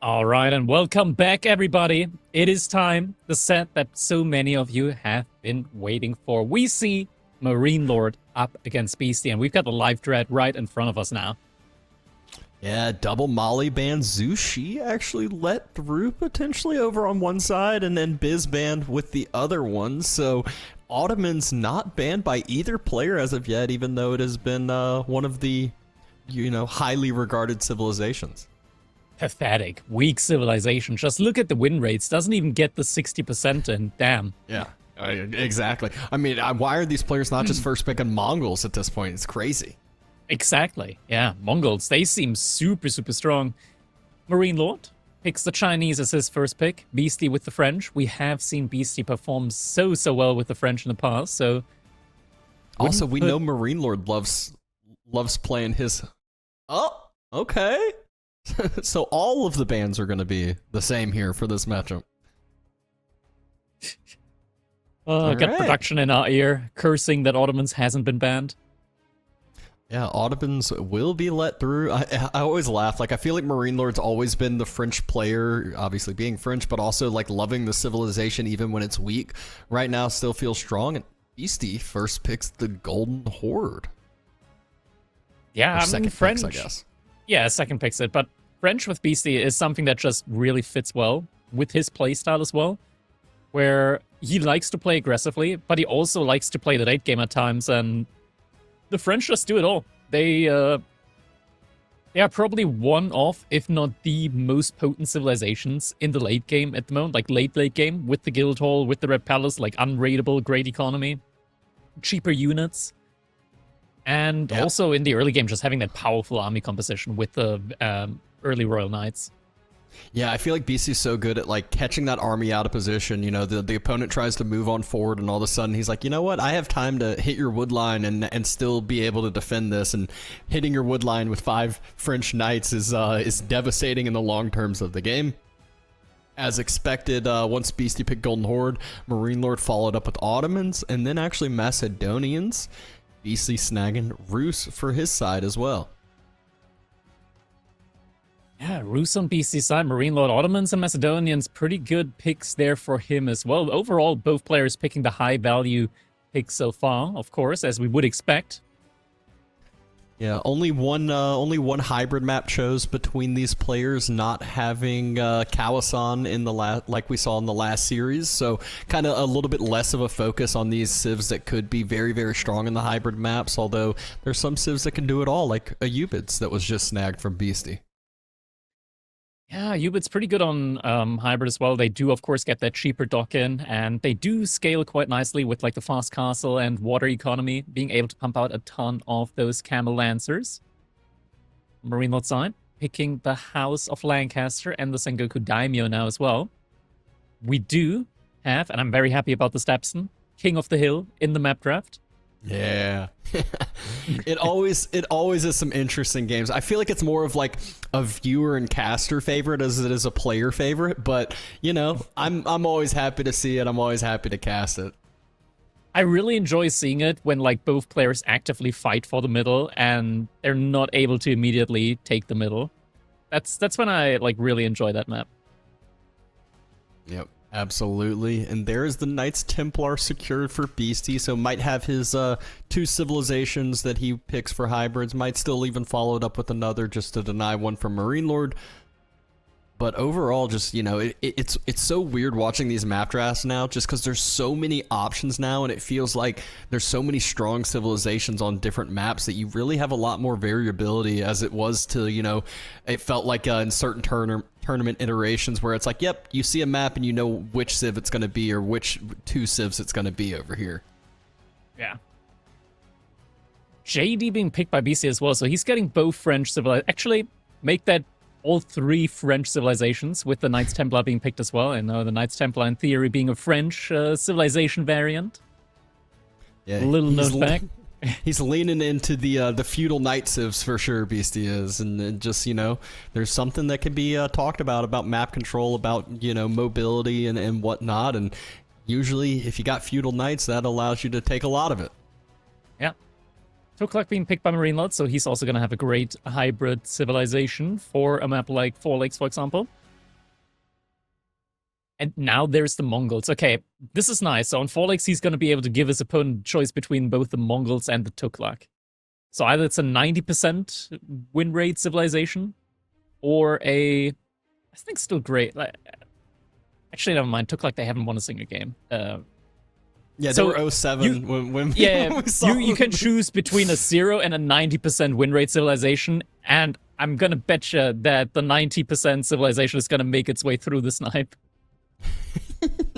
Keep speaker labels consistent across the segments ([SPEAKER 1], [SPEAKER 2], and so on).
[SPEAKER 1] All right, and welcome back, everybody. It is time, the set that so many of you have been waiting for. We see MarineLorD up against Beasty, and we've got the live thread right in front of us now.
[SPEAKER 2] Yeah, double Molly banned Zushi actually let through potentially over on one side, and then Biz banned with the other one. So Ottoman's not banned by either player as of yet, even though it has been one of the, highly regarded civilizations.
[SPEAKER 1] Pathetic, weak civilization. Just look at the win rates. Doesn't even get the 60% in. Damn.
[SPEAKER 2] Yeah, exactly. I mean, why are these players not just first picking Mongols at this point? It's crazy.
[SPEAKER 1] Exactly. Yeah, Mongols, they seem super strong. MarineLorD picks the Chinese as his first pick. Beasty with the French. We have seen Beasty perform so well with the French in the past, so...
[SPEAKER 2] Also, we know MarineLorD loves playing his... Oh, okay. So all of the bans are going to be the same here for this matchup.
[SPEAKER 1] Got production in our ear, cursing that Ottomans hasn't been banned.
[SPEAKER 2] Yeah, Ottomans will be let through. I always laugh. Like, I feel like MarineLorD's always been the French player, obviously being French, but also, like, loving the civilization even when it's weak. Right now, still feels strong. And Beasty first picks the Golden Horde.
[SPEAKER 1] Yeah, I mean, French,
[SPEAKER 2] picks, I guess.
[SPEAKER 1] Yeah, second picks it, but French with Beasty is something that just really fits well with his playstyle as well, where he likes to play aggressively, but he also likes to play the late game at times, and the French just do it all. They are probably one of, if not the most potent civilizations in the late game at the moment, like late game, with the Guildhall, with the Red Palace, like unraidable, great economy, cheaper units. And also in the early game, just having that powerful army composition with the early Royal Knights.
[SPEAKER 2] Yeah, I feel like BC's so good at, like, catching that army out of position. You know, the opponent tries to move on forward, and all of a sudden he's like, you know what? I have time to hit your wood line and still be able to defend this. And hitting your wood line with 5 French knights is devastating in the long terms of the game. As expected, once Beasty picked Golden Horde, MarineLorD followed up with Ottomans, and then actually Macedonians. BC snagging Rus for his side as well.
[SPEAKER 1] Yeah, Rus on BC side, MarineLorD, Ottomans, and Macedonians, pretty good picks there for him as well. Overall, both players picking the high-value picks so far, of course, as we would expect.
[SPEAKER 2] Yeah, only one hybrid map chose between these players, not having Kawasan in the like we saw in the last series. So kind of a little bit less of a focus on these civs that could be very strong in the hybrid maps. Although there's some civs that can do it all, like a Ubits that was just snagged from Beasty.
[SPEAKER 1] Yeah, Ubit's pretty good on hybrid as well. They do, of course, get that cheaper dock in, and they do scale quite nicely with like the fast castle and water economy, being able to pump out a ton of those camel lancers. MarineLorD side, picking the House of Lancaster and the Sengoku Daimyo now as well. We do have, and I'm very happy about the Stepson, King of the Hill in the map draft.
[SPEAKER 2] Yeah. it always is some interesting games. I feel like it's more of like a viewer and caster favorite as it is a player favorite, but you know, I'm always happy to see it. I'm always happy to cast it.
[SPEAKER 1] I really enjoy seeing it when like both players actively fight for the middle and they're not able to immediately take the middle. That's when I like really enjoy that map.
[SPEAKER 2] Yep. Absolutely, and there's the Knights Templar secured for Beasty, so might have his 2 civilizations that he picks for hybrids, might still even follow it up with another just to deny one from MarineLorD. But overall, just, you know, it's so weird watching these map drafts now, just because there's so many options now, and it feels like there's so many strong civilizations on different maps that you really have a lot more variability as it was to, you know, it felt like in certain tournament iterations where it's like, yep, you see a map and you know which civ it's going to be or which 2 civs it's going to be over here.
[SPEAKER 1] Yeah. JD being picked by BC as well, so he's getting both French civilizations. Actually, make that all 3 French civilizations, with the Knights Templar being picked as well, and the Knights Templar in theory being a French civilization variant.
[SPEAKER 2] Yeah,
[SPEAKER 1] little note back.
[SPEAKER 2] He's leaning into the feudal knight civs for sure, Beastie is, and just, you know, there's something that can be talked about map control, about, you know, mobility and whatnot, and usually if you got feudal knights, that allows you to take a lot of it.
[SPEAKER 1] Yeah. Toklak being picked by MarineLorD, so he's also going to have a great hybrid civilization for a map like Four Lakes, for example. And now there's the Mongols. Okay, this is nice. So on 4 legs, he's going to be able to give his opponent choice between both the Mongols and the Tuklak. So either it's a 90% win rate civilization, or a, I think still great. Actually, never mind. Tuklak, they haven't won a single game.
[SPEAKER 2] Yeah,
[SPEAKER 1] so
[SPEAKER 2] they were 07 when
[SPEAKER 1] yeah,
[SPEAKER 2] we saw
[SPEAKER 1] you can choose between a 0 and a 90% win rate civilization, and I'm gonna bet you that the 90% civilization is gonna make its way through the snipe.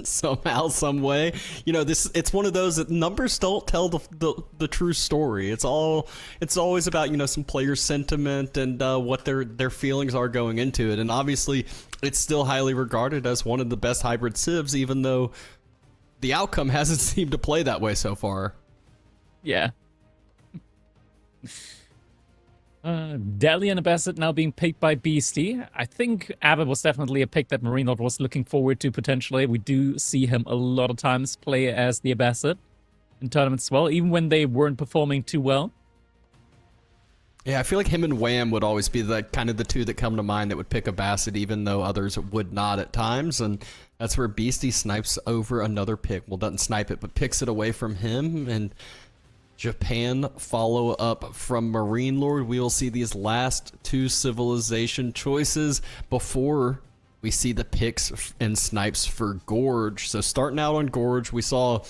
[SPEAKER 2] Somehow, some way. You know, it's one of those that numbers don't tell the true story. It's always about, you know, some player sentiment and what their feelings are going into it. And obviously, it's still highly regarded as one of the best hybrid civs, even though the outcome hasn't seemed to play that way so far.
[SPEAKER 1] Yeah. Delian Abbasid now being picked by Beasty. I think Abba was definitely a pick that MarineLorD was looking forward to potentially. We do see him a lot of times play as the Abbasid in tournaments as well, even when they weren't performing too well.
[SPEAKER 2] Yeah, I feel like him and Wham would always be the kind of the two that come to mind that would pick Abbasid, even though others would not at times. And that's where Beasty snipes over another pick. Well, doesn't snipe it, but picks it away from him. And Japan follow up from MarineLorD. We will see these last 2 civilization choices before we see the picks and snipes for Gorge. So starting out on Gorge, we saw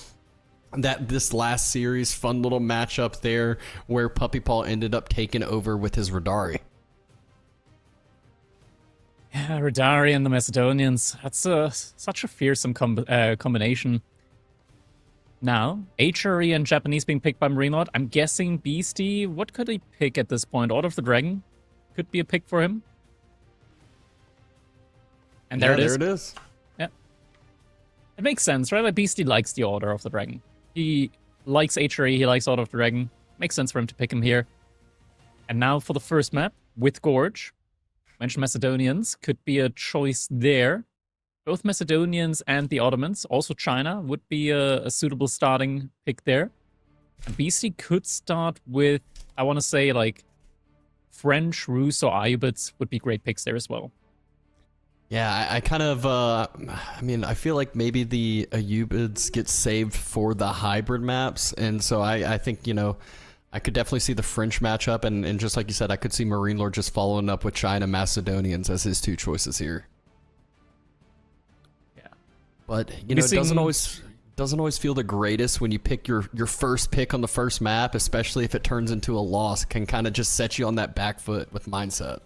[SPEAKER 2] that this last series, fun little matchup there where Puppy Paw ended up taking over with his Radari.
[SPEAKER 1] Yeah, Radari and the Macedonians. That's such a fearsome combination. Now, HRE and Japanese being picked by MarineLorD. I'm guessing Beasty, what could he pick at this point? Order of the Dragon could be a pick for him. And there it is.
[SPEAKER 2] There it is.
[SPEAKER 1] Yeah. It makes sense, right? Like Beasty likes the Order of the Dragon. He likes HRE, he likes Order of the Dragon. Makes sense for him to pick him here. And now for the first map with Gorge. Mentioned Macedonians, could be a choice there. Both Macedonians and the Ottomans, also China, would be a suitable starting pick there. And Beasty could start with, I want to say, like, French, Rus, or Ayyubids would be great picks there as well.
[SPEAKER 2] Yeah, I kind of, I mean, I feel like maybe the Ayyubids get saved for the hybrid maps, and so I think, you know, I could definitely see the French matchup, and just like you said, I could see MarineLorD just following up with China Macedonians as his 2 choices here. But, you know, it doesn't always feel the greatest when you pick your first pick on the first map, especially if it turns into a loss. It can kind of just set you on that back foot with mindset.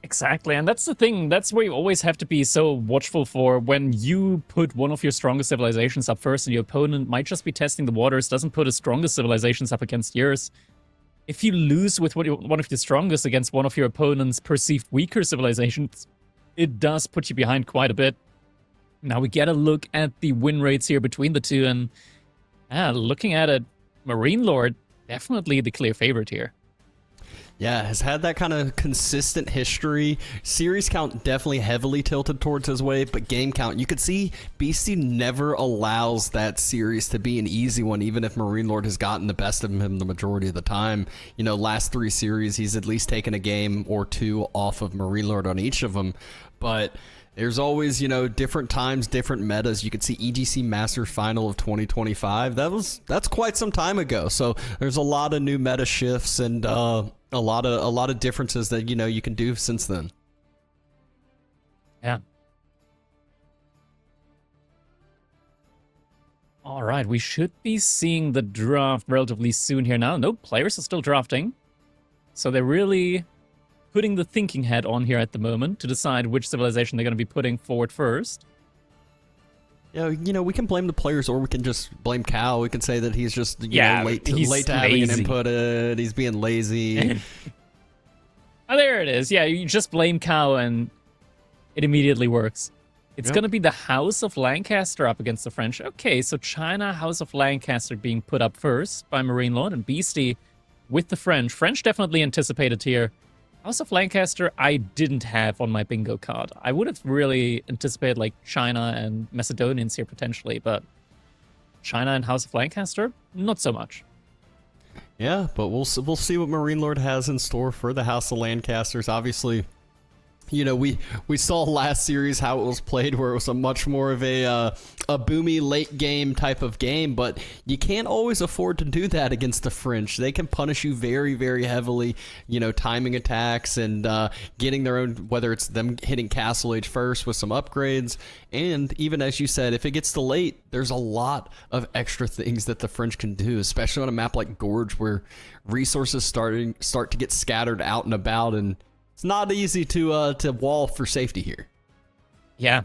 [SPEAKER 1] Exactly, and that's the thing. That's where you always have to be so watchful for when you put one of your strongest civilizations up first and your opponent might just be testing the waters, doesn't put his strongest civilizations up against yours. If you lose with one of your strongest against one of your opponent's perceived weaker civilizations, it does put you behind quite a bit. Now we get a look at the win rates here between the two, and looking at it, MarineLorD definitely the clear favorite here.
[SPEAKER 2] Yeah, has had that kind of consistent history. Series count definitely heavily tilted towards his way, but game count, you could see Beasty never allows that series to be an easy one, even if MarineLorD has gotten the best of him the majority of the time. You know, last 3 series, he's at least taken a game or 2 off of MarineLorD on each of them, but there's always, you know, different times, different metas. You could see EGC Masters Final of 2025. That's quite some time ago. So there's a lot of new meta shifts and a lot of differences that, you know, you can do since then.
[SPEAKER 1] Yeah. All right, we should be seeing the draft relatively soon here now. No, players are still drafting. So they're really putting the thinking hat on here at the moment to decide which civilization they're going to be putting forward first.
[SPEAKER 2] Yeah, you know, we can blame the players or we can just blame Cal. We can say that he's just late to having an input. He's being lazy.
[SPEAKER 1] Oh, there it is. Yeah, you just blame Cal and it immediately works. It's going to be the House of Lancaster up against the French. Okay, so China, House of Lancaster being put up first by MarineLorD, and Beasty with the French. French definitely anticipated here. House of Lancaster, I didn't have on my bingo card. I would have really anticipated like China and Macedonians here potentially, but China and House of Lancaster, not so much.
[SPEAKER 2] Yeah, but we'll see what MarineLorD has in store for the House of Lancasters. Obviously, You know, we saw last series how it was played, where it was a much more of a boomy late game type of game, but you can't always afford to do that against the French. They can punish you very, very heavily, you know, timing attacks and getting their own, whether it's them hitting Castle Age first with some upgrades, and even as you said, if it gets to late, there's a lot of extra things that the French can do, especially on a map like Gorge, where resources start to get scattered out and about, and it's not easy to wall for safety here.
[SPEAKER 1] Yeah.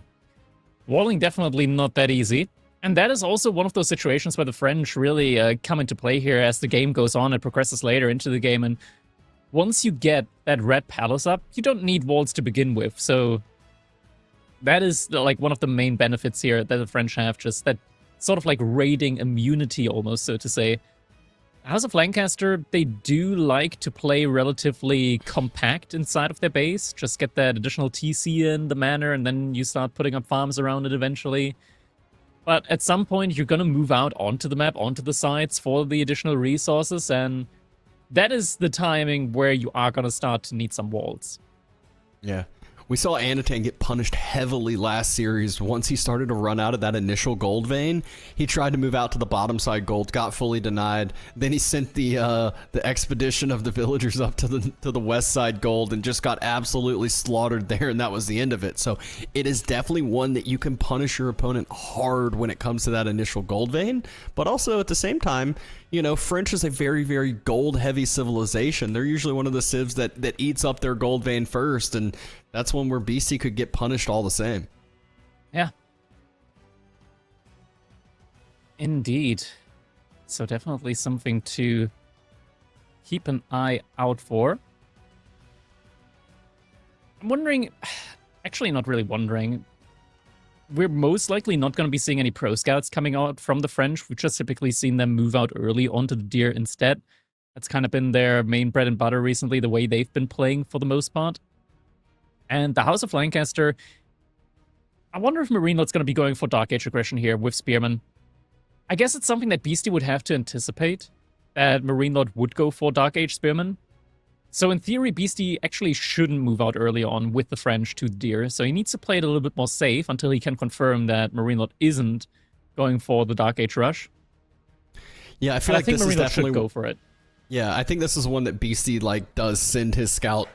[SPEAKER 1] Walling definitely not that easy. And that is also one of those situations where the French really come into play here as the game goes on and progresses later into the game. And once you get that red palace up, you don't need walls to begin with. So that is like one of the main benefits here that the French have, just that sort of like raiding immunity almost, so to say. House of Lancaster, they do like to play relatively compact inside of their base. Just get that additional TC in the manor, and then you start putting up farms around it eventually. But at some point, you're going to move out onto the map, onto the sides for the additional resources, and that is the timing where you are going to start to need some walls.
[SPEAKER 2] Yeah. We saw Anatan get punished heavily last series. Once he started to run out of that initial gold vein, he tried to move out to the bottom side gold, got fully denied. Then he sent the expedition of the villagers up to the west side gold and just got absolutely slaughtered there, and that was the end of it. So it is definitely one that you can punish your opponent hard when it comes to that initial gold vein, but also at the same time, you know, French is a very, very gold-heavy civilization. They're usually one of the civs that eats up their gold vein first, and that's one where Beasty could get punished all the same.
[SPEAKER 1] Yeah. Indeed. So definitely something to keep an eye out for. I'm wondering... Actually, not really wondering. We're most likely not going to be seeing any pro scouts coming out from the French. We've just typically seen them move out early onto the deer instead. That's kind of been their main bread and butter recently, the way they've been playing for the most part. And the House of Lancaster, I wonder if MarineLorD's going to be going for Dark Age aggression here with Spearmen. I guess it's something that Beasty would have to anticipate, that MarineLorD would go for Dark Age Spearmen. So in theory, Beasty actually shouldn't move out early on with the French to the deer, so he needs to play it a little bit more safe until he can confirm that MarineLorD isn't going for the Dark Age rush.
[SPEAKER 2] Yeah, I feel like
[SPEAKER 1] this
[SPEAKER 2] is definitely...
[SPEAKER 1] should go for it.
[SPEAKER 2] Yeah, I think this is one that Beasty does send his scout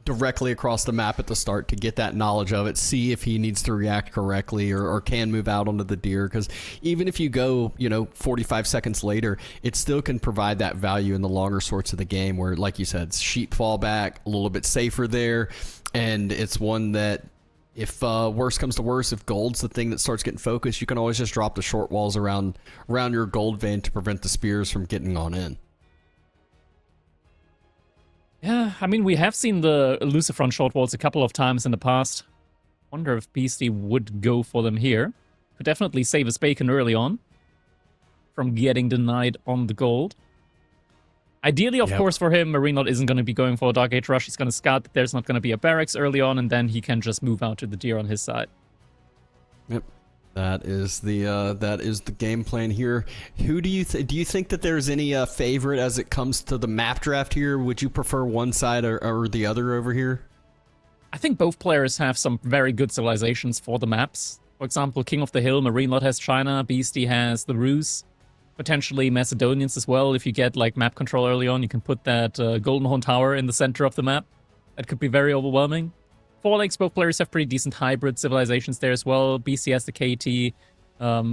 [SPEAKER 2] directly across the map at the start to get that knowledge of it, see if he needs to react correctly or can move out onto the deer, because even if you go, 45 seconds later, it still can provide that value in the longer sorts of the game where, like you said, sheep fall back, a little bit safer there, and it's one that if worse comes to worse, if gold's the thing that starts getting focused, you can always just drop the short walls around your gold vein to prevent the spears from getting on in.
[SPEAKER 1] Yeah, I mean, we have seen the elusive front short walls a couple of times in the past. Wonder if Beasty would go for them here. Could definitely save his bacon early on from getting denied on the gold. Ideally, of course, for him, MarineLorD isn't going to be going for a Dark Age rush. He's going to scout that there's not going to be a barracks early on, and then he can just move out to the deer on his side.
[SPEAKER 2] Yep. That is the game plan here. Who do you think that there's any favorite as it comes to the map draft here? Would you prefer one side or the other over here?
[SPEAKER 1] I think both players have some very good civilizations for the maps. For example, King of the Hill, MarineLorD has China, Beasty has the Rus, potentially Macedonians as well. If you get map control early on, you can put that Golden Horn Tower in the center of the map. That could be very overwhelming. Four Lakes, both players have pretty decent hybrid civilizations there as well. Beasty has the KT,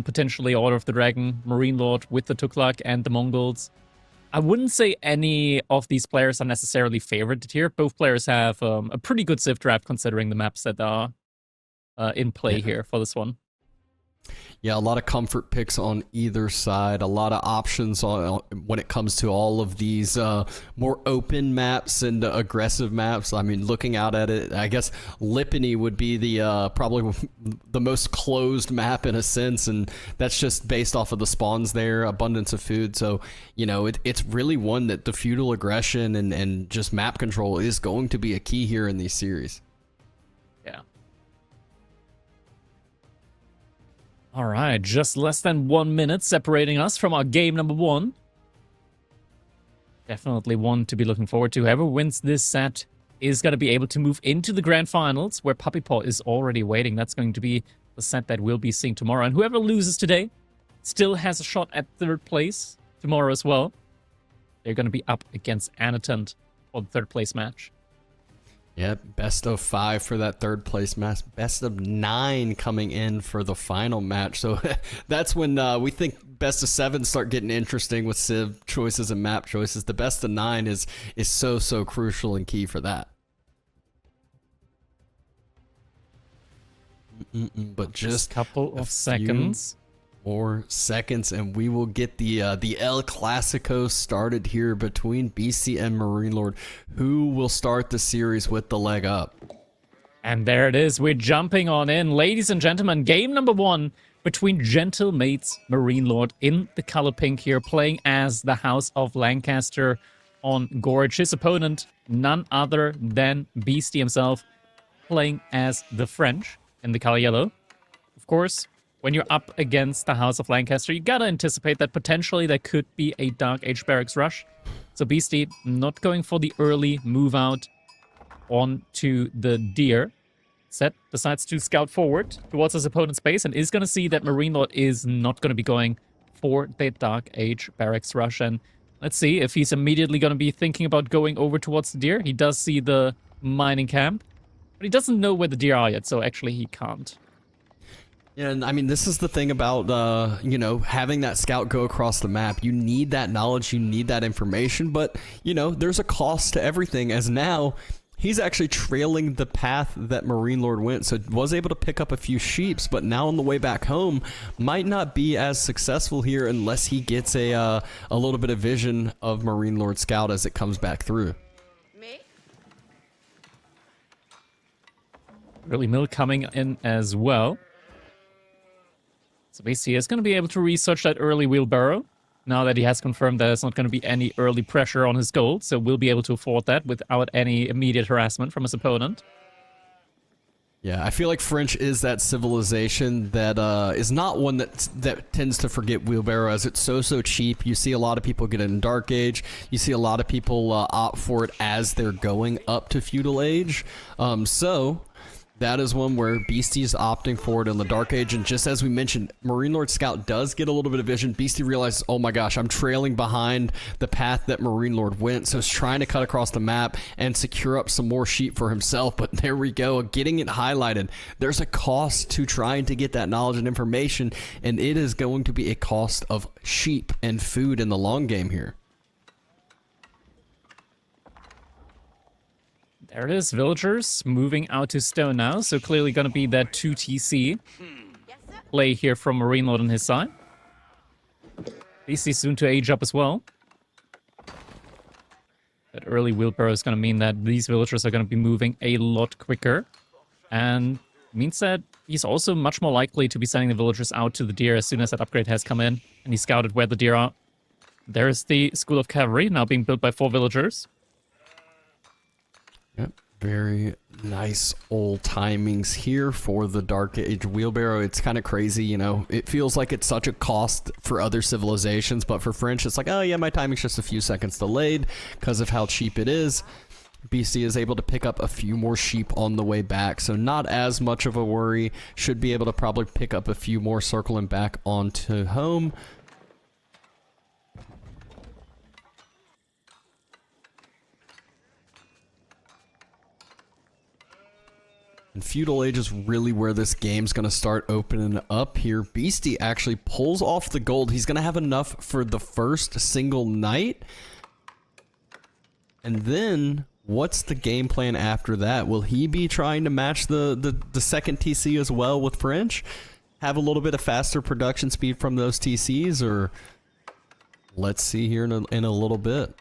[SPEAKER 1] potentially Order of the Dragon, MarineLorD with the Tuklak and the Mongols. I wouldn't say any of these players are necessarily favorited here. Both players have a pretty good civ draft considering the maps that are in play here for this one.
[SPEAKER 2] Yeah, a lot of comfort picks on either side, a lot of options when it comes to all of these more open maps and aggressive maps. I mean, looking out at it, I guess Lipany would be the probably the most closed map in a sense, and that's just based off of the spawns there, abundance of food. So, it's really one that the feudal aggression and just map control is going to be a key here in these series.
[SPEAKER 1] Yeah. All right, just less than 1 minute separating us from our game number 1. Definitely one to be looking forward to. Whoever wins this set is going to be able to move into the grand finals, where Puppy Paw is already waiting. That's going to be the set that we'll be seeing tomorrow. And whoever loses today still has a shot at 3rd place tomorrow as well. They're going to be up against Anatant for the 3rd place match.
[SPEAKER 2] Yep, best of 5 for that 3rd place match. Best of 9 coming in for the final match. So that's when we think best of 7 start getting interesting with Civ choices and map choices. The best of 9 is so crucial and key for that. But just
[SPEAKER 1] a couple of seconds.
[SPEAKER 2] More seconds, and we will get the El Clasico started here between Beasty and MarineLorD. Who will start the series with the leg up?
[SPEAKER 1] And there it is. We're jumping on in. Ladies and gentlemen, game number 1 between Gentle Mates MarineLorD in the color pink here, playing as the House of Lancaster on Gorge. His opponent, none other than Beasty himself, playing as the French in the color yellow. Of course, when you're up against the House of Lancaster, you gotta anticipate that potentially there could be a Dark Age barracks rush. So Beasty not going for the early move out onto the deer. Set decides to scout forward towards his opponent's base and is gonna see that MarineLorD is not gonna be going for the Dark Age barracks rush. And let's see if he's immediately gonna be thinking about going over towards the deer. He does see the mining camp, but he doesn't know where the deer are yet, so actually he can't.
[SPEAKER 2] Yeah, and I mean, this is the thing about, you know, having that scout go across the map. You need that knowledge, you need that information, but, you know, there's a cost to everything, as now he's actually trailing the path that MarineLorD went, so was able to pick up a few sheeps, but now on the way back home, might not be as successful here unless he gets a little bit of vision of MarineLorD scout as it comes back through.
[SPEAKER 1] Early mill coming in as well. So Beasty is going to be able to research that early wheelbarrow, now that he has confirmed that there's not going to be any early pressure on his gold, so we'll be able to afford that without any immediate harassment from his opponent.
[SPEAKER 2] Yeah, I feel like French is that civilization that is not one that tends to forget wheelbarrow, as it's so cheap. You see a lot of people get it in Dark Age. You see a lot of people opt for it as they're going up to Feudal Age. So that is one where Beasty is opting for it in the Dark Age, and just as we mentioned, MarineLorD Scout does get a little bit of vision. Beasty realizes, oh my gosh, I'm trailing behind the path that MarineLorD went, so he's trying to cut across the map and secure up some more sheep for himself, but there we go, getting it highlighted. There's a cost to trying to get that knowledge and information, and it is going to be a cost of sheep and food in the long game here.
[SPEAKER 1] There it is, villagers moving out to stone now, so clearly going to be that 2 TC play here from MarineLorD on his side. Beasty soon to age up as well. That early wheelbarrow is going to mean that these villagers are going to be moving a lot quicker, and means that he's also much more likely to be sending the villagers out to the deer as soon as that upgrade has come in, and he scouted where the deer are. There's the School of Cavalry, now being built by 4 villagers.
[SPEAKER 2] Yep, very nice old timings here for the Dark Age wheelbarrow. It's kind of crazy, you know. It feels like it's such a cost for other civilizations, but for French, it's like, oh yeah, my timing's just a few seconds delayed because of how cheap it is. Beasty is able to pick up a few more sheep on the way back, so not as much of a worry. Should be able to probably pick up a few more circling back onto home. And Feudal Age is really where this game's going to start opening up here. Beasty actually pulls off the gold. He's going to have enough for the first single night. And then, what's the game plan after that? Will he be trying to match the second TC as well with French? Have a little bit of faster production speed from those TCs? Or let's see here in a little bit.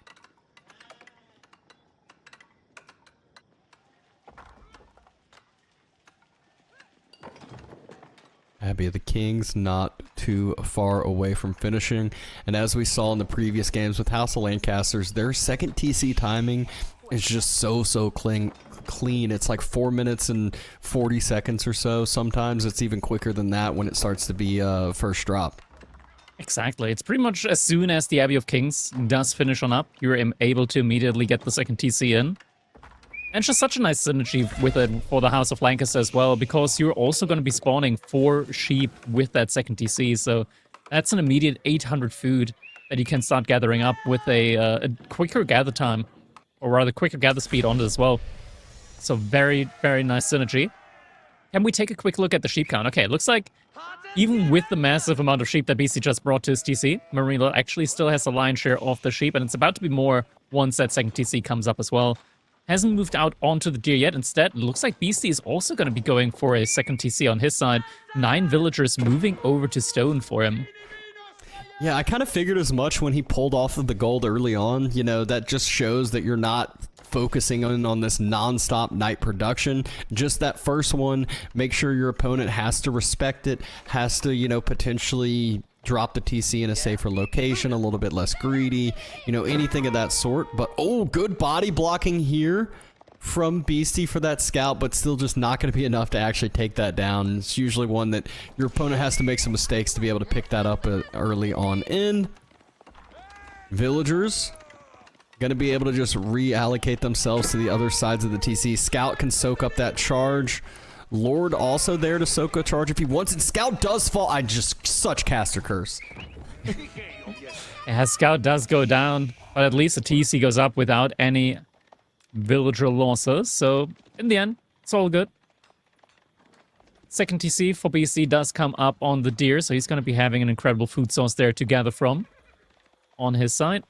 [SPEAKER 2] Abbey of the Kings not too far away from finishing, and as we saw in the previous games with House of Lancasters, their second TC timing is just so clean. It's like 4 minutes and 40 seconds or so. Sometimes it's even quicker than that when it starts to be first drop.
[SPEAKER 1] Exactly. It's pretty much as soon as the Abbey of Kings does finish on up, you're able to immediately get the second TC in. And just such a nice synergy with it for the House of Lancaster as well, because you're also going to be spawning 4 sheep with that second TC, so that's an immediate 800 food that you can start gathering up with a quicker gather time, or rather quicker gather speed on it as well. So very, very nice synergy. Can we take a quick look at the sheep count? Okay, it looks like even with the massive amount of sheep that BC just brought to his TC, MarineLorD actually still has a lion's share of the sheep, and it's about to be more once that second TC comes up as well. Hasn't moved out onto the deer yet. Instead, it looks like Beasty is also going to be going for a second TC on his side. 9 villagers moving over to stone for him.
[SPEAKER 2] Yeah, I kind of figured as much when he pulled off of the gold early on. You know, that just shows that you're not focusing on this non-stop night production. Just that first one, make sure your opponent has to respect it, has to, you know, potentially drop the TC in a safer location, a little bit less greedy, you know, anything of that sort. But, oh, good body blocking here from Beasty for that scout, but still just not going to be enough to actually take that down. It's usually one that your opponent has to make some mistakes to be able to pick that up early on in. Villagers going to be able to just reallocate themselves to the other sides of the TC. Scout can soak up that charge. Lord also there to soak a charge if he wants it. Scout does fall. I just, such caster curse.
[SPEAKER 1] Yeah, Scout does go down, but at least the TC goes up without any villager losses. So in the end, it's all good. Second TC for BC does come up on the deer, so he's going to be having an incredible food source there to gather from on his side.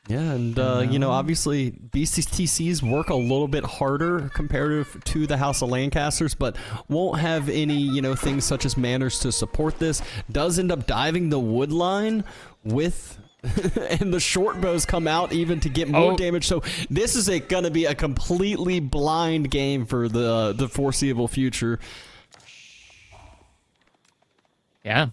[SPEAKER 2] Yeah, and, you know, obviously, Beasty's TCs work a little bit harder comparative to the House of Lancasters, but won't have any, you know, things such as manners to support this. Does end up diving the wood line with... and the short bows come out even to get more damage, so this is gonna be a completely blind game for the foreseeable future.
[SPEAKER 1] Yeah.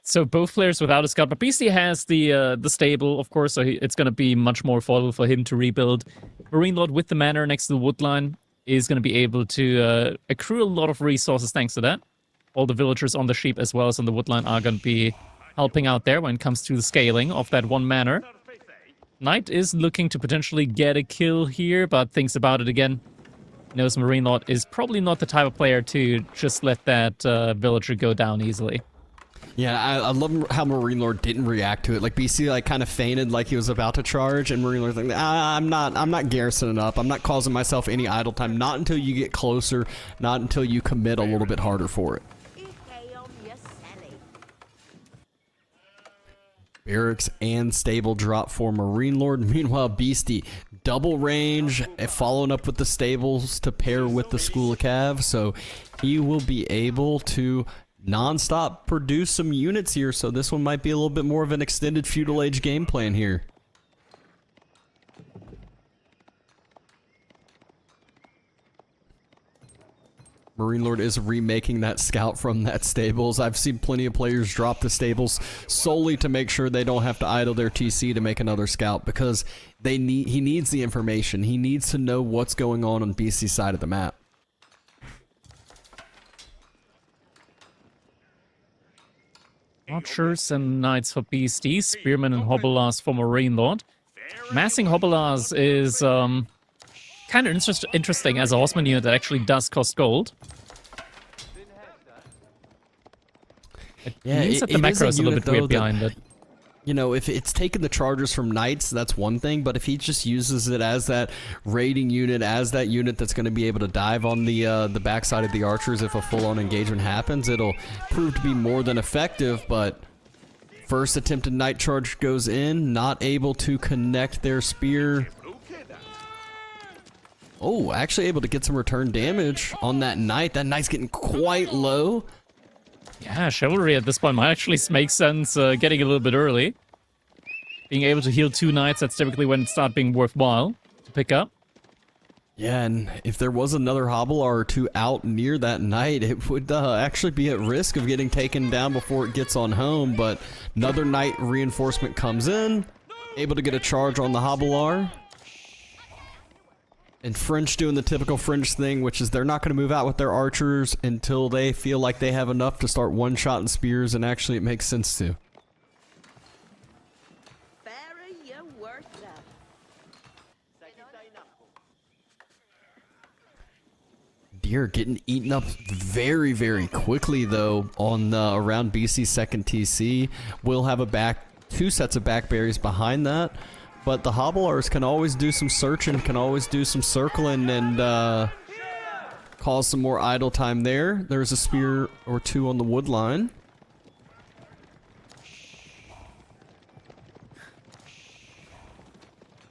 [SPEAKER 1] So both players without a scout, but Beasty has the stable, of course, so it's going to be much more affordable for him to rebuild. MarineLorD with the manor next to the wood line is going to be able to accrue a lot of resources thanks to that. All the villagers on the sheep as well as on the wood line are going to be helping out there when it comes to the scaling of that one manor. Knight is looking to potentially get a kill here, but thinks about it again. Knows MarineLorD is probably not the type of player to just let that villager go down easily.
[SPEAKER 2] Yeah, I love how MarineLorD didn't react to it. Like, BC, like, kind of fainted like he was about to charge, and MarineLord's like, I'm not garrisoning up. I'm not causing myself any idle time. Not until you get closer. Not until you commit a little bit harder for it. Barracks and stable drop for MarineLorD. Meanwhile, Beasty, double range, following up with the stables to pair with the School of Cav, so he will be able to non-stop produce some units here, so this one might be a little bit more of an extended feudal age game plan here. MarineLorD is remaking that scout from that stables. I've seen plenty of players drop the stables solely to make sure they don't have to idle their TC to make another scout, because he needs the information. He needs to know what's going on BC's side of the map.
[SPEAKER 1] Archers and knights for Beasty, spearmen and hobblars for MarineLorD. Massing hobblars is kind of interesting as a horseman unit that actually does cost gold. It means that the macro is a little bit weird behind it.
[SPEAKER 2] You know, if it's taking the chargers from knights, that's one thing, but if he just uses it as that raiding unit, as that unit that's going to be able to dive on the backside of the archers if a full-on engagement happens, it'll prove to be more than effective. But first attempted knight charge goes in, not able to connect their spear. Oh, actually able to get some return damage on that knight. That knight's getting quite low.
[SPEAKER 1] Yeah, chivalry at this point might actually make sense, getting a little bit early. Being able to heal 2 knights, that's typically when it starts being worthwhile to pick up.
[SPEAKER 2] Yeah, and if there was another hobbler or 2 out near that knight, it would actually be at risk of getting taken down before it gets on home, but another knight reinforcement comes in, able to get a charge on the hobbler. And French doing the typical French thing, which is they're not going to move out with their archers until they feel like they have enough to start one-shotting spears, and actually it makes sense to. spear getting eaten up very, very quickly, though, on around BC's second TC. We'll have two sets of back berries behind that. But the Hobblars can always do some searching, can always do some circling, and cause some more idle time there. There's a spear or two on the wood line.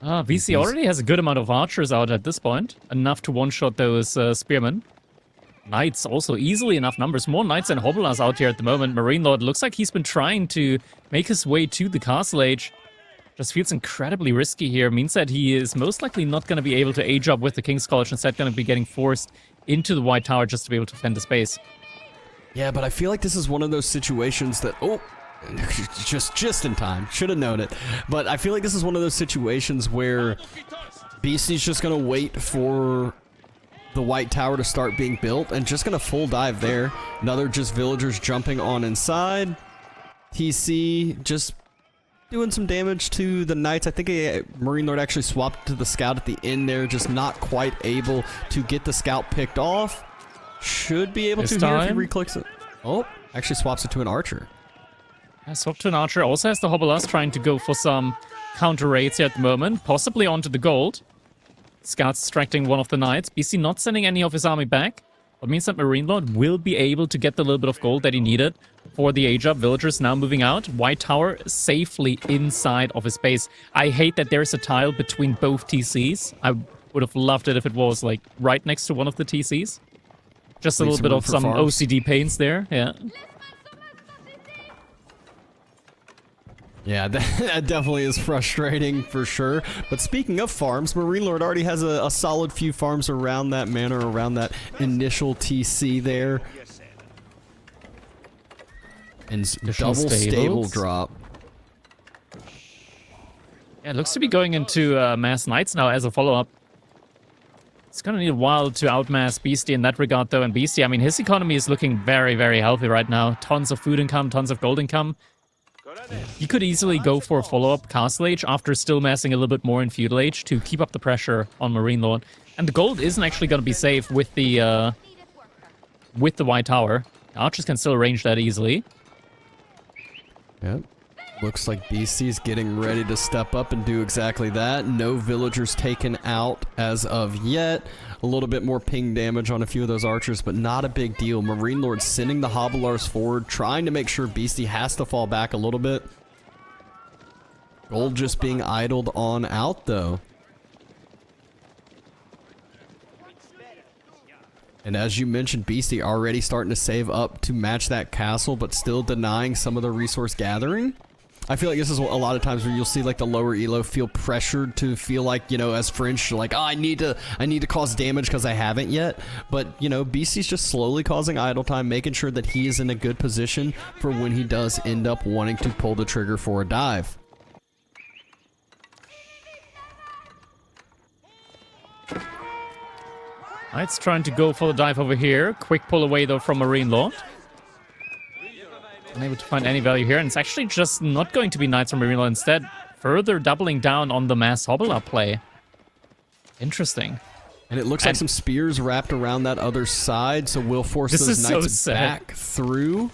[SPEAKER 1] VC already has a good amount of archers out at this point. Enough to one-shot those spearmen. Knights also easily enough numbers. More knights and hobblers out here at the moment. MarineLorD looks like he's been trying to make his way to the castle age. Just feels incredibly risky here. Means that he is most likely not going to be able to age up with the King's College. Instead going to be getting forced into the White Tower just to be able to defend the space. Yeah, but I feel like this is one of those situations that... Oh! just in time. Should have known it. But I feel like this is one of those situations where Beasty's just going to wait for the White Tower to start being built and just going to full dive there. Another just villagers jumping on inside. TC just doing some damage to the knights. I think MarineLorD actually swapped to the scout at the end there, just not quite able to get the scout picked off. Should be able to here if he reclicks it. Oh, actually swaps it to an archer. Yeah, swap to an archer. Also has the hobblers trying to go for some counter raids here at the moment. Possibly onto the gold. Scouts distracting one of the knights. BC not sending any of his army back. What means that MarineLorD will be able to get the little bit of gold that he needed for the age up. Villagers now moving out. White Tower safely inside of his base. I hate that there's a tile between both TCs. I would have loved it if it was like right next to one of the TCs. Just a little bit of some OCD pains there. Yeah.
[SPEAKER 2] Yeah, that definitely is frustrating for sure. But speaking of farms, MarineLorD already has a solid few farms around that manor, around that initial TC there. And double stable drop.
[SPEAKER 1] Yeah, it looks to be going into mass knights now as a follow-up. It's going to need a while to outmass Beasty in that regard, though. And Beasty, I mean, his economy is looking very, very healthy right now. Tons of food income, tons of gold income. He could easily go for a follow-up Castle Age after still massing a little bit more in Feudal Age to keep up the pressure on MarineLorD. And the gold isn't actually going to be safe with the White Tower. Archers can still arrange that easily.
[SPEAKER 2] Yep. Looks like BC's getting ready to step up and do exactly that. No villagers taken out as of yet. A little bit more ping damage on a few of those archers, but not a big deal. MarineLorD sending the Hobblars forward, trying to make sure Beasty has to fall back a little bit. Gold just being idled on out, though. And as you mentioned, Beasty already starting to save up to match that castle, but still denying some of the resource gathering. I feel like this is a lot of times where you'll see like the lower elo feel pressured to feel like, you know, as French, like, oh, I need to cause damage because I haven't yet. But, you know, Beasty's just slowly causing idle time, making sure that he is in a good position for when he does end up wanting to pull the trigger for a dive.
[SPEAKER 1] Knights trying to go for the dive over here. Quick pull away, though, from MarineLorD. Unable to find any value here, and it's actually just not going to be Knights from MarineLorD. Instead, further doubling down on the mass hobbler play. Interesting.
[SPEAKER 2] And it looks like some spears wrapped around that other side, so we'll force those Knights back through.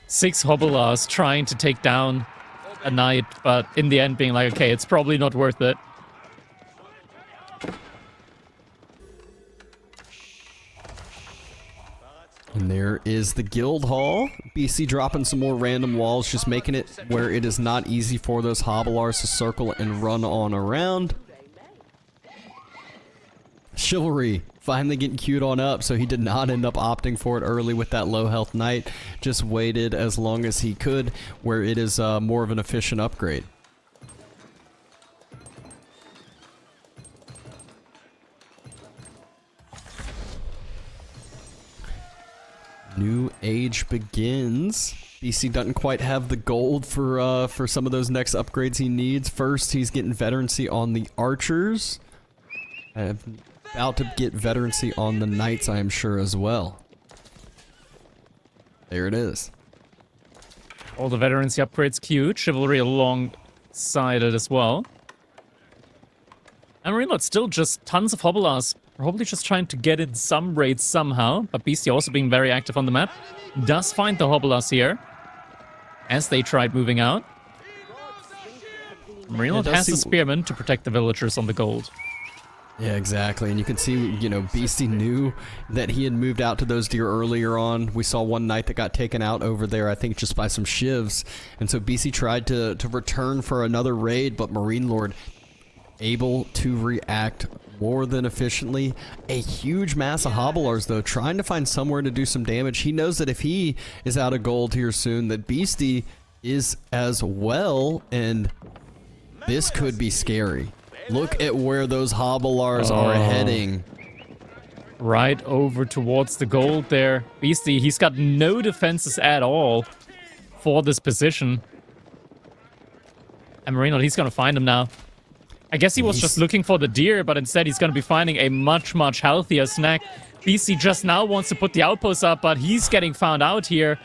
[SPEAKER 1] 6 hobblers trying to take down a Knight, but in the end being like, okay, it's probably not worth it.
[SPEAKER 2] And there is the guild hall. BC dropping some more random walls, just making it where it is not easy for those hobblars to circle and run on around. Chivalry finally getting queued on up, so he did not end up opting for it early with that low health knight. Just waited as long as he could, where it is more of an efficient upgrade. New age begins. BC doesn't quite have the gold for some of those next upgrades he needs. First, he's getting veterancy on the archers. About to get veterancy on the knights, I am sure, as well. There it is.
[SPEAKER 1] All the veterancy upgrades queued. Chivalry alongside it as well. And MarineLorD still just tons of hobblers Probably just trying to get in some raids somehow, but Beasty also being very active on the map. Does find the Hobblers here, as they tried moving out. MarineLorD has the Spearman to protect the villagers on the gold.
[SPEAKER 2] Yeah, exactly. And you can see, you know, Beasty knew that he had moved out to those deer earlier on. We saw one knight that got taken out over there, I think just by some shivs. And so Beasty tried to return for another raid, but MarineLorD able to react more than efficiently. A huge mass of Hobblers, though, trying to find somewhere to do some damage. He knows that if he is out of gold here soon, that Beasty is as well, and this could be scary. Look at where those Hobblers are heading.
[SPEAKER 1] Right over towards the gold there. Beasty, he's got no defenses at all for this position. And MarineLorD, he's going to find him now. I guess he was just looking for the deer, but instead he's going to be finding a much, much healthier snack. Beasty just now wants to put the outpost up, but he's getting found out here.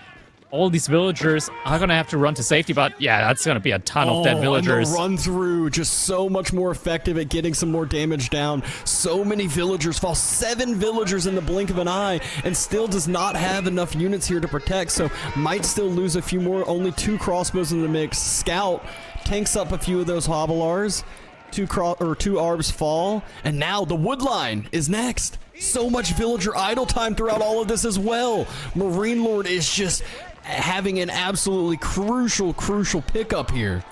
[SPEAKER 1] All these villagers are going to have to run to safety, but yeah, that's going to be a ton of dead villagers.
[SPEAKER 2] And the run through, just so much more effective at getting some more damage down. So many villagers fall. 7 villagers in the blink of an eye, and still does not have enough units here to protect, so might still lose a few more. Only 2 crossbows in the mix. Scout tanks up a few of those Hobblers. 2 arbs fall, and now the wood line is next. So much villager idle time throughout all of this as well. MarineLorD is just having an absolutely crucial pickup here.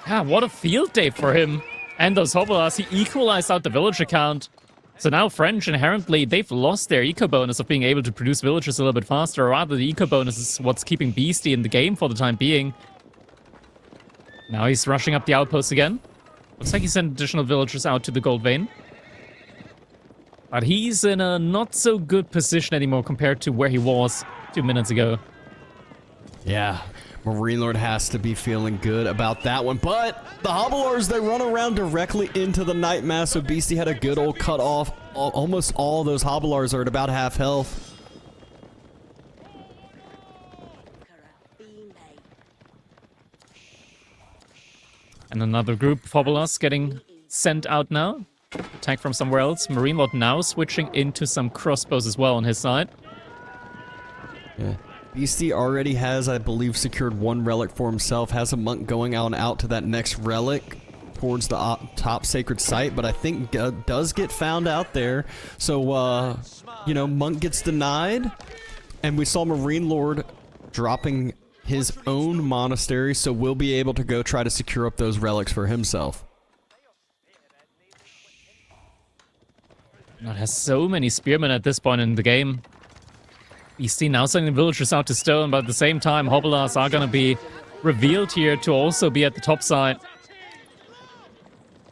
[SPEAKER 1] Yeah, what a field day for him. And those Hobblers, he equalized out the villager count. So now French, inherently, they've lost their eco bonus of being able to produce villagers a little bit faster. Or rather, the eco bonus is what's keeping Beasty in the game for the time being. Now he's rushing up the outpost again. Looks like he sent additional villagers out to the gold vein. But he's in a not so good position anymore compared to where he was 2 minutes ago.
[SPEAKER 2] Yeah, MarineLorD has to be feeling good about that one. But the Hobblers, they run around directly into the Night Mass, so Beasty had a good old cut off. Almost all those Hobblers are at about half health.
[SPEAKER 1] And another group of Hobblers getting sent out now. Attack from somewhere else. MarineLorD now switching into some crossbows as well on his side.
[SPEAKER 2] Yeah. Beasty already has, I believe, secured 1 relic for himself. Has a monk going out to that next relic towards the top sacred site, but I think does get found out there. So, you know, monk gets denied. And we saw MarineLorD dropping his own monastery, so we'll be able to go try to secure up those relics for himself.
[SPEAKER 1] It has so many spearmen at this point in the game. Beasty now sending villagers out to stone, but at the same time, Hobblers are going to be revealed here to also be at the top side.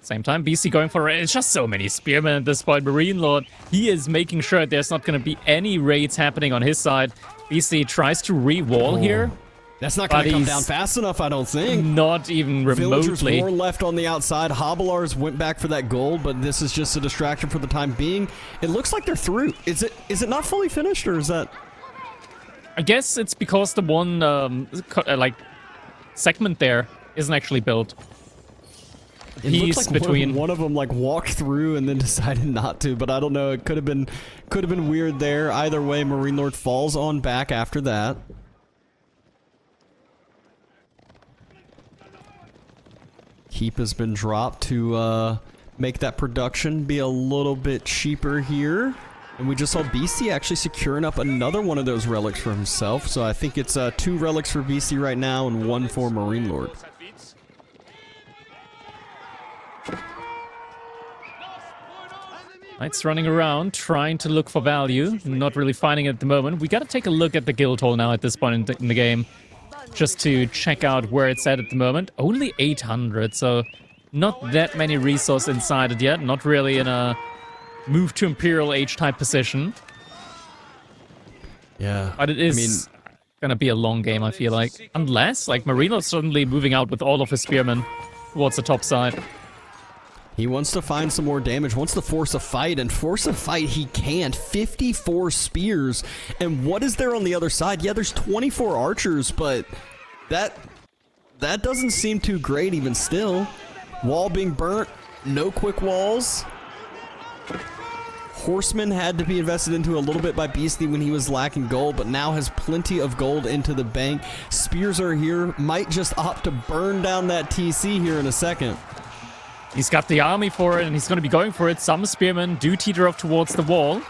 [SPEAKER 1] Same time, Beasty going for it's just so many spearmen at this point. MarineLorD, he is making sure there's not going to be any raids happening on his side. Beasty tries to re-wall here.
[SPEAKER 2] That's not going to come down fast enough, I don't think.
[SPEAKER 1] Not even remotely.
[SPEAKER 2] Villagers more left on the outside. Hobblers went back for that gold, but this is just a distraction for the time being. It looks like they're through. Is it not fully finished, or is that...
[SPEAKER 1] I guess it's because the one, like, segment there isn't actually built.
[SPEAKER 2] It looks like between one of them like walked through and then decided not to, but I don't know. It could have been weird there. Either way, MarineLorD falls on back after that. Keep has been dropped to make that production be a little bit cheaper here. And we just saw Beasty actually securing up another one of those relics for himself. So I think it's 2 relics for Beasty right now and 1 for MarineLorD.
[SPEAKER 1] Knights running around, trying to look for value. Not really finding it at the moment. We got to take a look at the guild hall now at this point in the game. Just to check out where it's at the moment. Only 800, so not that many resources inside it yet. Not really in a move to Imperial Age type position.
[SPEAKER 2] Yeah.
[SPEAKER 1] But it is gonna be a long game, I feel like. Unless, like, MarineLorD's suddenly moving out with all of his spearmen towards the top side.
[SPEAKER 2] He wants to find some more damage, wants to force a fight, and force a fight he can't. 54 spears, and what is there on the other side? Yeah, there's 24 archers, but that doesn't seem too great even still. Wall being burnt, no quick walls. Horseman had to be invested into a little bit by Beasty when he was lacking gold, but now has plenty of gold into the bank. Spears are here. Might just opt to burn down that TC here in a second.
[SPEAKER 1] He's got the army for it, and he's going to be going for it. Some spearmen do teeter off towards the wall.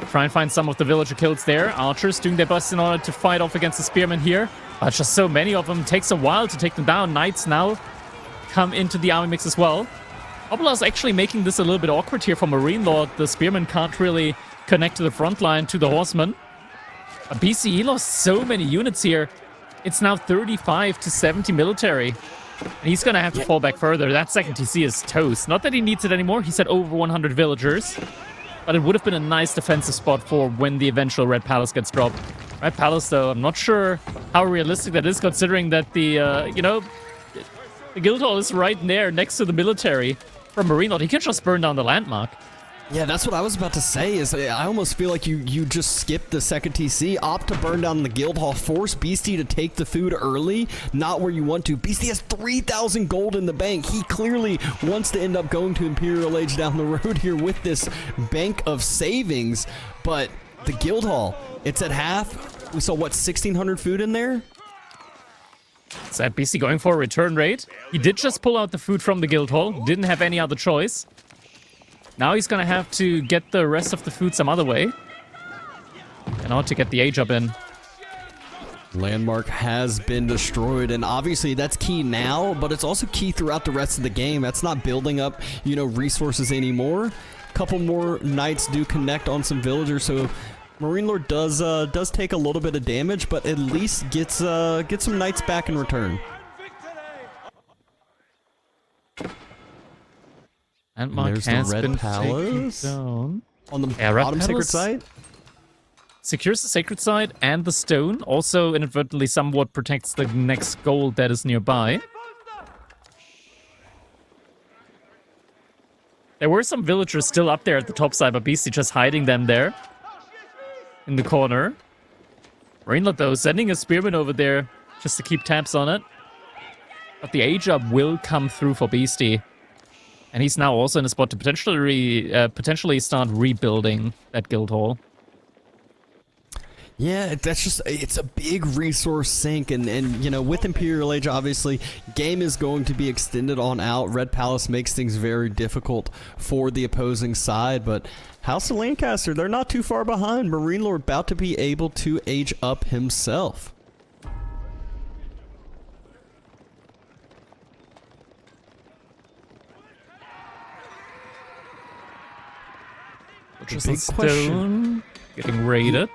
[SPEAKER 1] Try and find some of the villager kills there. Archers doing their best in order to fight off against the spearmen here. But just so many of them. Takes a while to take them down. Knights now come into the army mix as well. Obla's actually making this a little bit awkward here for MarineLorD. The spearmen can't really connect to the front line, to the horsemen. Beasty, he lost so many units here. It's now 35 to 70 military. And he's going to have to fall back further. That second TC is toast. Not that he needs it anymore. He's at over 100 villagers. But it would have been a nice defensive spot for when the eventual Red Palace gets dropped. Red Palace, though, I'm not sure how realistic that is, considering that the Guildhall is right there next to the military. From MarineLorD, he can just burn down the landmark.
[SPEAKER 2] Yeah, that's what I was about to say, is I almost feel like you just skipped the second TC, opt to burn down the Guildhall, force Beasty to take the food early, not where you want to. Beasty has 3,000 gold in the bank. He clearly wants to end up going to Imperial Age down the road here with this bank of savings, but the Guildhall, it's at half. We saw, what, 1,600 food in there?
[SPEAKER 1] Is that Beasty going for a return raid? He did just pull out the food from the Guildhall. Didn't have any other choice. Now he's gonna have to get the rest of the food some other way. In order to get the age up in.
[SPEAKER 2] Landmark has been destroyed, and obviously that's key now, but it's also key throughout the rest of the game. That's not building up, resources anymore. A couple more knights do connect on some villagers, so MarineLorD does take a little bit of damage, but at least gets some knights back in return.
[SPEAKER 1] Landmark has been taken down.
[SPEAKER 2] On the bottom sacred site?
[SPEAKER 1] Secures the sacred site and the stone. Also inadvertently somewhat protects the next gold that is nearby. There were some villagers still up there at the top side, but Beasty just hiding them there. In the corner. MarineLorD, though, sending a spearman over there just to keep tabs on it. But the age up will come through for Beasty. And he's now also in a spot to potentially start rebuilding that Guildhall.
[SPEAKER 2] Yeah, it's a big resource sink, and with Imperial Age, obviously, game is going to be extended on out. Red Palace makes things very difficult for the opposing side, but House of Lancaster, they're not too far behind. MarineLorD about to be able to age up himself.
[SPEAKER 1] Just a stone getting raided.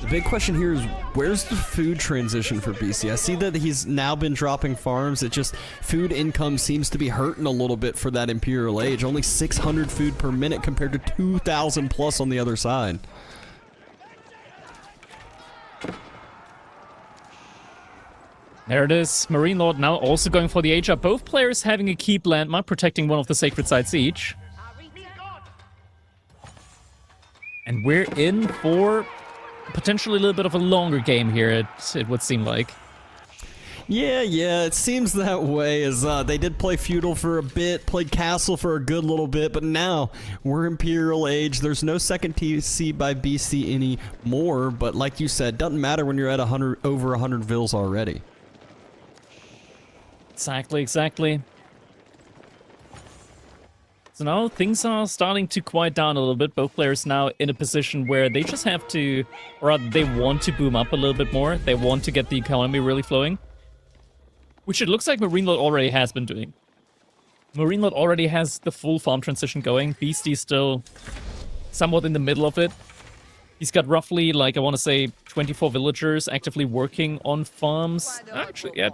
[SPEAKER 2] The big question here is, where's the food transition for Beasty? I see that he's now been dropping farms. It just, food income seems to be hurting a little bit for that Imperial Age. Only 600 food per minute compared to 2,000 plus on the other side.
[SPEAKER 1] There it is. MarineLorD now also going for the age up. Both players having a keep landmark, protecting one of the sacred sites each. And we're in for potentially a little bit of a longer game here, it would seem like.
[SPEAKER 2] Yeah, it seems that way, as they did play feudal for a bit, played castle for a good little bit, but now we're Imperial Age. There's no second TC by Beasty anymore, but like you said, doesn't matter when you're at over 100 vills already.
[SPEAKER 1] Exactly. So now things are starting to quiet down a little bit. Both players now in a position where they just have to, or rather they want to boom up a little bit more. They want to get the economy really flowing. Which it looks like MarineLorD already has been doing. MarineLorD already has the full farm transition going. Beasty still somewhat in the middle of it. He's got roughly, like, I want to say 24 villagers actively working on farms. Actually, yeah,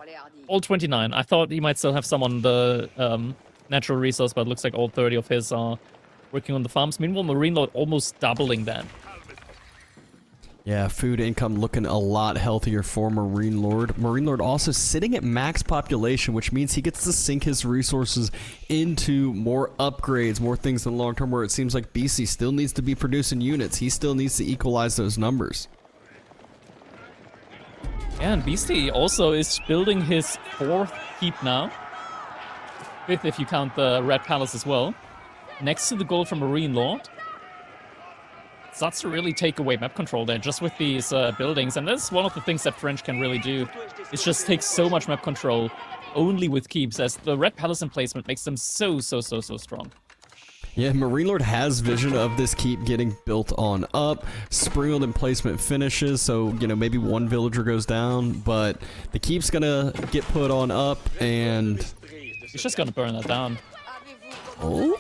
[SPEAKER 1] all 29. I thought he might still have some on the natural resource, but it looks like all 30 of his are working on the farms. Meanwhile, MarineLorD almost doubling that.
[SPEAKER 2] Yeah, food income looking a lot healthier for MarineLorD. MarineLorD also sitting at max population, which means he gets to sink his resources into more upgrades, more things in the long term, where it seems like Beasty still needs to be producing units. He still needs to equalize those numbers.
[SPEAKER 1] Yeah, and Beasty also is building his 4th keep now. 5th if you count the Red Palace as well. Next to the gold from MarineLorD. starts to really take away map control there just with these buildings. And that's one of the things that French can really do. It just takes so much map control only with keeps, as the red palace emplacement makes them so strong.
[SPEAKER 2] Yeah, MarineLorD has vision of this keep getting built on up. Springald emplacement finishes, so, you know, maybe one villager goes down, but the keep's gonna get put on up, and...
[SPEAKER 1] He's just gonna burn that down.
[SPEAKER 2] Oh?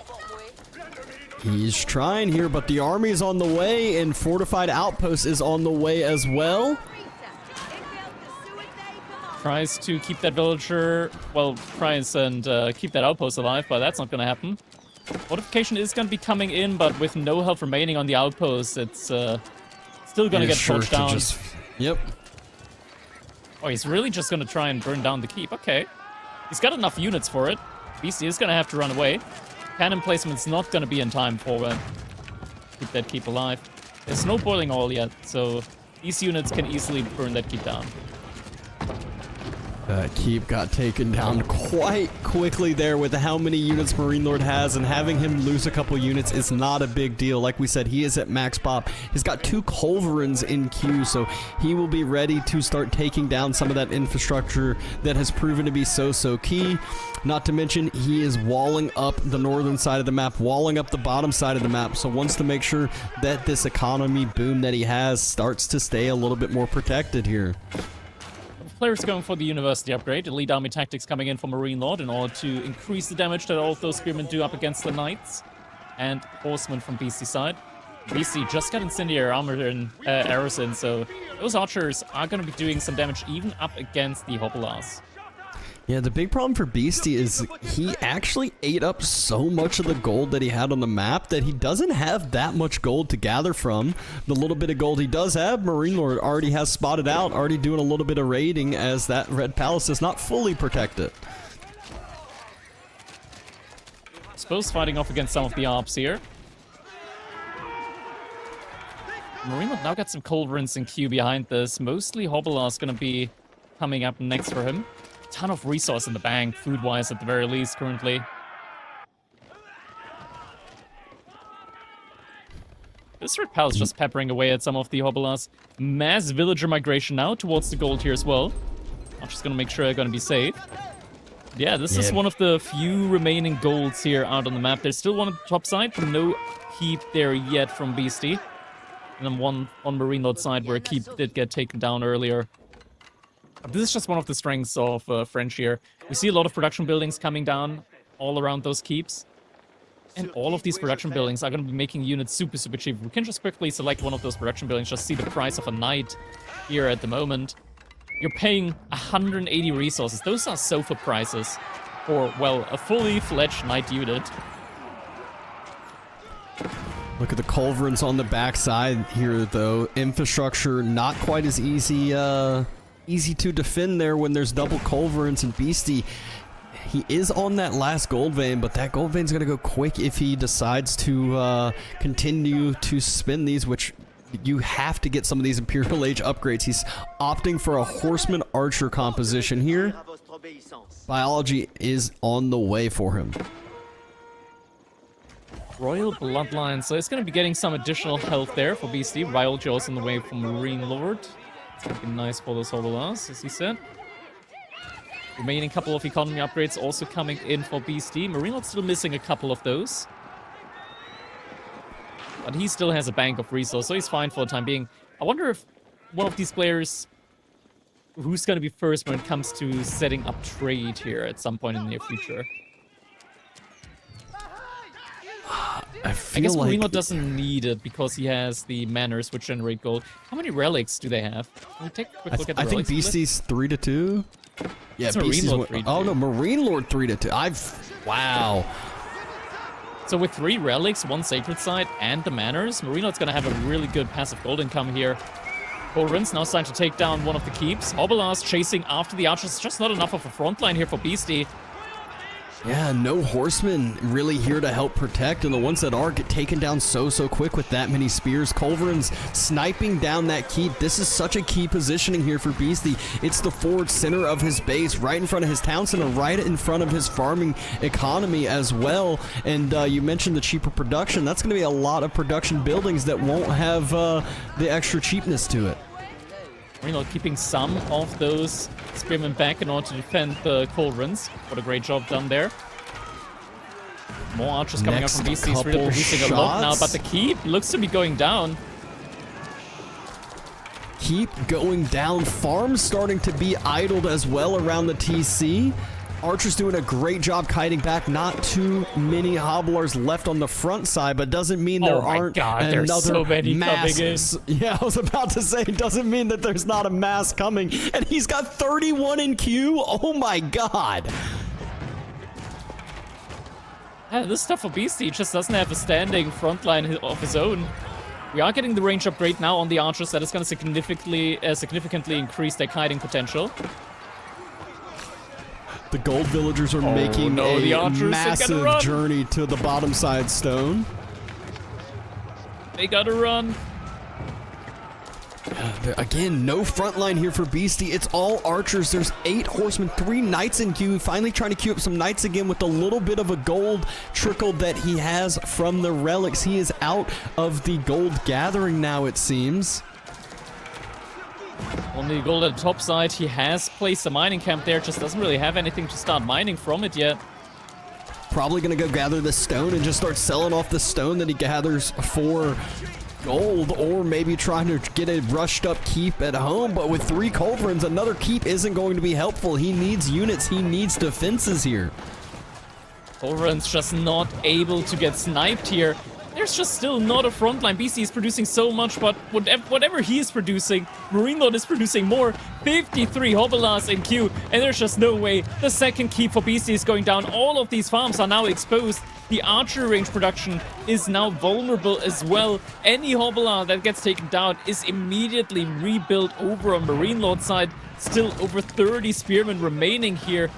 [SPEAKER 2] He's trying here, but the army is on the way, and fortified outpost is on the way as well.
[SPEAKER 1] Tries to keep that villager, well, tries and keep that outpost alive, but that's not gonna happen. Fortification is gonna be coming in, but with no health remaining on the outpost, it's still gonna get torched down.
[SPEAKER 2] Yep.
[SPEAKER 1] Oh, he's really just gonna try and burn down the keep. Okay. He's got enough units for it. Beasty is gonna have to run away. Cannon placement's not gonna be in time for keep that keep alive. There's no boiling oil yet, so these units can easily burn that keep down.
[SPEAKER 2] Keep got taken down quite quickly there with how many units MarineLorD has, and having him lose a couple units is not a big deal. Like we said, he is at max pop. He's got 2 culverins in queue, so he will be ready to start taking down some of that infrastructure that has proven to be so key. Not to mention, he is walling up the northern side of the map, walling up the bottom side of the map, so wants to make sure that this economy boom that he has starts to stay a little bit more protected here.
[SPEAKER 1] Players going for the University upgrade. Elite Army Tactics coming in for MarineLorD in order to increase the damage that all of those spearmen do up against the Knights. And Horsemen from Beasty side. Beasty just got incendiary armor and arrows in, so those archers are going to be doing some damage even up against the Hoppelars.
[SPEAKER 2] Yeah, the big problem for Beasty is he actually ate up so much of the gold that he had on the map that he doesn't have that much gold to gather from. The little bit of gold he does have, MarineLorD already has spotted out, already doing a little bit of raiding, as that red palace is not fully protected.
[SPEAKER 1] I suppose fighting off against some of the ARPs here. MarineLorD now got some culverins in queue behind this. Mostly Hoppelars going to be coming up next for him. Ton of resource in the bank, food-wise at the very least, currently. This red pal is just peppering away at some of the Hoppelars. Mass villager migration now towards the gold here as well. I'm just gonna make sure they're gonna be safe. Yeah, this is one of the few remaining golds here out on the map. There's still one on the top side, no keep there yet from Beasty. And then one on MarineLorD side where a keep did get taken down earlier. This is just one of the strengths of French here. We see a lot of production buildings coming down all around those keeps. And all of these production buildings are going to be making units super cheap. We can just quickly select one of those production buildings, just see the price of a knight here at the moment. You're paying 180 resources. Those are sofa prices for, well, a fully fledged knight unit.
[SPEAKER 2] Look at the culverins on the backside here, though. Infrastructure not quite as easy to defend there when there's double culverins, and Beasty, he is on that last gold vein, but that gold vein's gonna go quick if he decides to continue to spin these, which you have to get some of these Imperial Age upgrades. He's opting for a horseman archer composition here. Biology is on the way for him.
[SPEAKER 1] Royal Bloodline, so it's going to be getting some additional health there for Beasty. Biology also on the way from MarineLorD. It's going to be nice for those Hoppelars, as he said. Remaining couple of economy upgrades also coming in for Beasty. MarineLorD's still missing a couple of those. But he still has a bank of resources, so he's fine for the time being. I wonder if one of these players, who's going to be first when it comes to setting up trade here at some point in the near future. I guess
[SPEAKER 2] like
[SPEAKER 1] MarineLorD doesn't need it because he has the manners which generate gold. How many relics do they have? Can we take a quick look at the relics?
[SPEAKER 2] I think Beasty's 3-2. Yeah,
[SPEAKER 1] it's
[SPEAKER 2] Beasty's
[SPEAKER 1] MarineLorD 3-2.
[SPEAKER 2] Oh no, MarineLorD 3-2. Wow.
[SPEAKER 1] So with 3 relics, 1 sacred site, and the manners, MarineLorD's gonna have a really good passive gold income here. Culverins now starting to take down one of the keeps. Hoppelars chasing after the archers. Just not enough of a front line here for Beasty.
[SPEAKER 2] Yeah, no horsemen really here to help protect, and the ones that are get taken down so quick with that many spears. Culverin's sniping down that keep. This is such a key positioning here for Beasty. It's the forward center of his base, right in front of his town center, right in front of his farming economy as well. And you mentioned the cheaper production. That's going to be a lot of production buildings that won't have the extra cheapness to it.
[SPEAKER 1] MarineLorD keeping some of those spearmen back in order to defend the Culverins. What a great job done there. More archers coming up from Beasty. He's really producing a lot now, but the keep looks to be going down.
[SPEAKER 2] Keep going down. Farms starting to be idled as well around the TC. Archer's doing a great job kiting back. Not too many hobblers left on the front side, but doesn't mean there aren't another
[SPEAKER 1] so many
[SPEAKER 2] mass.
[SPEAKER 1] coming in.
[SPEAKER 2] Yeah, I was about to say, doesn't mean that there's not a mass coming. And he's got 31 in queue. Oh my god.
[SPEAKER 1] Yeah, this stuff for Beasty. He just doesn't have a standing front line of his own. We are getting the range upgrade now on the archers. That is going to significantly increase their kiting potential.
[SPEAKER 2] The gold villagers are making a massive journey to the bottom side stone.
[SPEAKER 1] They gotta run.
[SPEAKER 2] Again, no front line here for Beasty. It's all archers. There's 8 horsemen, 3 knights in queue. Finally trying to queue up some knights again with a little bit of a gold trickle that he has from the relics. He is out of the gold gathering now, it seems.
[SPEAKER 1] Only gold at the top side. He has placed a mining camp there. Just doesn't really have anything to start mining from it yet.
[SPEAKER 2] Probably going to go gather the stone and just start selling off the stone that he gathers for gold, or maybe trying to get a rushed up keep at home. But with 3 culverins, another keep isn't going to be helpful. He needs units. He needs defenses here.
[SPEAKER 1] Culverin's just not able to get sniped here. There's just still not a front line. Beasty is producing so much, but whatever he is producing, MarineLorD is producing more. 53 Hobblars in queue, and there's just no way the second keep for Beasty is going down. All of these farms are now exposed. The archer range production is now vulnerable as well. Any Hobblar that gets taken down is immediately rebuilt over on MarineLorD side. Still over 30 spearmen remaining here,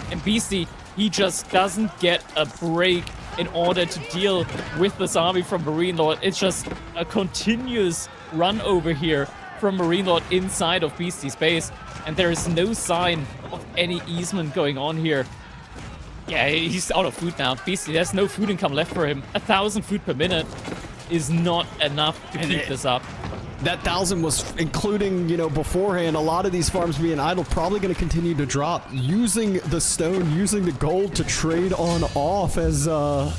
[SPEAKER 1] and Beasty, he just doesn't get a break in order to deal with this army from MarineLorD. It's just a continuous run over here from MarineLorD inside of Beasty's base, and there is no sign of any easement going on here. Yeah, he's out of food now. Beasty, there's no food income left for him. 1,000 food per minute is not enough to keep this up.
[SPEAKER 2] That 1,000 was including, beforehand, a lot of these farms being idle, probably going to continue to drop. Using the stone, using the gold to trade on off as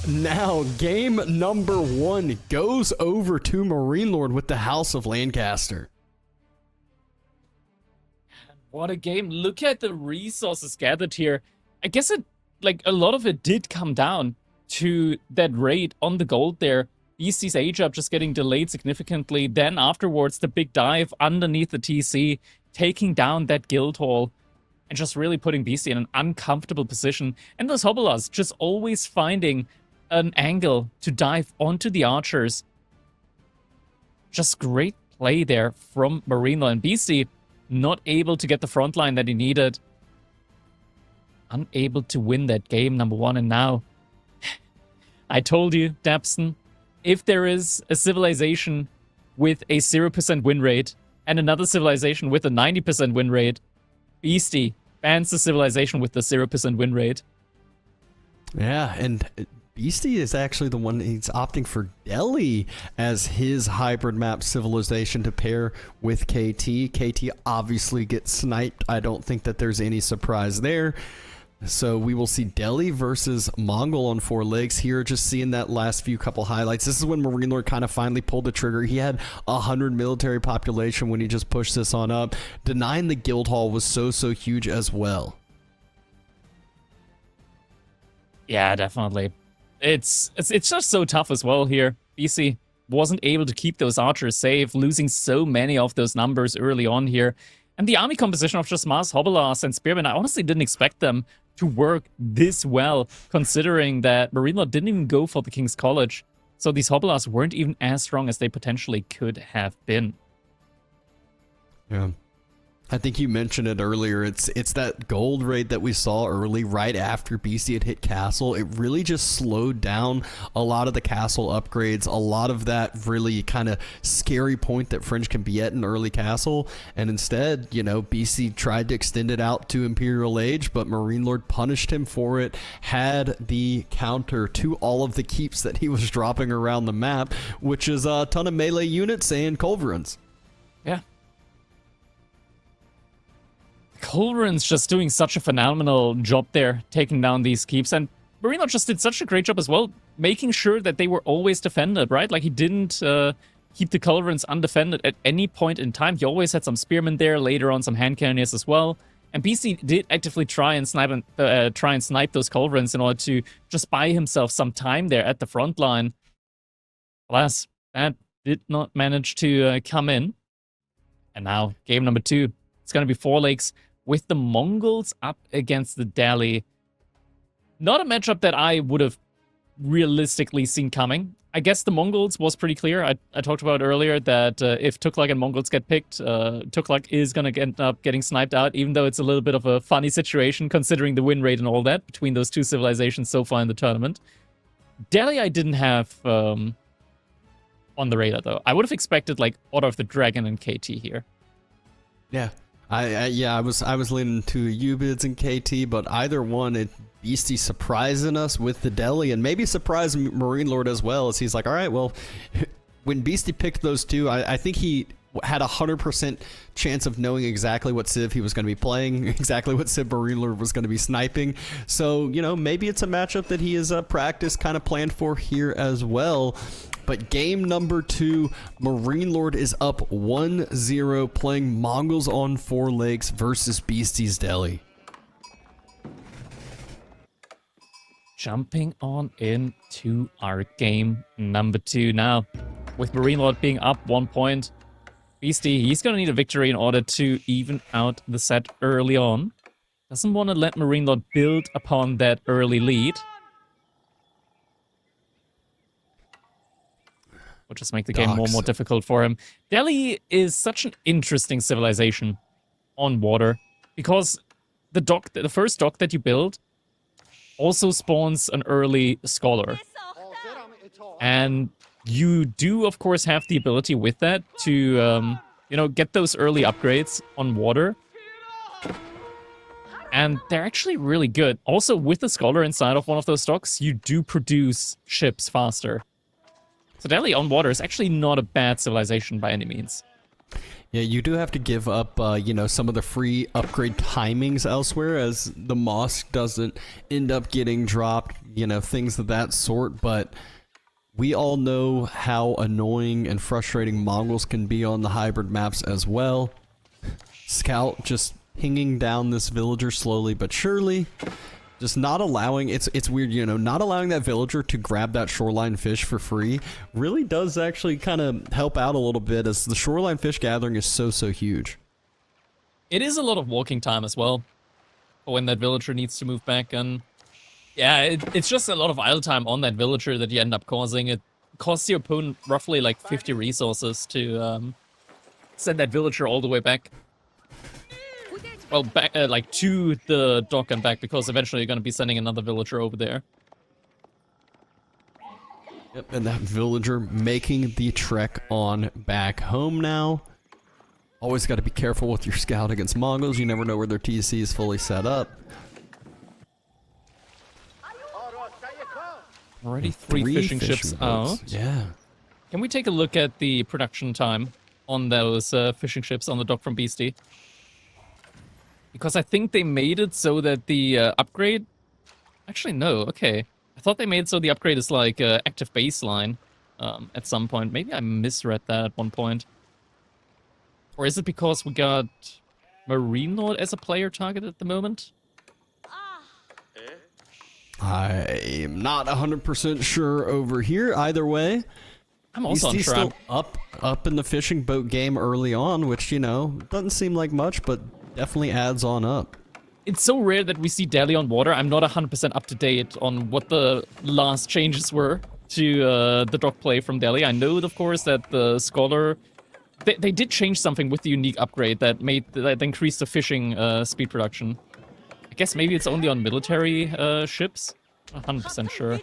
[SPEAKER 2] now game number 1 goes over to MarineLorD with the House of Lancaster.
[SPEAKER 1] What a game. Look at the resources gathered here. I guess a lot of it did come down to that raid on the gold there. Beasty's age up just getting delayed significantly. Then afterwards, the big dive underneath the TC, taking down that guild hall, and just really putting Beasty in an uncomfortable position. And those Hobblars just always finding an angle to dive onto the archers. Just great play there from MarineLorD, and Beasty not able to get the front line that he needed. Unable to win that game, number 1, and now I told you, Dabson, if there is a civilization with a 0% win rate and another civilization with a 90% win rate, Beasty bans the civilization with the 0% win rate.
[SPEAKER 2] Yeah, and Beasty is actually the one he's opting for Delhi as his hybrid map civilization to pair with KT. KT obviously gets sniped. I don't think that there's any surprise there. So we will see Delhi versus Mongol on 4 legs here. Just seeing that last few couple highlights. This is when MarineLorD kind of finally pulled the trigger. He had 100 military population when he just pushed this on up. Denying the guild hall was so huge as well.
[SPEAKER 1] Yeah, definitely. It's just so tough as well here. Beasty wasn't able to keep those archers safe, losing so many of those numbers early on here. And the army composition of just Mars, Hobblars, and Spearmen, I honestly didn't expect them to work this well, considering that MarineLorD didn't even go for the King's College. So these Hobblars weren't even as strong as they potentially could have been.
[SPEAKER 2] Yeah. I think you mentioned it earlier. It's that gold raid that we saw early, right after Beasty had hit castle. It really just slowed down a lot of the castle upgrades, a lot of that really kind of scary point that French can be at in early castle. And instead, you know, Beasty tried to extend it out to Imperial Age, but MarineLorD punished him for it, had the counter to all of the keeps that he was dropping around the map, which is a ton of melee units and culverins.
[SPEAKER 1] Yeah. Culverin's just doing such a phenomenal job there, taking down these keeps, and MarineLorD just did such a great job as well, making sure that they were always defended, right? Like, he didn't keep the Culverins undefended at any point in time. He always had some spearmen there, later on some hand cannoneers as well, and Beasty did actively try and snipe those Culverins in order to just buy himself some time there at the front line. Alas, that did not manage to come in, and now game number 2. It's going to be 4 lakes with the Mongols up against the Delhi. Not a matchup that I would have realistically seen coming. I guess the Mongols was pretty clear. I talked about earlier that if Tuklak and Mongols get picked, Tuklak is going to end up getting sniped out, even though it's a little bit of a funny situation considering the win rate and all that between those two civilizations so far in the tournament. Delhi I didn't have on the radar, though. I would have expected, like, Order of the Dragon and KT here.
[SPEAKER 2] Yeah. I was leaning to U-Bids and KT, but either one, Beasty surprising us with the Delhi, and maybe surprising MarineLorD as well, as he's like, all right, well, when Beasty picked those two, I think he had 100% chance of knowing exactly what Civ he was going to be playing, exactly what Civ MarineLorD was going to be sniping. So, you know, maybe it's a matchup that he has practiced, kind of planned for here as well. But game number 2, MarineLorD is up 1-0, playing Mongols on 4 lakes versus Beasty's Delhi.
[SPEAKER 1] Jumping on into our game number 2 now. With MarineLorD being up 1 point, Beasty, he's going to need a victory in order to even out the set early on. Doesn't want to let MarineLorD build upon that early lead. Will just make the game more and more difficult for him. Delhi is such an interesting civilization on water, because the first dock that you build also spawns an early scholar. And you do, of course, have the ability with that to, you know, get those early upgrades on water. And they're actually really good. Also, with the scholar inside of one of those docks, you do produce ships faster. So Delhi on water is actually not a bad civilization by any means.
[SPEAKER 2] Yeah, you do have to give up, you know, some of the free upgrade timings elsewhere, as the mosque doesn't end up getting dropped, you know, things of that sort. But we all know how annoying and frustrating Mongols can be on the hybrid maps as well. Scout just pinging down this villager slowly but surely. Just not allowing, it's weird, you know, not allowing that villager to grab that shoreline fish for free really does actually kind of help out a little bit, as the shoreline fish gathering is so huge.
[SPEAKER 1] It is a lot of walking time as well, for when that villager needs to move back, and yeah, it's just a lot of idle time on that villager that you end up causing. It costs your opponent roughly like 50 resources to send that villager all the way back. Well, back like to the dock and back, because eventually you're going to be sending another villager over there.
[SPEAKER 2] Yep, and that villager making the trek on back home now. Always got to be careful with your scout against Mongols. You never know where their TC is fully set up.
[SPEAKER 1] Already three fishing ships out.
[SPEAKER 2] Yeah.
[SPEAKER 1] Can we take a look at the production time on those fishing ships on the dock from Beasty? Because I think they made it so that the upgrade... Actually, no. Okay. I thought they made it so the upgrade is like active baseline at some point. Maybe I misread that at one point. Or is it because we got MarineLorD as a player target at the moment?
[SPEAKER 2] I'm not 100% sure over here. Either way,
[SPEAKER 1] I'm also unsure.
[SPEAKER 2] Still up in the fishing boat game early on, which, you know, doesn't seem like much, but definitely adds on up.
[SPEAKER 1] It's so rare that we see Delhi on water. I'm not 100% up to date on what the last changes were to the dock play from Delhi. I know, of course, that the Scholar They did change something with the unique upgrade that increased the fishing speed production. I guess maybe it's only on military ships. 100% sure.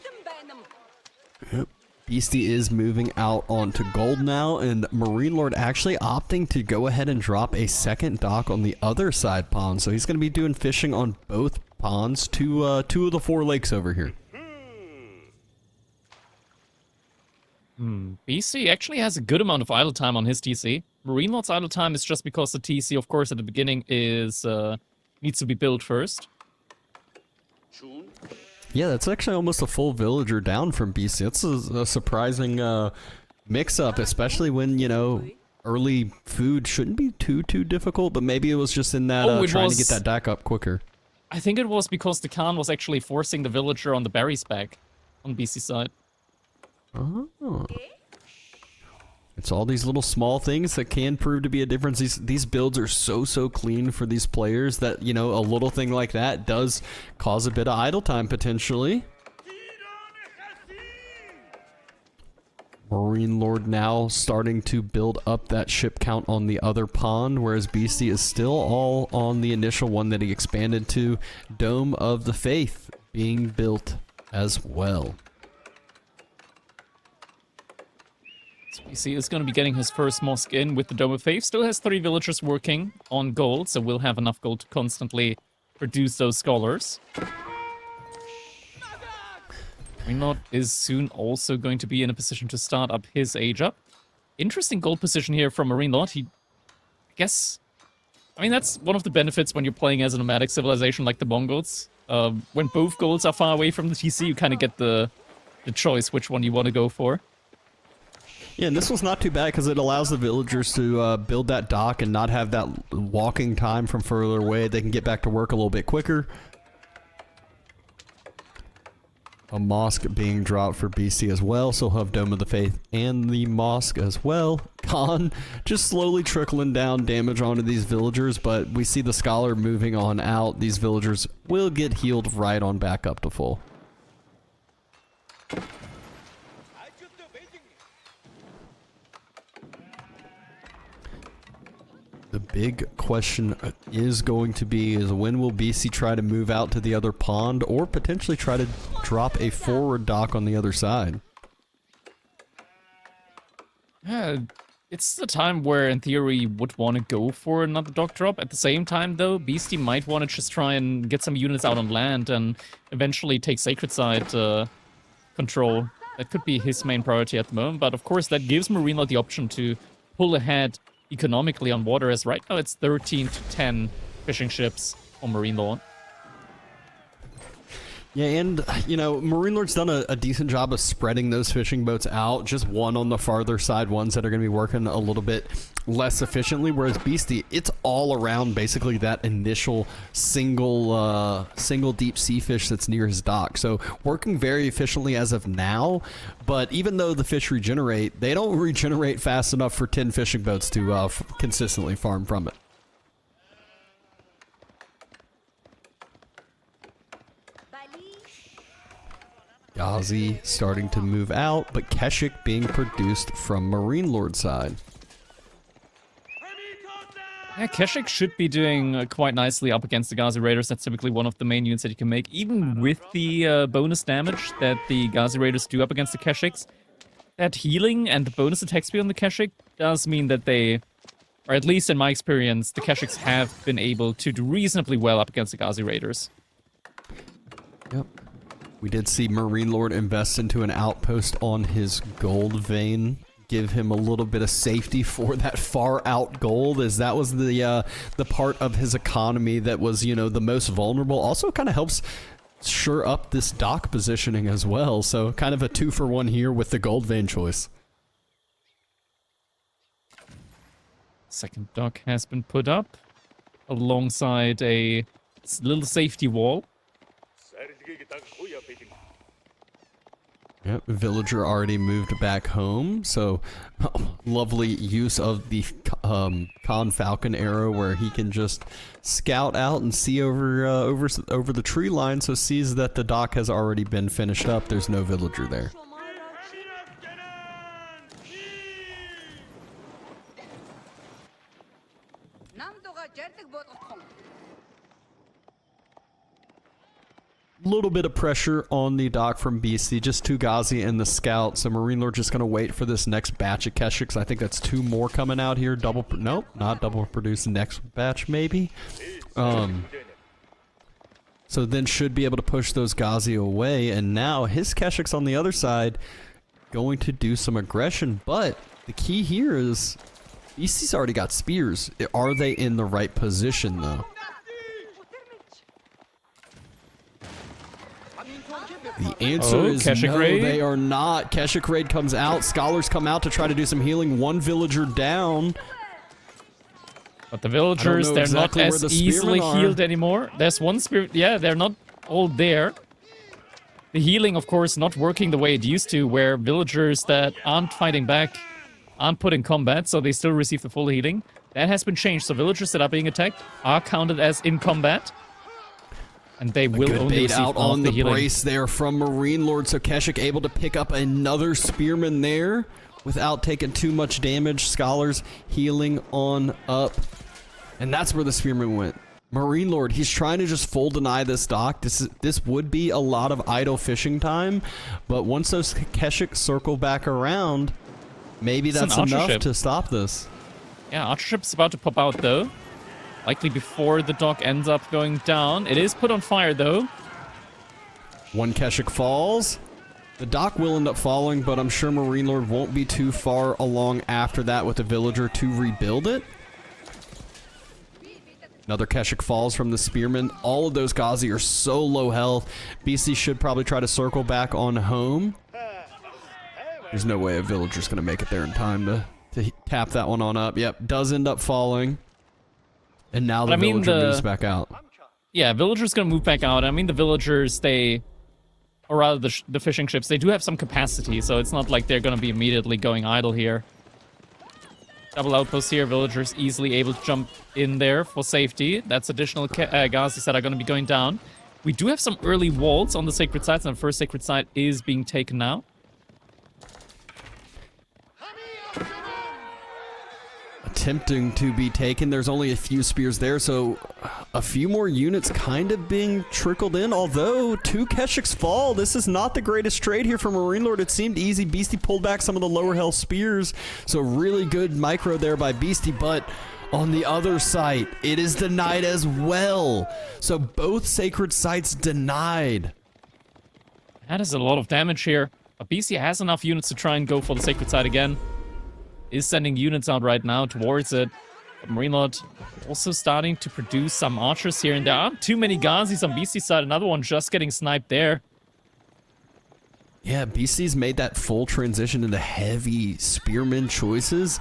[SPEAKER 2] Yep. Beasty is moving out onto gold now, and MarineLorD actually opting to go ahead and drop a second dock on the other side pond. So he's going to be doing fishing on both ponds, two of the 4 lakes over here.
[SPEAKER 1] Beasty actually has a good amount of idle time on his TC. MarineLorD's idle time is just because the TC, of course, at the beginning is needs to be built first.
[SPEAKER 2] Yeah, that's actually almost a full villager down from Beasty. That's a surprising mix-up, especially when, you know, early food shouldn't be too difficult, but maybe it was just in that trying to get that dock up quicker.
[SPEAKER 1] I think it was because the Khan was actually forcing the villager on the berries back on Beasty's side.
[SPEAKER 2] Oh. It's all these little small things that can prove to be a difference. These builds are so clean for these players that, you know, a little thing like that does cause a bit of idle time potentially. MarineLorD now starting to build up that ship count on the other pond, whereas Beasty is still all on the initial one that he expanded to. Dome of the Faith being built as well.
[SPEAKER 1] Beasty is going to be getting his first mosque in with the Dome of Faith. Still has 3 villagers working on gold, so we'll have enough gold to constantly produce those scholars. MarineLorD is soon also going to be in a position to start up his age up. Interesting gold position here from MarineLorD. I mean, that's one of the benefits when you're playing as a nomadic civilization like the Mongols. When both goals are far away from the TC, you kind of get the choice which one you want to go for.
[SPEAKER 2] Yeah, and this one's not too bad because it allows the villagers to build that dock and not have that walking time from further away. They can get back to work a little bit quicker. A mosque being dropped for Beasty as well, so he'll have Dome of the Faith and the mosque as well. Khan just slowly trickling down damage onto these villagers, but we see the scholar moving on out. These villagers will get healed right on back up to full. The big question is going to be when will Beasty try to move out to the other pond or potentially try to drop a forward dock on the other side?
[SPEAKER 1] Yeah, it's the time where in theory you would want to go for another dock drop. At the same time though, Beasty might want to just try and get some units out on land and eventually take Sacred Side control. That could be his main priority at the moment, but of course that gives MarineLorD the option to pull ahead economically on water, as right now it's 13 to 10 fishing ships on MarineLorD.
[SPEAKER 2] Yeah, and, you know, MarineLorD's done a decent job of spreading those fishing boats out. Just one on the farther side, ones that are going to be working a little bit less efficiently, whereas Beasty, it's all around basically that initial single deep sea fish that's near his dock. So working very efficiently as of now, but even though the fish regenerate, they don't regenerate fast enough for 10 fishing boats to consistently farm from it. Ghazi starting to move out, but Keshik being produced from MarineLorD side.
[SPEAKER 1] Yeah, Keshik should be doing quite nicely up against the Ghazi Raiders. That's typically one of the main units that you can make, even with the bonus damage that the Ghazi Raiders do up against the Keshiks. That healing and the bonus attack speed on the Keshik does mean that they, or at least in my experience, the Keshiks have been able to do reasonably well up against the Ghazi Raiders.
[SPEAKER 2] Yep. We did see MarineLorD invest into an outpost on his gold vein, give him a little bit of safety for that far out gold, as that was the part of his economy that was, you know, the most vulnerable. Also kind of helps shore up this dock positioning as well, so kind of a 2-for-1 here with the gold vein choice.
[SPEAKER 1] Second dock has been put up alongside a little safety wall.
[SPEAKER 2] Yep, villager already moved back home, so lovely use of the Khan Falcon arrow where he can just scout out and see over the tree line, so sees that the dock has already been finished up. There's no villager there. Little bit of pressure on the dock from Beasty, just two Ghazi and the scout. So MarineLorD just going to wait for this next batch of Keshiks. I think that's two more coming out here. Nope, not double produce. Next batch maybe. So then should be able to push those Ghazi away. And now his Keshiks on the other side going to do some aggression. But the key here is Beasty's already got spears. Are they in the right position though? The answer is no, they are not. Keshik Raid comes out. Scholars come out to try to do some healing. One villager down.
[SPEAKER 1] But the villagers, they're not as easily healed anymore. There's one spear. Yeah, they're not all there. The healing, of course, not working the way it used to, where villagers that aren't fighting back aren't put in combat, so they still receive the full healing. That has been changed. So villagers that are being attacked are counted as in combat. And they will only receive
[SPEAKER 2] out on the brace there from MarineLorD, so Keshik able to pick up another spearman there without taking too much damage. Scholars healing on up. And that's where the spearman went. MarineLorD, he's trying to just full deny this dock. This would be a lot of idle fishing time, but once those Keshik circle back around, maybe that's enough to stop this.
[SPEAKER 1] Yeah, Archer ship's about to pop out though. Likely before the dock ends up going down. It is put on fire, though.
[SPEAKER 2] One Keshik falls. The dock will end up falling, but I'm sure MarineLorD won't be too far along after that with a villager to rebuild it. Another Keshik falls from the spearman. All of those Ghazi are so low health. Beasty should probably try to circle back on home. There's no way a villager's going to make it there in time to tap that one on up. Yep, does end up falling. And now the villager moves back out.
[SPEAKER 1] Yeah, villagers gonna move back out. I mean, the villagers, or rather the fishing ships, they do have some capacity, so it's not like they're gonna be immediately going idle here. Double outpost here, villagers easily able to jump in there for safety. That's additional Ghazis that are gonna be going down. We do have some early walls on the sacred sites, and the first sacred site is being taken now.
[SPEAKER 2] Attempting to be taken. There's only a few spears there, so a few more units kind of being trickled in, although two Keshiks fall. This is not the greatest trade here for MarineLorD. It seemed easy. Beasty pulled back some of the lower health spears, so really good micro there by Beasty, but on the other side, it is denied as well. So both sacred sites denied.
[SPEAKER 1] That is a lot of damage here, but Beasty has enough units to try and go for the sacred site again. Is sending units out right now towards it. But MarineLorD also starting to produce some archers here, and there aren't too many Ghazis on Beasty's side. Another one just getting sniped there.
[SPEAKER 2] Yeah, Beasty's made that full transition into heavy spearman choices.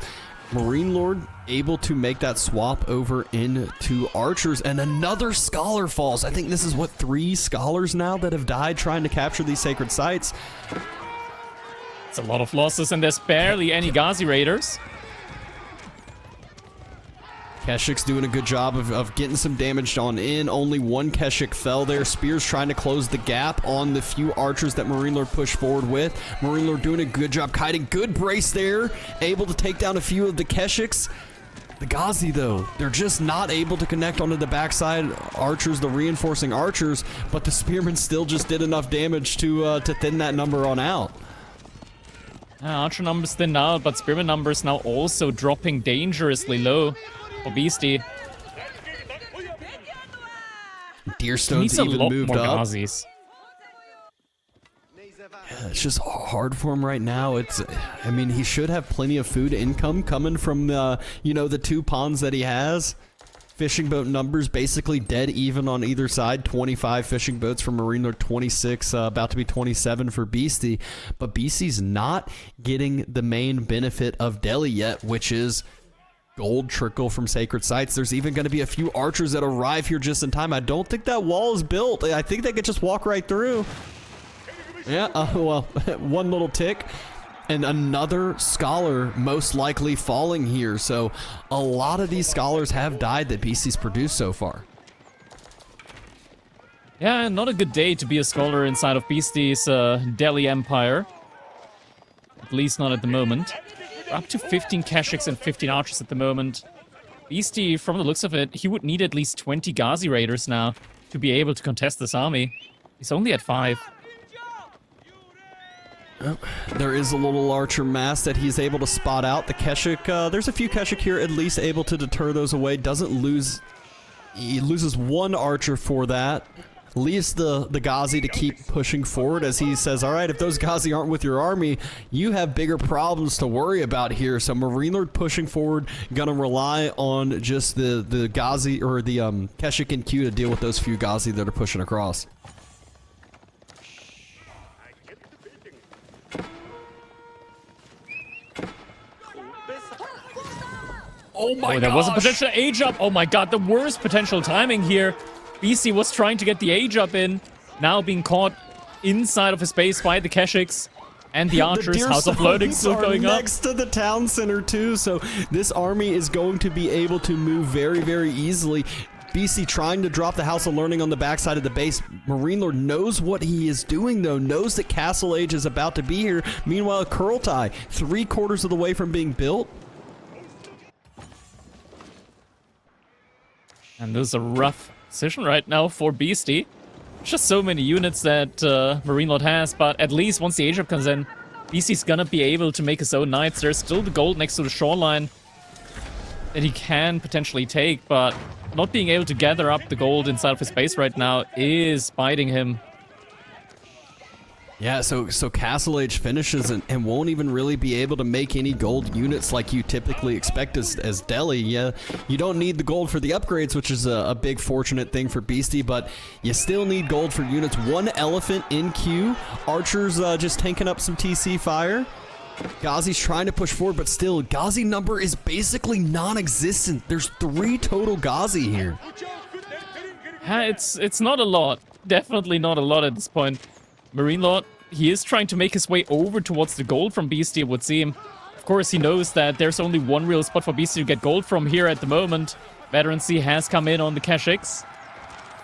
[SPEAKER 2] MarineLorD able to make that swap over into archers, and another scholar falls. I think this is, what, 3 scholars now that have died trying to capture these sacred sites.
[SPEAKER 1] It's a lot of losses, and there's barely any Ghazi raiders.
[SPEAKER 2] Keshik's doing a good job of getting some damage on in. Only one Keshik fell there. Spears trying to close the gap on the few archers that MarineLorD pushed forward with. MarineLorD doing a good job kiting. Good brace there. Able to take down a few of the Keshiks. The Ghazi, though, they're just not able to connect onto the backside archers, the reinforcing archers, but the spearmen still just did enough damage to thin that number on out.
[SPEAKER 1] Archer numbers thin out, but spearman numbers now also dropping dangerously low for Beasty.
[SPEAKER 2] Deerstone's even moved up.
[SPEAKER 1] Ghazis.
[SPEAKER 2] Yeah, it's just hard for him right now. I mean, he should have plenty of food income coming from the 2 ponds that he has. Fishing boat numbers basically dead even on either side. 25 fishing boats for MarineLorD, 26, about to be 27 for Beasty. But Beasty's not getting the main benefit of Delhi yet, which is gold trickle from sacred sites. There's even going to be a few archers that arrive here just in time. I don't think that wall is built. I think they could just walk right through. Yeah, well, one little tick. And another scholar most likely falling here. So a lot of these scholars have died that Beasty's produced so far.
[SPEAKER 1] Yeah, not a good day to be a scholar inside of Beasty's Delhi Empire. At least not at the moment. We're up to 15 Keshiks and 15 archers at the moment. Beasty, from the looks of it, he would need at least 20 Ghazi Raiders now to be able to contest this army. He's only at 5.
[SPEAKER 2] There is a little archer mass that he's able to spot out. The Keshik, there's a few Keshik here at least able to deter those away. Doesn't lose, he loses 1 archer for that. Leaves the Ghazi to keep pushing forward as he says, all right, if those Ghazi aren't with your army, you have bigger problems to worry about here. So MarineLorD pushing forward, gonna rely on just the Ghazi or the Keshik and Q to deal with those few Ghazi that are pushing across. Oh my god!
[SPEAKER 1] There was a potential age up. Oh my god, the worst potential timing here. Beasty was trying to get the age up in, now being caught inside of his base by the Keshiks and the archers. House of Loading still going up.
[SPEAKER 2] Next to the town center too, so this army is going to be able to move very, very easily. Beasty trying to drop the House of Learning on the backside of the base. MarineLorD knows what he is doing though, knows that Castle Age is about to be here. Meanwhile, Kurultai, 3/4 of the way from being built.
[SPEAKER 1] And this is a rough decision right now for Beasty. Just so many units that MarineLorD has, but at least once the age up comes in, Beasty's gonna be able to make his own knights. There's still the gold next to the shoreline that he can potentially take, but not being able to gather up the gold inside of his base right now is biting him.
[SPEAKER 2] Yeah, so Castle Age finishes and won't even really be able to make any gold units like you typically expect as Delhi. Yeah, you don't need the gold for the upgrades, which is a big fortunate thing for Beasty, but you still need gold for units. 1 elephant in queue. Archers just tanking up some TC fire. Ghazi's trying to push forward, but still, Ghazi number is basically non-existent. There's 3 total Ghazi here.
[SPEAKER 1] It's not a lot. Definitely not a lot at this point. MarineLorD, he is trying to make his way over towards the gold from Beasty, it would seem. Of course, he knows that there's only one real spot for Beasty to get gold from here at the moment. Veterancy has come in on the Keshiks.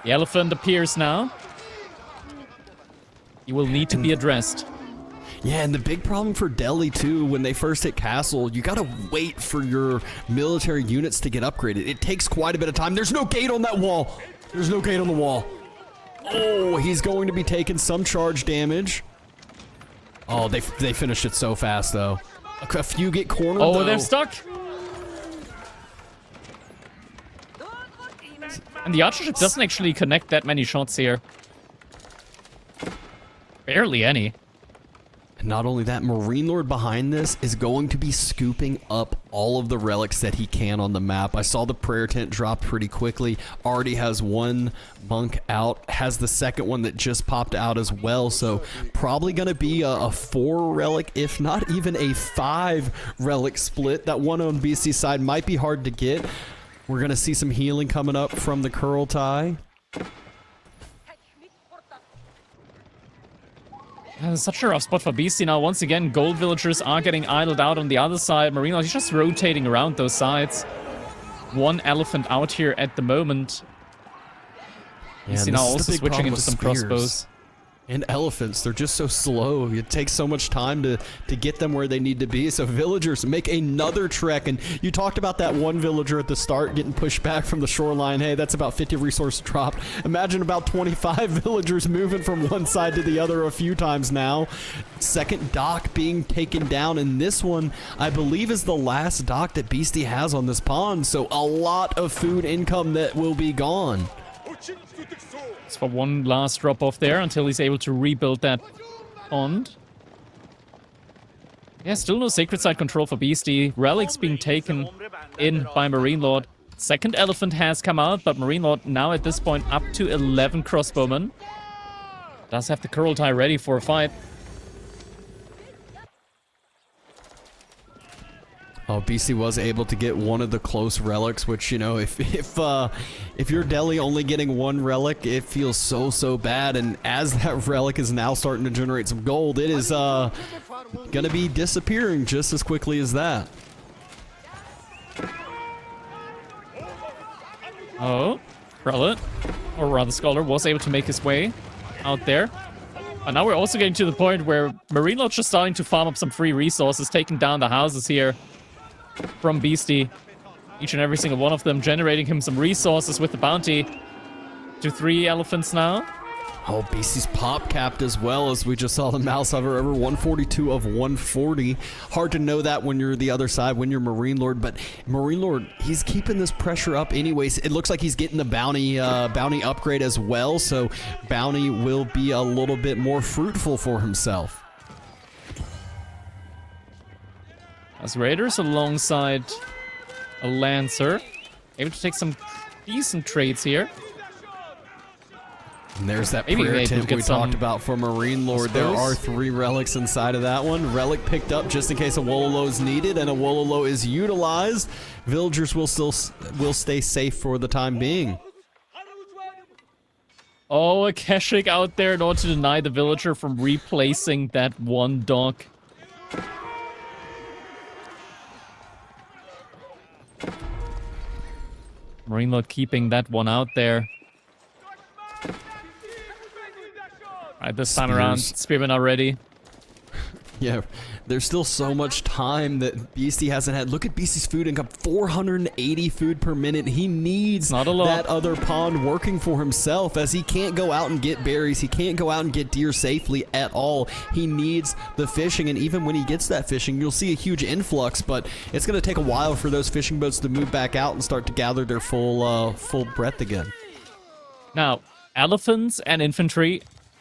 [SPEAKER 1] The elephant appears now. He will need to be addressed.
[SPEAKER 2] Yeah, and the big problem for Delhi, too, when they first hit Castle, you gotta wait for your military units to get upgraded. It takes quite a bit of time. There's no gate on that wall. There's no gate on the wall. Oh, he's going to be taking some charge damage. Oh, they finished it so fast, though. A few get cornered,
[SPEAKER 1] Oh,
[SPEAKER 2] though.
[SPEAKER 1] they're stuck. And the archer doesn't actually connect that many shots here. Barely any.
[SPEAKER 2] And not only that, MarineLorD behind this is going to be scooping up all of the relics that he can on the map. I saw the prayer tent drop pretty quickly. Already has 1 monk out. Has the second one that just popped out as well. So probably going to be a 4 relic, if not even a 5 relic split. That one on BC side might be hard to get. We're going to see some healing coming up from the Kurultai.
[SPEAKER 1] Such a rough spot for Beasty now. Once again, gold villagers are getting idled out on the other side. MarineLorD is just rotating around those sides. 1 elephant out here at the moment. Beasty now also switching into some crossbows.
[SPEAKER 2] And elephants, they're just so slow. It takes so much time to get them where they need to be. So villagers make another trek. And you talked about that one villager at the start getting pushed back from the shoreline. Hey, that's about 50 resource dropped. Imagine about 25 villagers moving from one side to the other a few times now. Second dock being taken down. And this one, I believe, is the last dock that Beasty has on this pond. So a lot of food income that will be gone.
[SPEAKER 1] It's for one last drop off there until he's able to rebuild that pond. Yeah, still no sacred site control for Beasty. Relics being taken in by MarineLorD. Second elephant has come out, but MarineLorD now at this point up to 11 crossbowmen. Does have the Kurultai ready for a fight.
[SPEAKER 2] Oh, BC was able to get one of the close relics, which, you know, if you're Delhi only getting 1 relic, it feels so bad. And as that relic is now starting to generate some gold, it is gonna be disappearing just as quickly as that.
[SPEAKER 1] Oh, Prelate, or rather Scholar, was able to make his way out there. And now we're also getting to the point where MarineLorD's just starting to farm up some free resources, taking down the houses here from Beasty. Each and every single one of them generating him some resources with the bounty. To 3 elephants now.
[SPEAKER 2] Oh, Beasty's pop capped as well, as we just saw the mouse hover over 142 of 140. Hard to know that when you're the other side, when you're MarineLorD, but MarineLorD, he's keeping this pressure up anyways. It looks like he's getting the bounty upgrade as well, so bounty will be a little bit more fruitful for himself.
[SPEAKER 1] As Raiders alongside a Lancer, able to take some decent trades here.
[SPEAKER 2] And there's that prayer tent we talked about for MarineLorD. There are 3 relics inside of that one. Relic picked up just in case a Wololo is needed, and a Wololo is utilized. Villagers will stay safe for the time being.
[SPEAKER 1] Oh, a Keshik out there in order to deny the villager from replacing that one dock. MarineLorD keeping that one out there. Alright, this time around, Spearmen are ready.
[SPEAKER 2] Yeah, there's still so much time that Beasty hasn't had. Look at Beasty's food income, 480 food per minute. He needs
[SPEAKER 1] that
[SPEAKER 2] other pond working for himself, as he can't go out and get berries. He can't go out and get deer safely at all. He needs the fishing, and even when he gets that fishing, you'll see a huge influx, but it's going to take a while for those fishing boats to move back out and start to gather their full breadth again.
[SPEAKER 1] Now, elephants and infantry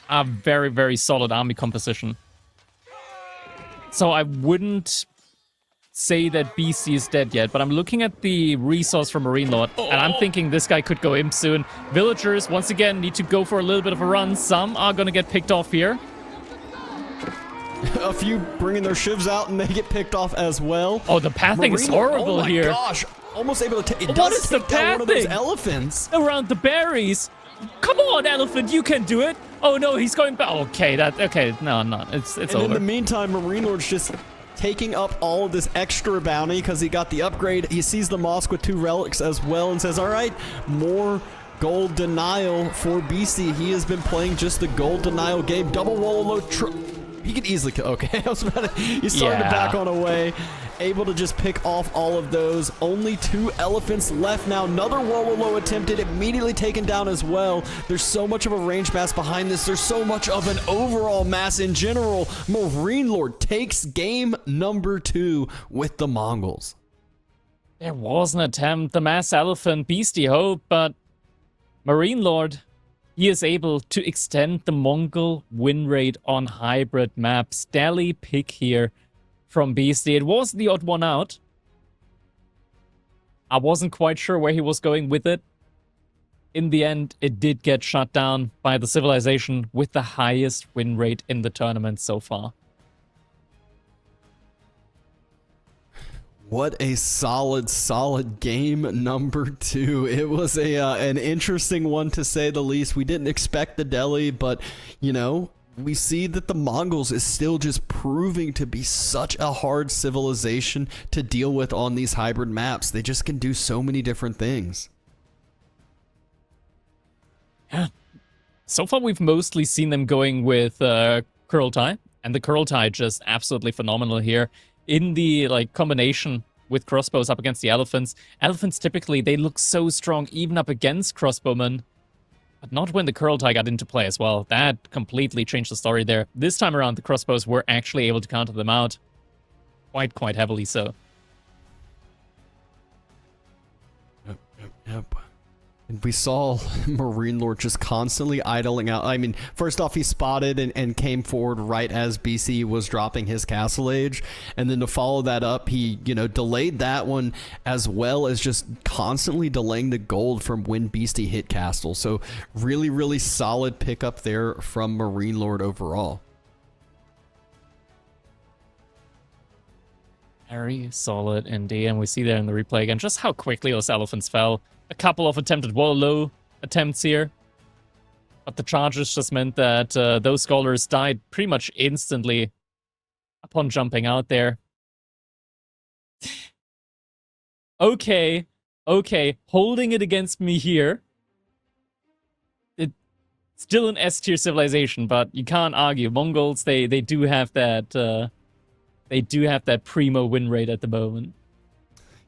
[SPEAKER 1] are very, very solid army composition. So I wouldn't say that Beasty is dead yet, but I'm looking at the resource from MarineLorD, and I'm thinking this guy could go imp soon. Villagers, once again, need to go for a little bit of a run. Some are going to get picked off here.
[SPEAKER 2] A few bringing their shivs out, and they get picked off as well.
[SPEAKER 1] Oh, the pathing is horrible here.
[SPEAKER 2] Oh my gosh, almost able to take it.
[SPEAKER 1] What is the pathing?
[SPEAKER 2] One of those elephants
[SPEAKER 1] around the berries. Come on, elephant, you can do it. Oh no, he's going back. Okay, no, it's over.
[SPEAKER 2] In the meantime, MarineLorD's just taking up all of this extra bounty because he got the upgrade. He sees the mosque with 2 relics as well and says, all right, more gold denial for Beasty. He has been playing just the gold denial game. Double Wololo. He could easily kill. Okay, I was about to. He's starting to back on away. Able to just pick off all of those. Only 2 elephants left now. Another Wololo attempted, immediately taken down as well. There's so much of a range mass behind this. There's so much of an overall mass in general. MarineLorD takes game number 2 with the Mongols.
[SPEAKER 1] There was an attempt. The mass elephant, Beasty hope, but MarineLorD, he is able to extend the Mongol win rate on hybrid maps. Daily pick here from Beasty. It was the odd one out. I wasn't quite sure where he was going with it. In the end, it did get shut down by the civilization with the highest win rate in the tournament so far.
[SPEAKER 2] What a solid game number 2. It was an interesting one, to say the least. We didn't expect the Delhi, but, you know, we see that the Mongols is still just proving to be such a hard civilization to deal with on these hybrid maps. They just can do so many different things.
[SPEAKER 1] Yeah. So far, we've mostly seen them going with Kurultai, and the Kurultai just absolutely phenomenal here. In the combination with crossbows up against the elephants. Elephants typically, they look so strong even up against crossbowmen. But not when the Kurultai got into play as well. That completely changed the story there. This time around, the crossbows were actually able to counter them out. Quite heavily so.
[SPEAKER 2] Yep. And we saw MarineLorD just constantly idling out. I mean, first off, he spotted and came forward right as BC was dropping his Castle Age. And then to follow that up, he, delayed that one, as well as just constantly delaying the gold from when Beasty hit Castle. So really, really solid pickup there from MarineLorD overall.
[SPEAKER 1] Very solid indeed. And we see there in the replay again just how quickly those elephants fell. A couple of attempted Wololo attempts here. But the charges just meant that those scholars died pretty much instantly upon jumping out there. Okay. Holding it against me here. It's still an S-tier civilization, but you can't argue. Mongols, they do have that... they do have that primo win rate at the moment.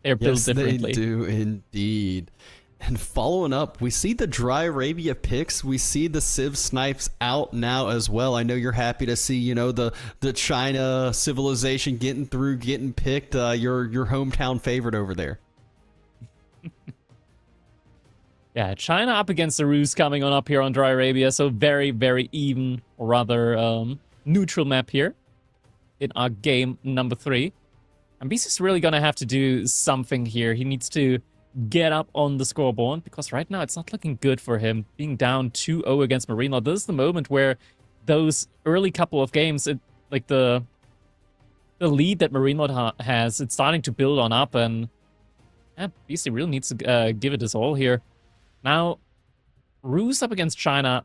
[SPEAKER 1] They're built
[SPEAKER 2] Yes,
[SPEAKER 1] differently.
[SPEAKER 2] they do indeed. And following up, we see the Dry Arabia picks. We see the Civ snipes out now as well. I know you're happy to see, you know, the China civilization getting through, getting picked. Your hometown favorite over there.
[SPEAKER 1] Yeah, China up against the Rus coming on up here on Dry Arabia. So very, very even, or rather neutral map here in our game number 3. And Beasty's really going to have to do something here. He needs to get up on the scoreboard because right now it's not looking good for him. Being down 2-0 against MarineLorD. This is the moment where those early couple of games, like the lead that MarineLorD has, it's starting to build on up, and Beasty really needs to give it his all here. Now, Rus up against China.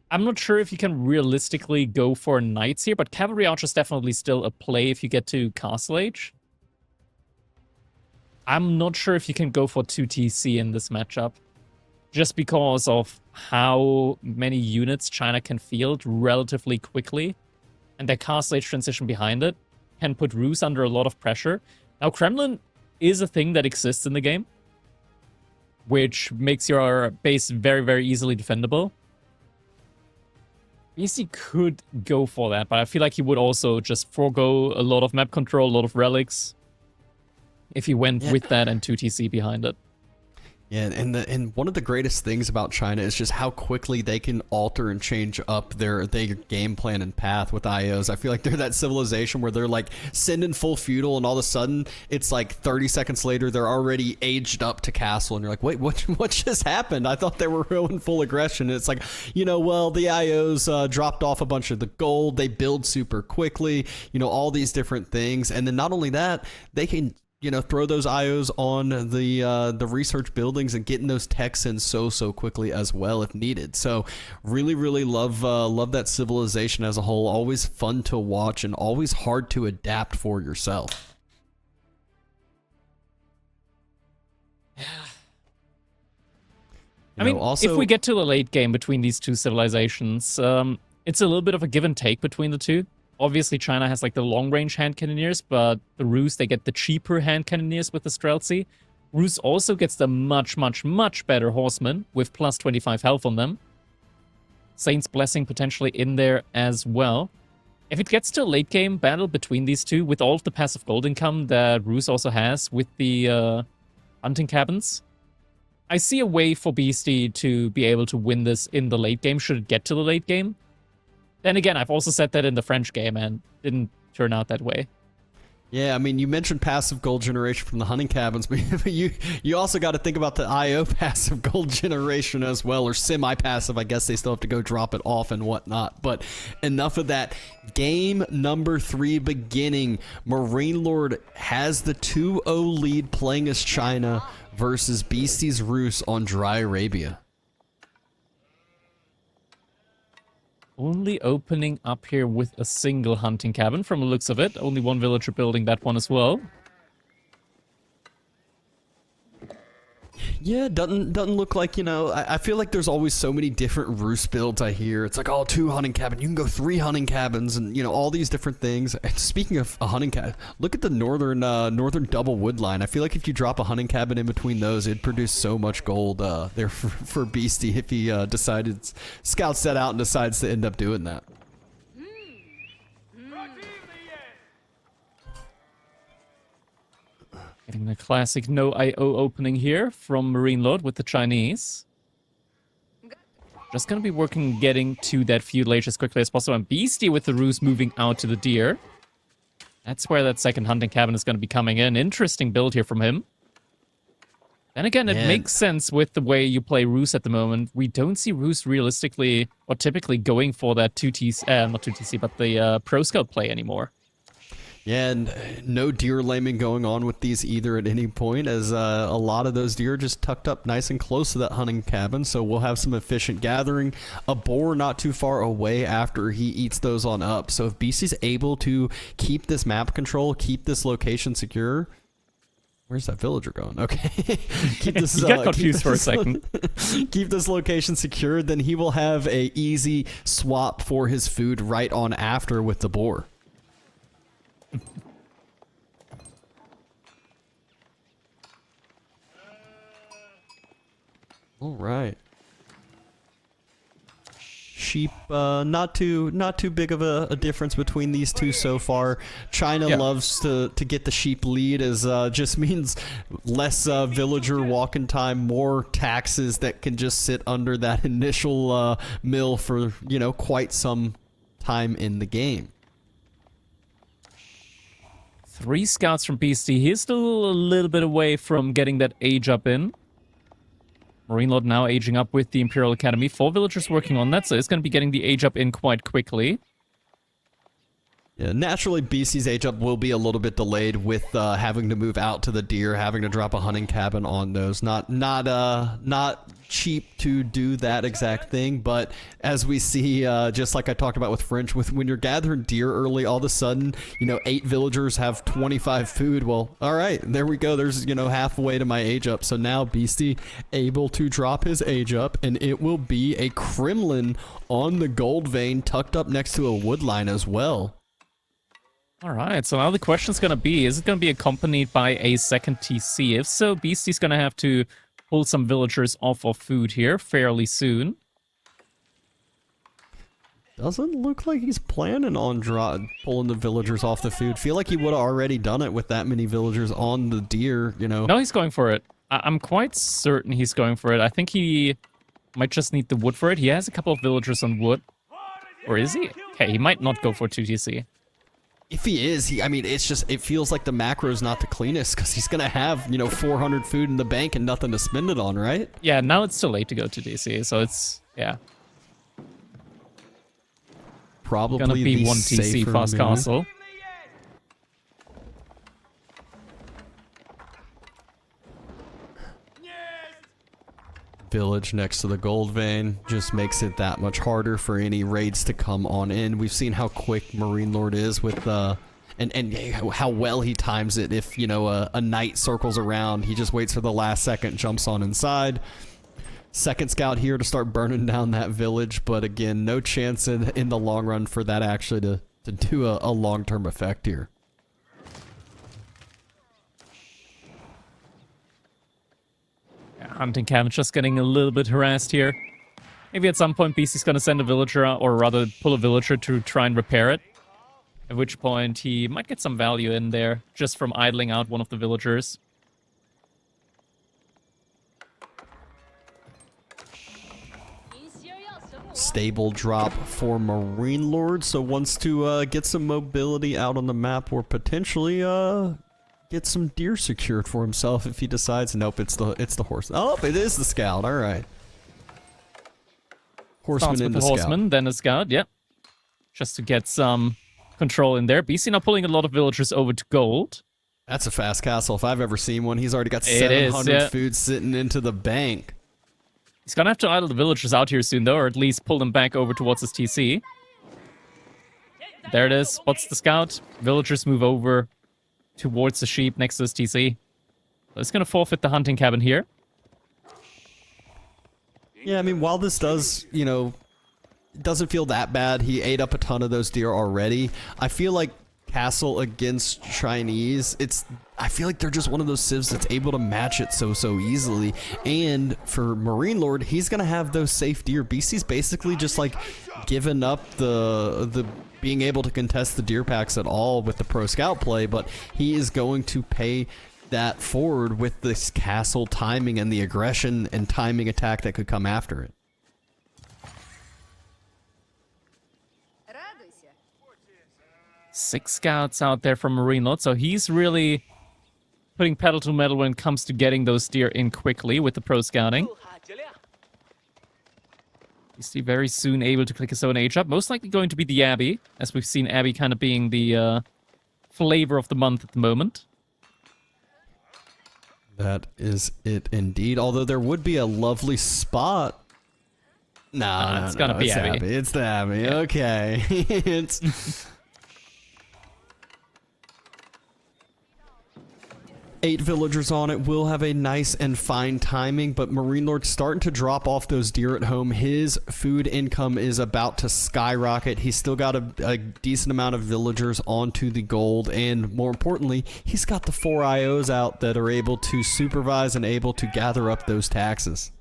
[SPEAKER 1] I'm not sure if you can realistically go for knights here, but cavalry archer is definitely still a play if you get to castle age. I'm not sure if you can go for 2 TC in this matchup, just because of how many units China can field relatively quickly, and their castle age transition behind it can put Rus under a lot of pressure. Now, Kremlin is a thing that exists in the game, which makes your base very, very easily defendable. Beasty could go for that, but I feel like he would also just forego a lot of map control, a lot of relics, if he went with that and 2 TC behind it.
[SPEAKER 2] Yeah, and one of the greatest things about China is just how quickly they can alter and change up their game plan and path with IOs. I feel like they're that civilization where they're like sending full feudal, and all of a sudden it's like 30 seconds later they're already aged up to castle, and you're like, wait, what just happened? I thought they were in full aggression. And it's like, you know, well, the IOs dropped off a bunch of the gold. They build super quickly. You know, all these different things, and then not only that, they can, you know, throw those IOs on the research buildings and getting those techs in so quickly as well if needed. So really love that civilization as a whole. Always fun to watch and always hard to adapt for yourself.
[SPEAKER 1] Yeah.
[SPEAKER 2] You
[SPEAKER 1] I mean,
[SPEAKER 2] know, also,
[SPEAKER 1] if we get to the late game between these two civilizations, it's a little bit of a give and take between the two. Obviously, China has like the long-range hand cannoneers, but the Rus, they get the cheaper hand cannoneers with the Streltsy. Rus also gets the much better horsemen with plus 25 health on them. Saint's Blessing potentially in there as well. If it gets to a late-game battle between these two, with all of the passive gold income that Rus also has with the hunting cabins, I see a way for Beasty to be able to win this in the late game, should it get to the late game. Then again, I've also said that in the French game and didn't turn out that way.
[SPEAKER 2] yeah, I mean, you mentioned passive gold generation from the hunting cabins, but you also got to think about the IO passive gold generation as well, or semi-passive. I guess they still have to go drop it off and whatnot. But enough of that. Game number 3 beginning. MarineLorD has the 2-0 lead playing as China versus Beasty's Rus on Dry Arabia.
[SPEAKER 1] Only opening up here with a single hunting cabin from the looks of it. Only one villager building that one as well.
[SPEAKER 2] Yeah, doesn't look like, you know, I feel like there's always so many different Rus builds I hear. It's like, oh, 2 hunting cabin. You can go 3 hunting cabins and, you know, all these different things. And speaking of a hunting cabin, look at the northern double wood line. I feel like if you drop a hunting cabin in between those, it'd produce so much gold there for Beasty if he scouts that out and decides to end up doing that.
[SPEAKER 1] Getting the classic no IO opening here from MarineLorD with the Chinese. Just gonna be working getting to that feudal age as quickly as possible. And Beasty with the Rus moving out to the deer. That's where that second hunting cabin is gonna be coming in. Interesting build here from him. Then again, it makes sense with the way you play Rus at the moment. We don't see Rus realistically or typically going for that 2TC, not 2TC, but the Pro Scout play anymore.
[SPEAKER 2] Yeah, and no deer laming going on with these either at any point, as a lot of those deer are just tucked up nice and close to that hunting cabin, so we'll have some efficient gathering. A boar not too far away after he eats those on up, so if Beasty's able to keep this map control, keep this location secure... Where's that villager going? Okay. Keep this,
[SPEAKER 1] you got confused for a second.
[SPEAKER 2] Keep this location secured, then he will have a easy swap for his food right on after with the boar. All right. Sheep, not too big of a difference between these two so far. China loves to get the sheep lead, as just means less villager walking time, more taxes that can just sit under that initial mill for, you know, quite some time in the game.
[SPEAKER 1] 3 scouts from Beasty. He's still a little bit away from getting that age up in. MarineLorD now aging up with the Imperial Academy. 4 villagers working on that, so it's going to be getting the age up in quite quickly.
[SPEAKER 2] Yeah, naturally, Beasty's age up will be a little bit delayed with having to move out to the deer, having to drop a hunting cabin on those. Not cheap to do that exact thing, but as we see, just like I talked about with French, with when you're gathering deer early, all of a sudden, you know, 8 villagers have 25 food. Well, all right, there we go. There's, you know, halfway to my age up. So now Beasty able to drop his age up, and it will be a Kremlin on the gold vein, tucked up next to a wood line as well.
[SPEAKER 1] Alright, so now the question's gonna be, is it gonna be accompanied by a second TC? If so, Beasty's gonna have to pull some villagers off of food here fairly soon.
[SPEAKER 2] Doesn't look like he's planning on pulling the villagers off the food. Feel like he would have already done it with that many villagers on the deer, you know.
[SPEAKER 1] No, he's going for it. I'm quite certain he's going for it. I think he might just need the wood for it. He has a couple of villagers on wood. Or is he? Okay, he might not go for 2 TC.
[SPEAKER 2] If he is, I mean, it's just, it feels like the macro's not the cleanest, because he's going to have, you know, 400 food in the bank and nothing to spend it on, right?
[SPEAKER 1] Yeah, now it's too late to go to DC, so it's, yeah.
[SPEAKER 2] Probably
[SPEAKER 1] gonna be
[SPEAKER 2] the
[SPEAKER 1] 1 TC
[SPEAKER 2] safer
[SPEAKER 1] fast
[SPEAKER 2] move.
[SPEAKER 1] castle.
[SPEAKER 2] Village next to the gold vein just makes it that much harder for any raids to come on in. We've seen how quick MarineLorD is with and how well he times it. If, you know, a knight circles around, he just waits for the last second, jumps on inside. Second scout here to start burning down that village, but again, no chance in the long run for that actually to do a long-term effect here.
[SPEAKER 1] Hunting cabin just getting a little bit harassed here. Maybe at some point Beasty's gonna send a villager out, or rather pull a villager to try and repair it. At which point he might get some value in there just from idling out one of the villagers.
[SPEAKER 2] Stable drop for MarineLorD, so wants to get some mobility out on the map, or potentially get some deer secured for himself if he decides. Nope, it's the horse. Oh, it is the scout. All right. Horseman in the
[SPEAKER 1] horseman, then a scout. Yep. Just to get some control in there. Beasty now pulling a lot of villagers over to gold.
[SPEAKER 2] That's a fast castle if I've ever seen one. He's already got 700 food sitting into the bank.
[SPEAKER 1] He's gonna have to idle the villagers out here soon, though, or at least pull them back over towards his TC. There it is. Spots the scout. Villagers move over towards the sheep next to his TC. So it's gonna forfeit the hunting cabin here.
[SPEAKER 2] Yeah, I mean, while this does, you know, doesn't feel that bad, he ate up a ton of those deer already. I feel like castle against Chinese, I feel like they're just one of those civs that's able to match it so easily. And for MarineLorD, he's gonna have those safe deer. Beasty's basically just like given up the being able to contest the deer packs at all with the pro scout play, but he is going to pay that forward with this castle timing and the aggression and timing attack that could come after it.
[SPEAKER 1] Six scouts out there from MarineLorD, so he's really putting pedal to metal when it comes to getting those deer in quickly with the pro scouting. Beasty very soon able to click his own age up. Most likely going to be the Abbey, as we've seen Abbey kind of being the flavor of the month at the moment.
[SPEAKER 2] That is it indeed, although there would be a lovely spot. No,
[SPEAKER 1] it's gonna be Abbey.
[SPEAKER 2] It's the Abbey. Yeah. Okay. It's 8 villagers on it. Will have a nice and fine timing, but MarineLorD's starting to drop off those deer at home. His food income is about to skyrocket. He's still got a decent amount of villagers onto the gold, and more importantly, he's got the 4 IOs out that are able to supervise and able to gather up those taxes.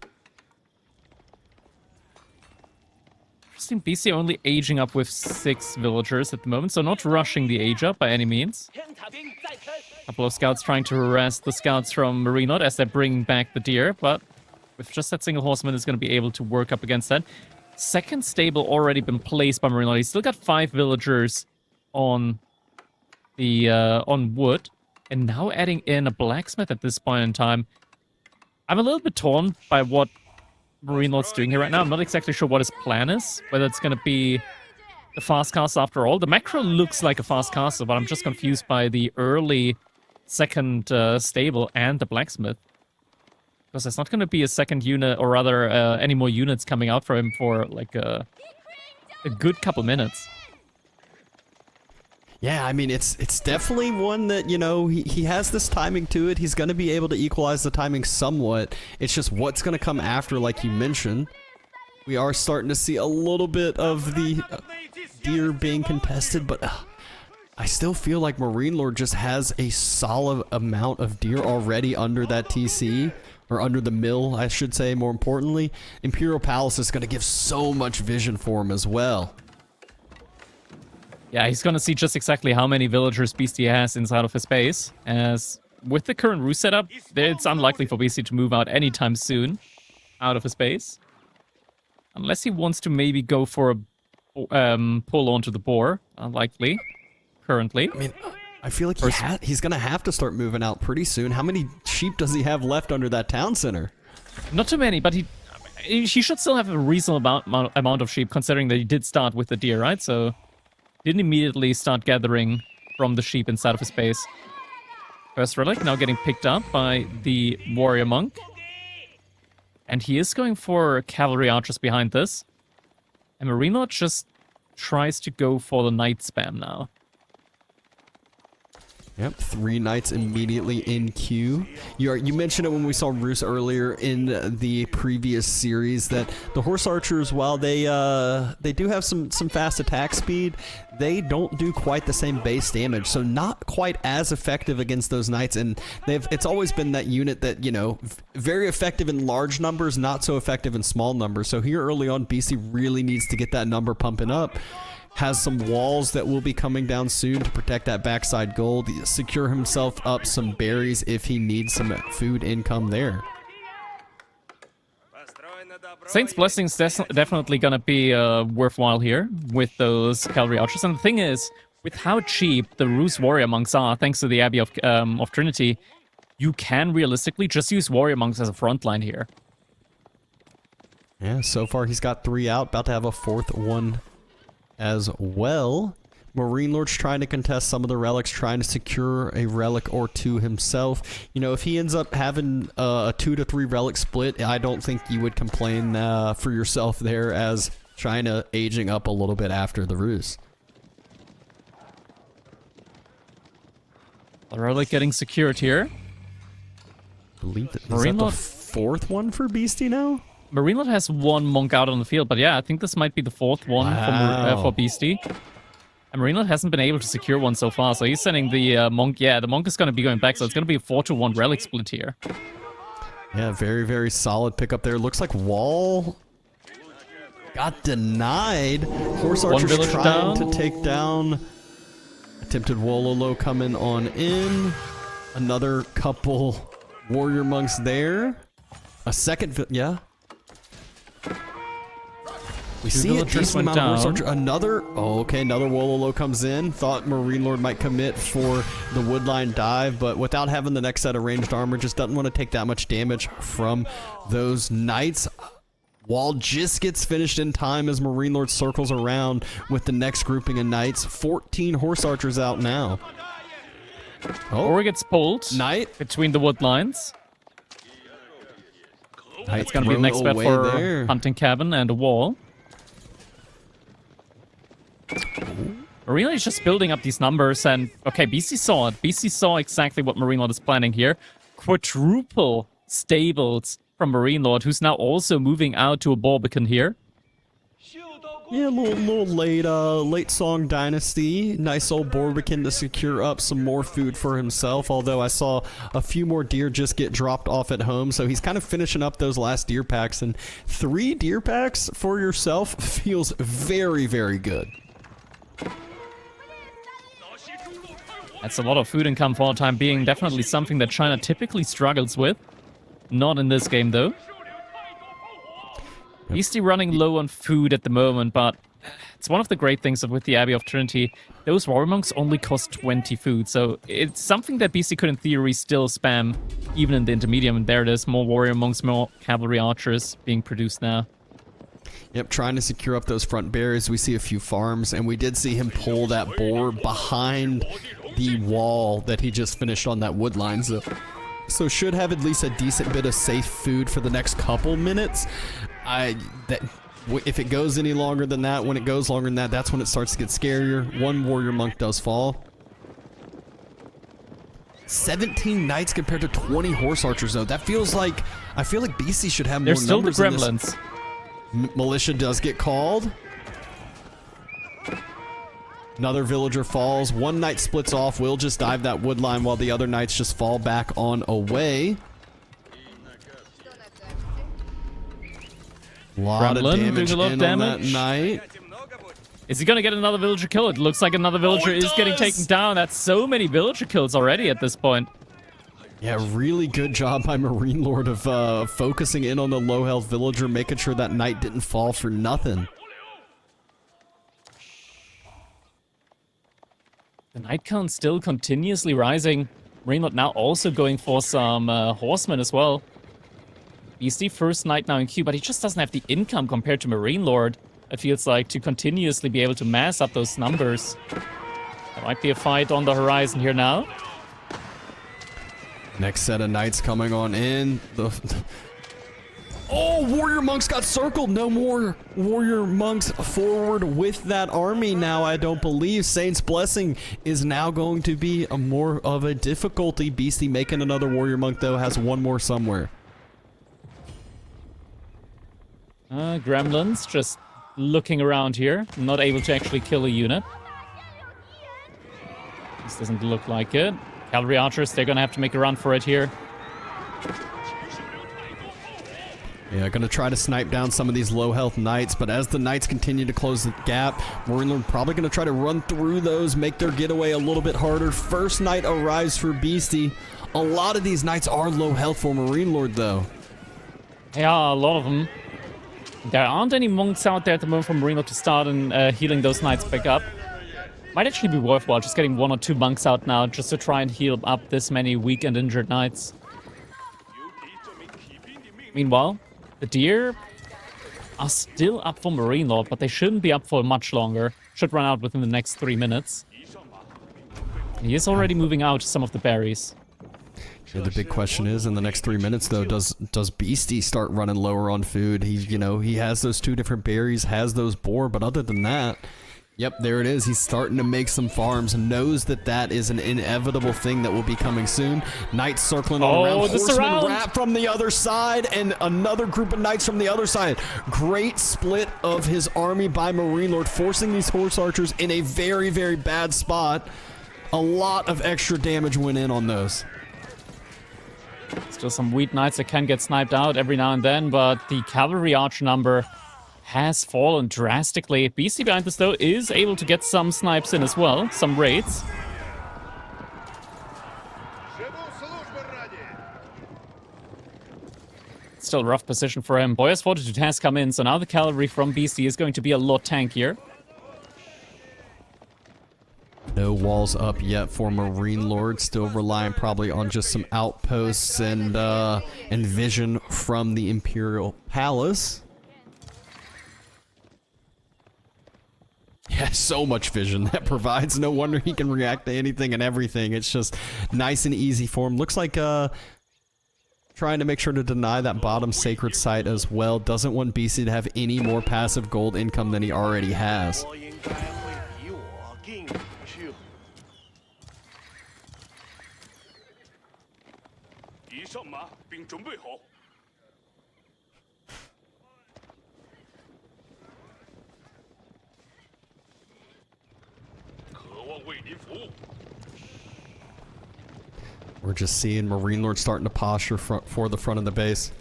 [SPEAKER 1] Interesting, BC only aging up with 6 villagers at the moment, so not rushing the age up by any means. Couple of scouts trying to harass the scouts from MarineLorD as they're bringing back the deer, but with just that single horseman is going to be able to work up against that. Second stable already been placed by MarineLorD. He's still got 5 villagers on the on wood, and now adding in a blacksmith at this point in time. I'm a little bit torn by what MarineLorD's doing here right now. I'm not exactly sure what his plan is, whether it's going to be the fast castle after all. The macro looks like a fast castle, but I'm just confused by the early second stable and the blacksmith. Because there's not going to be a second unit, or rather any more units coming out for him for like a good couple minutes.
[SPEAKER 2] Yeah, I mean, it's definitely one that, you know, he has this timing to it. He's going to be able to equalize the timing somewhat. It's just what's going to come after, like you mentioned. We are starting to see a little bit of the deer being contested, but I still feel like MarineLorD just has a solid amount of deer already under that TC, or under the mill, I should say, more importantly. Imperial Palace is going to give so much vision for him as well.
[SPEAKER 1] Yeah, he's going to see just exactly how many villagers Beasty has inside of his base, as with the current roost setup, it's unlikely for Beasty to move out anytime soon out of his base. Unless he wants to maybe go for a pull onto the boar. Unlikely, currently.
[SPEAKER 2] I mean, I feel like he's going to have to start moving out pretty soon. How many sheep does he have left under that town center?
[SPEAKER 1] Not too many, but he should still have a reasonable amount of sheep, considering that he did start with the deer, right? So didn't immediately start gathering from the sheep inside of his base. First relic now getting picked up by the warrior monk. And he is going for cavalry archers behind this. And MarineLorD just tries to go for the knight spam now.
[SPEAKER 2] Yep, 3 knights immediately in queue. You mentioned it when we saw Roos earlier in the previous series that the horse archers, while they do have some fast attack speed, they don't do quite the same base damage, so not quite as effective against those knights. And it's always been that unit that, you know, very effective in large numbers, not so effective in small numbers. So here early on, BC really needs to get that number pumping up. Has some walls that will be coming down soon to protect that backside gold. Secure himself up some berries if he needs some food income there.
[SPEAKER 1] Saint's Blessing's definitely gonna be worthwhile here with those cavalry archers. And the thing is, with how cheap the Roos warrior monks are, thanks to the Abbey of Trinity, you can realistically just use warrior monks as a front line here.
[SPEAKER 2] Yeah, so far he's got 3 out, about to have a 4th one as well. MarineLorD's trying to contest some of the relics, trying to secure a relic or 2 himself. You know, if he ends up having a 2 to 3 relic split, I don't think you would complain for yourself there, as China aging up a little bit after the ruse.
[SPEAKER 1] A relic getting secured here.
[SPEAKER 2] I believe that is that the 4th one for Beasty now?
[SPEAKER 1] MarineLorD has 1 monk out on the field, but yeah, I think this might be the 4th one for Beasty. And MarineLorD hasn't been able to secure one so far, so he's sending the monk. Yeah, the monk is going to be going back, so it's going to be a 4-to-1 relic split here.
[SPEAKER 2] Yeah, very, very solid pickup there. Looks like Wall got denied. Horse archers trying to take down. Attempted Wololo coming on in. Another couple warrior monks there. A second, yeah. We see a decent amount of horse archer. Another Wololo comes in. Thought MarineLorD might commit for the woodline dive, but without having the next set of ranged armor, just doesn't want to take that much damage from those knights. Wall just gets finished in time as MarineLorD circles around with the next grouping of knights. 14 horse archers out now.
[SPEAKER 1] Oh, or gets pulled between the wood lines. It's going to be the next bet for hunting cabin and a wall. MarineLorD is just building up these numbers, and okay, BC saw it. BC saw exactly what MarineLorD is planning here. Quadruple stables from MarineLorD, who's now also moving out to a Barbican here.
[SPEAKER 2] Yeah, a little late Song Dynasty. Nice old Borbican to secure up some more food for himself, although I saw a few more deer just get dropped off at home, so he's kind of finishing up those last deer packs, and 3 deer packs for yourself feels very, very good.
[SPEAKER 1] That's a lot of food income for the time being. Definitely something that China typically struggles with. Not in this game, though. Beasty running low on food at the moment, but it's one of the great things with the Abbey of Trinity. Those warrior monks only cost 20 food, so it's something that Beasty could, in theory, still spam, even in the intermediate. And there it is, more warrior monks, more cavalry archers being produced now.
[SPEAKER 2] Yep, trying to secure up those front barriers. We see a few farms, and we did see him pull that boar behind the wall that he just finished on that wood line. So should have at least a decent bit of safe food for the next couple minutes. If it goes any longer than that, when it goes longer than that, that's when it starts to get scarier. 1 warrior monk does fall. 17 knights compared to 20 horse archers, though. That feels like, I feel like Beasty should have more
[SPEAKER 1] There's still the
[SPEAKER 2] numbers in this.
[SPEAKER 1] gremlins.
[SPEAKER 2] Militia does get called. Another villager falls. 1 knight splits off. Will just dive that wood line while the other knights just fall back on away. Lot of damage
[SPEAKER 1] doing a lot of
[SPEAKER 2] on that
[SPEAKER 1] damage.
[SPEAKER 2] knight.
[SPEAKER 1] Is he going to get another villager kill? It looks like another villager is getting taken down. That's so many villager kills already at this point.
[SPEAKER 2] Yeah, really good job by MarineLorD of focusing in on the low health villager, making sure that knight didn't fall for nothing.
[SPEAKER 1] The knight count still continuously rising. MarineLorD now also going for some horsemen as well. Beasty first knight now in queue, but he just doesn't have the income compared to MarineLorD, it feels like, to continuously be able to mass up those numbers. There might be a fight on the horizon here now.
[SPEAKER 2] Next set of knights coming on in. Oh, warrior monks got circled. No more warrior monks forward with that army now, I don't believe. Saint's Blessing is now going to be a more of a difficulty. Beasty making another warrior monk, though, has 1 more somewhere.
[SPEAKER 1] Gremlins just looking around here, not able to actually kill a unit. This doesn't look like it. Cavalry archers, they're gonna have to make a run for it here.
[SPEAKER 2] Yeah, gonna try to snipe down some of these low health knights, but as the knights continue to close the gap, MarineLorD probably gonna try to run through those, make their getaway a little bit harder. First knight arrives for Beasty. A lot of these knights are low health for MarineLorD, though.
[SPEAKER 1] Yeah, a lot of them. There aren't any monks out there at the moment for MarineLorD to start and healing those knights back up. Might actually be worthwhile just getting 1 or 2 monks out now just to try and heal up this many weak and injured knights. Meanwhile, the deer are still up for MarineLorD, but they shouldn't be up for much longer. Should run out within the next 3 minutes. He is already moving out some of the berries.
[SPEAKER 2] Yeah, the big question is, in the next 3 minutes, though, does Beasty start running lower on food? He has those 2 different berries, has those boar, but other than that, yep, there it is. He's starting to make some farms, knows that that is an inevitable thing that will be coming soon. Knights circling all around. Horsemen wrap from the other side, and another group of knights from the other side. Great split of his army by MarineLorD, forcing these horse archers in a very, very bad spot. A lot of extra damage went in on those.
[SPEAKER 1] Still some weak knights that can get sniped out every now and then, but the cavalry archer number has fallen drastically. Beasty behind this, though, is able to get some snipes in as well, some raids. Still a rough position for him. Boyar's Fortitude has come in, so now the cavalry from Beasty is going to be a lot tankier.
[SPEAKER 2] No walls up yet for MarineLorD, still relying probably on just some outposts and vision from the Imperial Palace. Yeah, so much vision that provides. No wonder he can react to anything and everything. It's just nice and easy for him. Looks like trying to make sure to deny that bottom sacred site as well. Doesn't want Beasty to have any more passive gold income than he already has. We're just seeing MarineLorD starting to posture for the front of the base.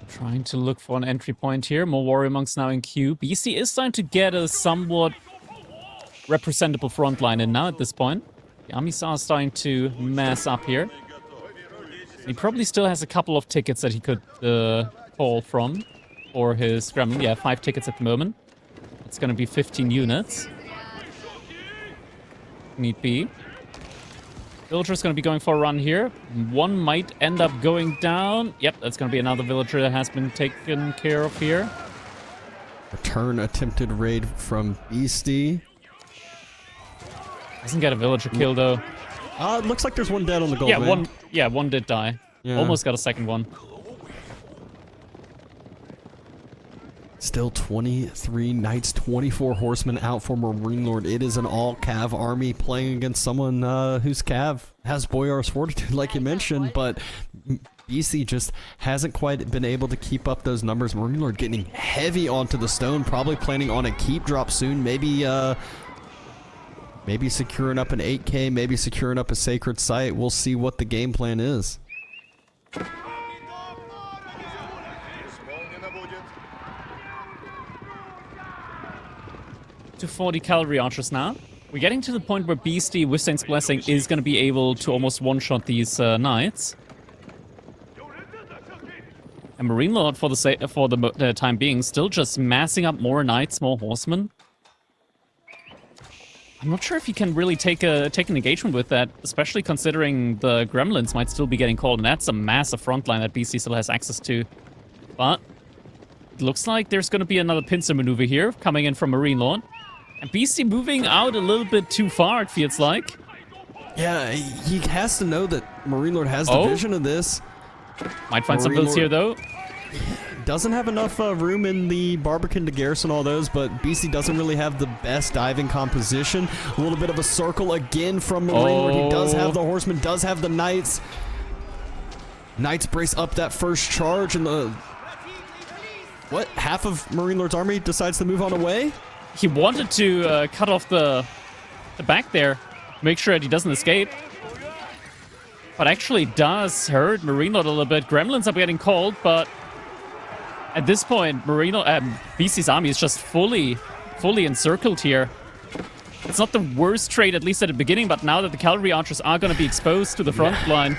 [SPEAKER 1] Trying to look for an entry point here. More warrior monks now in queue. Beasty is starting to get a somewhat representable front line in now at this point. The armies are starting to mass up here. He probably still has a couple of tickets that he could call from for his Gremlin. Yeah, 5 tickets at the moment. It's going to be 15 units. Need be. Villager's going to be going for a run here. One might end up going down. Yep, that's going to be another villager that has been taken care of here.
[SPEAKER 2] Return attempted raid from Beasty.
[SPEAKER 1] Doesn't get a villager kill though.
[SPEAKER 2] It looks like there's one dead on the gold.
[SPEAKER 1] Yeah, one did die. Yeah. Almost got a second one.
[SPEAKER 2] Still 23 knights, 24 horsemen out for MarineLorD. It is an all-cav army playing against someone whose cav has Boyar's Fortitude, like you mentioned, but Beasty just hasn't quite been able to keep up those numbers. MarineLorD getting heavy onto the stone, probably planning on a keep drop soon. Maybe securing up an 8K, maybe securing up a sacred site. We'll see what the game plan is.
[SPEAKER 1] 40 cavalry archers now. We're getting to the point where Beasty, with Saint's Blessing, is going to be able to almost one-shot these knights. And MarineLorD, for the time being, still just massing up more knights, more horsemen. I'm not sure if he can really take an engagement with that, especially considering the gremlins might still be getting called, and that's a massive front line that Beasty still has access to. But it looks like there's going to be another pincer maneuver here coming in from MarineLorD. And Beasty moving out a little bit too far, it feels like.
[SPEAKER 2] Yeah, he has to know that MarineLorD has the vision of this.
[SPEAKER 1] Might find some builds here, though.
[SPEAKER 2] Doesn't have enough room in the Barbican to garrison all those, but Beasty doesn't really have the best diving composition. A little bit of a circle again from MarineLorD. He does have the horsemen, does have the knights. Knights brace up that first charge, and half of MarineLorD's army decides to move on away?
[SPEAKER 1] He wanted to cut off the back there, make sure that he doesn't escape. But actually does hurt MarineLorD a little bit. Gremlins are getting called, but at this point, Beasty's army is just fully encircled here. It's not the worst trade, at least at the beginning, but now that the cavalry archers are going to be exposed to the front line,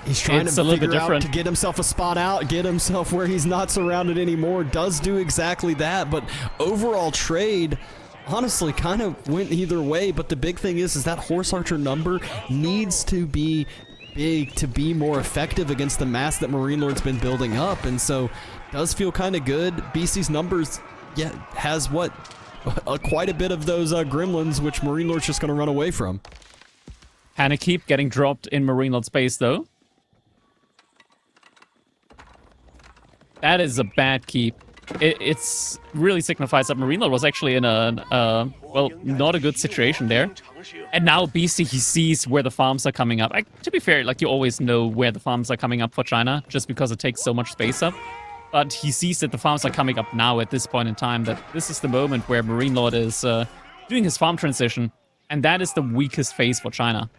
[SPEAKER 2] he's trying
[SPEAKER 1] it's
[SPEAKER 2] to
[SPEAKER 1] a little bit
[SPEAKER 2] figure out
[SPEAKER 1] different.
[SPEAKER 2] to get himself a spot out, get himself where he's not surrounded anymore. Does do exactly that, but overall trade honestly kind of went either way. But the big thing is that horse archer number needs to be big to be more effective against the mass that MarineLorD's been building up, and so does feel kind of good. Beasty's numbers, has quite a bit of those gremlins, which MarineLorD's just going to run away from.
[SPEAKER 1] Hannah keep getting dropped in MarineLorD's base, though. That is a bad keep. It's really signifies that MarineLorD was actually in a, not a good situation there. And now Beasty, he sees where the farms are coming up. To be fair, like, you always know where the farms are coming up for China, just because it takes so much space up. But he sees that the farms are coming up now at this point in time, that this is the moment where MarineLorD is doing his farm transition. And that is the weakest phase for China.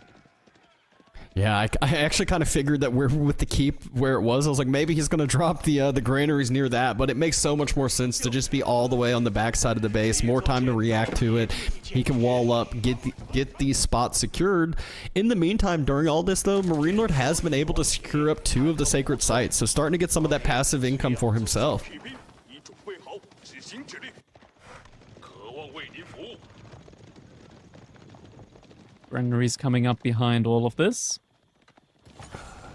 [SPEAKER 2] Yeah, I actually kind of figured that with the keep where it was, I was like, maybe he's going to drop the granaries near that, but it makes so much more sense to just be all the way on the backside of the base, more time to react to it. He can wall up, get these spots secured. In the meantime, during all this, though, MarineLorD has been able to secure up 2 of the sacred sites, so starting to get some of that passive income for himself.
[SPEAKER 1] Granaries coming up behind all of this.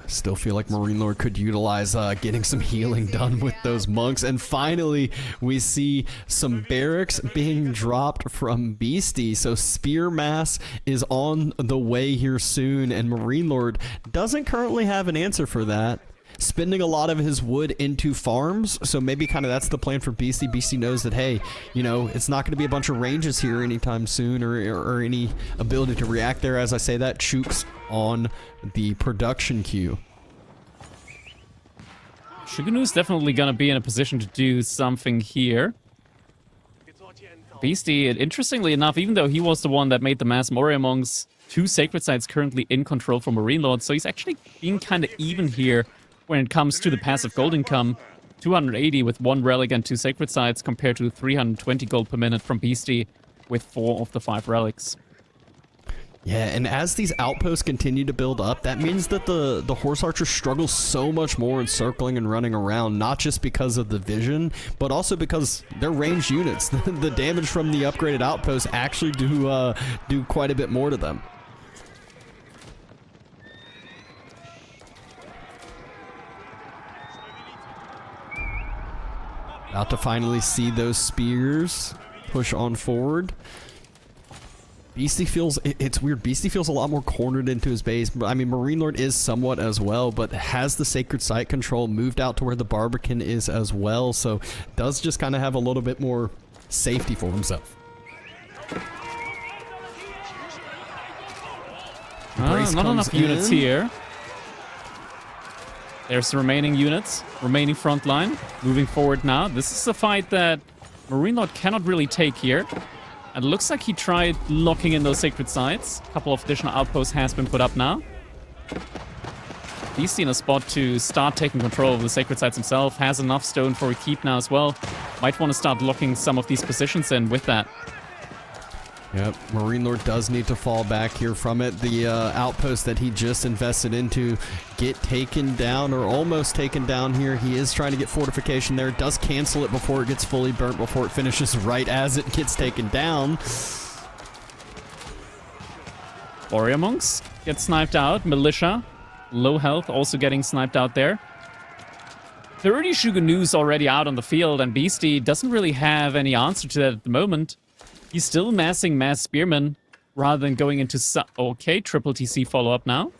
[SPEAKER 2] Still feel like MarineLorD could utilize getting some healing done with those monks. And finally, we see some barracks being dropped from Beasty. So Spear Mass is on the way here soon, and MarineLorD doesn't currently have an answer for that. Spending a lot of his wood into farms, so maybe kind of that's the plan for Beasty. Beasty knows that, hey, it's not going to be a bunch of ranges here anytime soon, or any ability to react there. As I say that, Chooks on the production queue.
[SPEAKER 1] Shugunu's definitely going to be in a position to do something here. Beasty, interestingly enough, even though he was the one that made the mass warrior monks 2 sacred sites currently in control for MarineLorD, so he's actually being kind of even here when it comes to the passive gold income. 280 with 1 relic and 2 sacred sites compared to 320 gold per minute from Beasty with 4 of the 5 relics.
[SPEAKER 2] Yeah, and as these outposts continue to build up, that means that the horse archer struggles so much more in circling and running around, not just because of the vision, but also because they're ranged units. The damage from the upgraded outposts actually do quite a bit more to them. About to finally see those spears push on forward. Beasty feels, it's weird, Beasty feels a lot more cornered into his base. I mean, MarineLorD is somewhat as well, but has the Sacred Site control, moved out to where the Barbican is as well, so does just kind of have a little bit more safety for himself.
[SPEAKER 1] Not enough units here. There's the remaining units, remaining front line, moving forward now. This is a fight that MarineLorD cannot really take here. And it looks like he tried locking in those sacred sites. A couple of additional outposts has been put up now. Beasty in a spot to start taking control of the sacred sites himself. Has enough stone for a keep now as well. Might want to start locking some of these positions in with that.
[SPEAKER 2] Yep, MarineLorD does need to fall back here from it. The outpost that he just invested into get taken down, or almost taken down here. He is trying to get fortification there. Does cancel it before it gets fully burnt, before it finishes right as it gets taken down.
[SPEAKER 1] Warrior monks get sniped out. Militia, low health, also getting sniped out there. 30 Shugonu's already out on the field, and Beasty doesn't really have any answer to that at the moment. He's still massing mass spearmen rather than going into okay, triple TC follow-up now.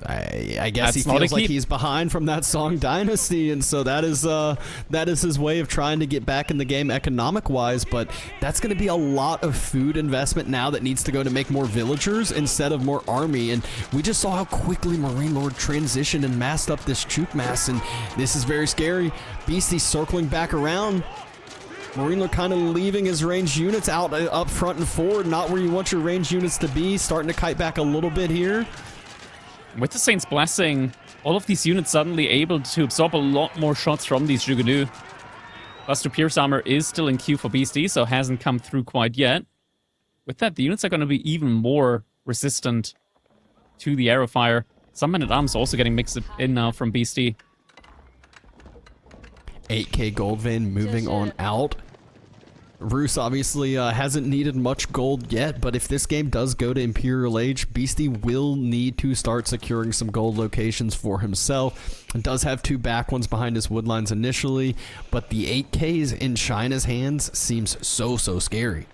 [SPEAKER 2] I guess he feels like he's behind from that song Dynasty, and so that is his way of trying to get back in the game economic-wise, but that's going to be a lot of food investment now that needs to go to make more villagers instead of more army, and we just saw how quickly MarineLorD transitioned and massed up this Chook mass, and this is very scary. Beasty circling back around. MarineLorD kind of leaving his ranged units out up front and forward, not where you want your ranged units to be, starting to kite back a little bit here.
[SPEAKER 1] With the Saint's Blessing, all of these units suddenly able to absorb a lot more shots from these Jugunu. Plus, the Pierce Armor is still in queue for Beasty, so hasn't come through quite yet. With that, the units are going to be even more resistant to the arrow fire. Some men-at-arms also getting mixed in now from Beasty.
[SPEAKER 2] 8k gold vein moving on out. Roos obviously hasn't needed much gold yet, but if this game does go to Imperial Age, Beasty will need to start securing some gold locations for himself. It does have 2 back ones behind his woodlines initially, but the 8Ks in China's hands seems so scary.